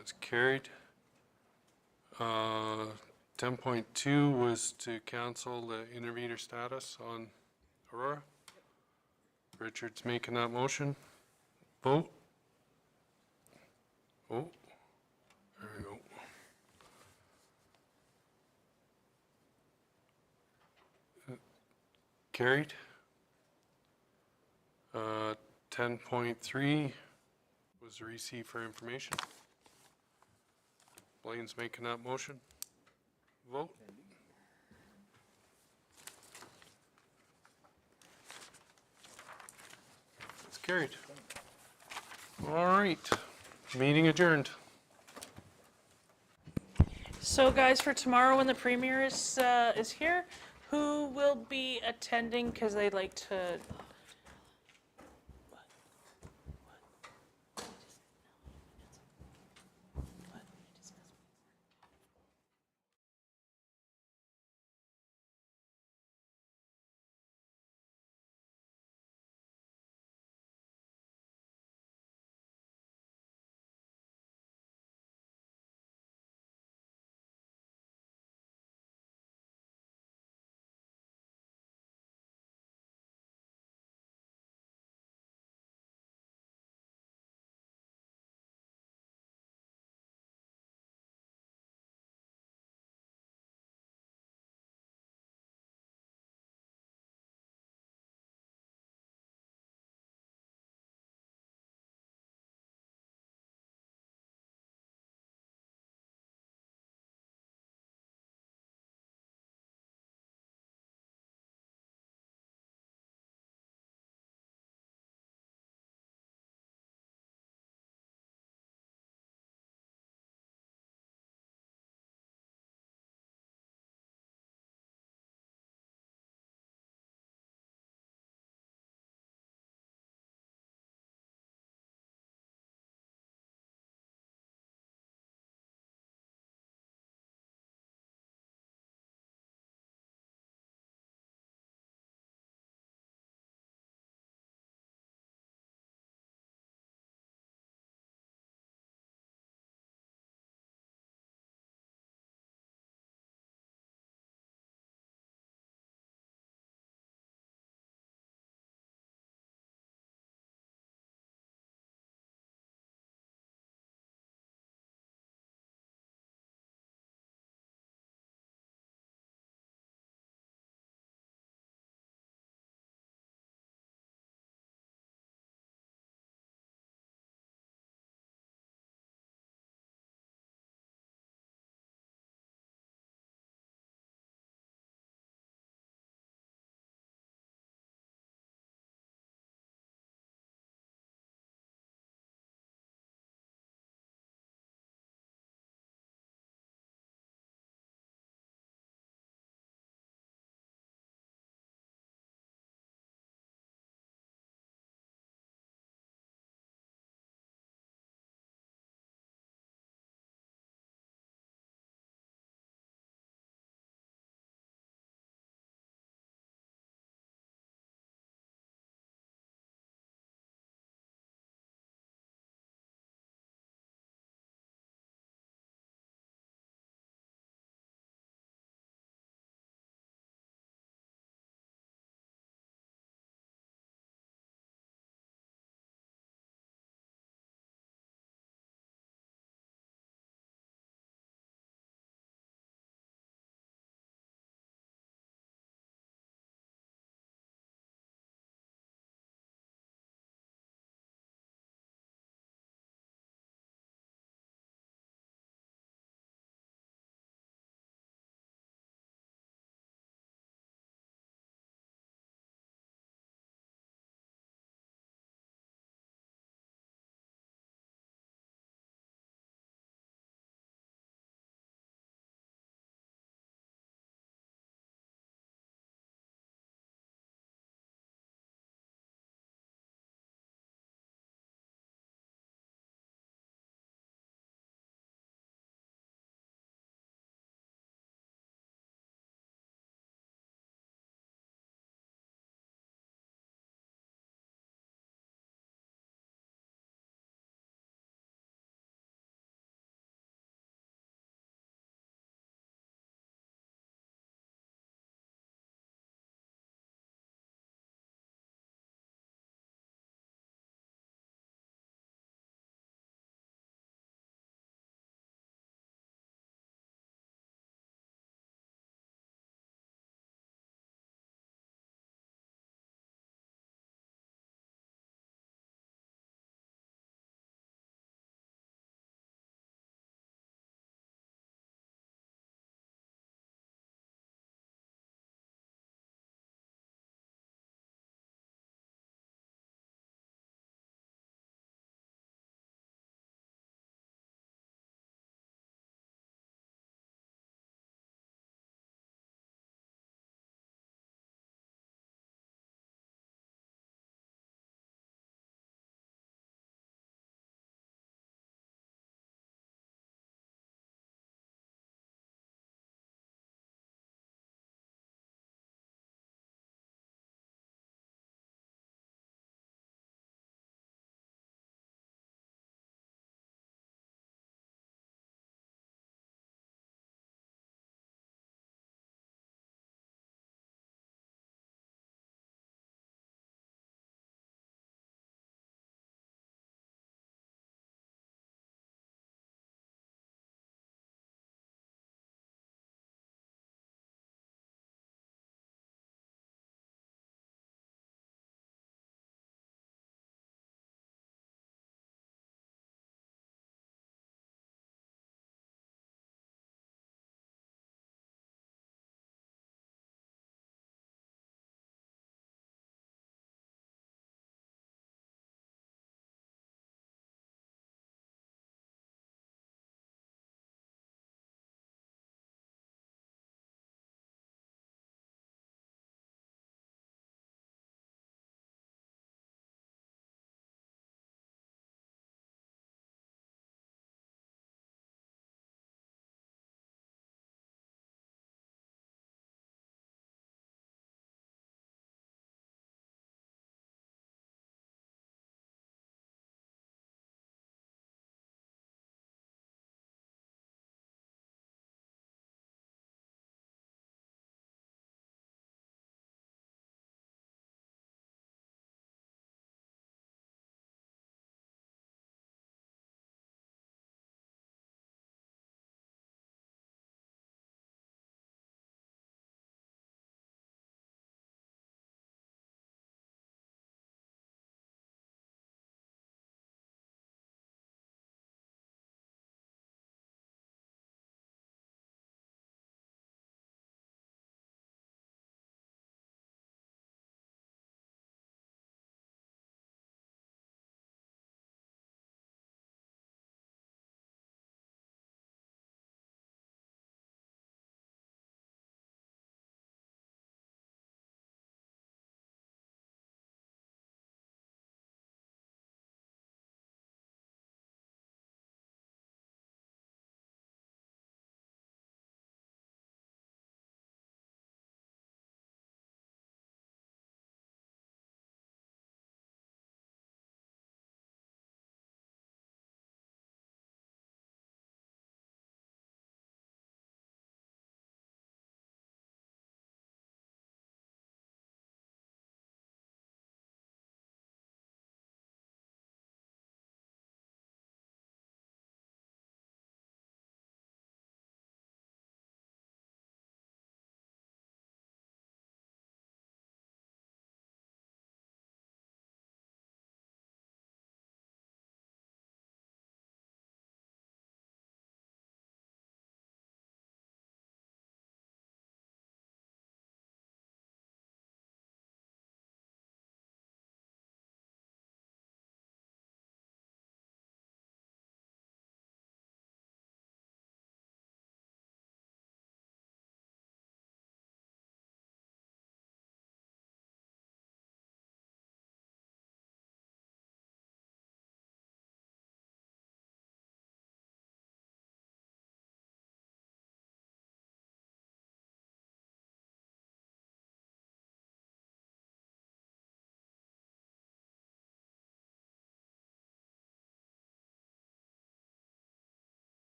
That's carried. 10.2 was to cancel the intervenor status on Aurora. Richard's making that motion. Vote. Oh, there we go. Carried. 10.3 was to receive for information. Blaine's making that motion. Vote. It's carried. All right, meeting adjourned. So guys, for tomorrow when the premier is here, who will be attending? Because they'd like to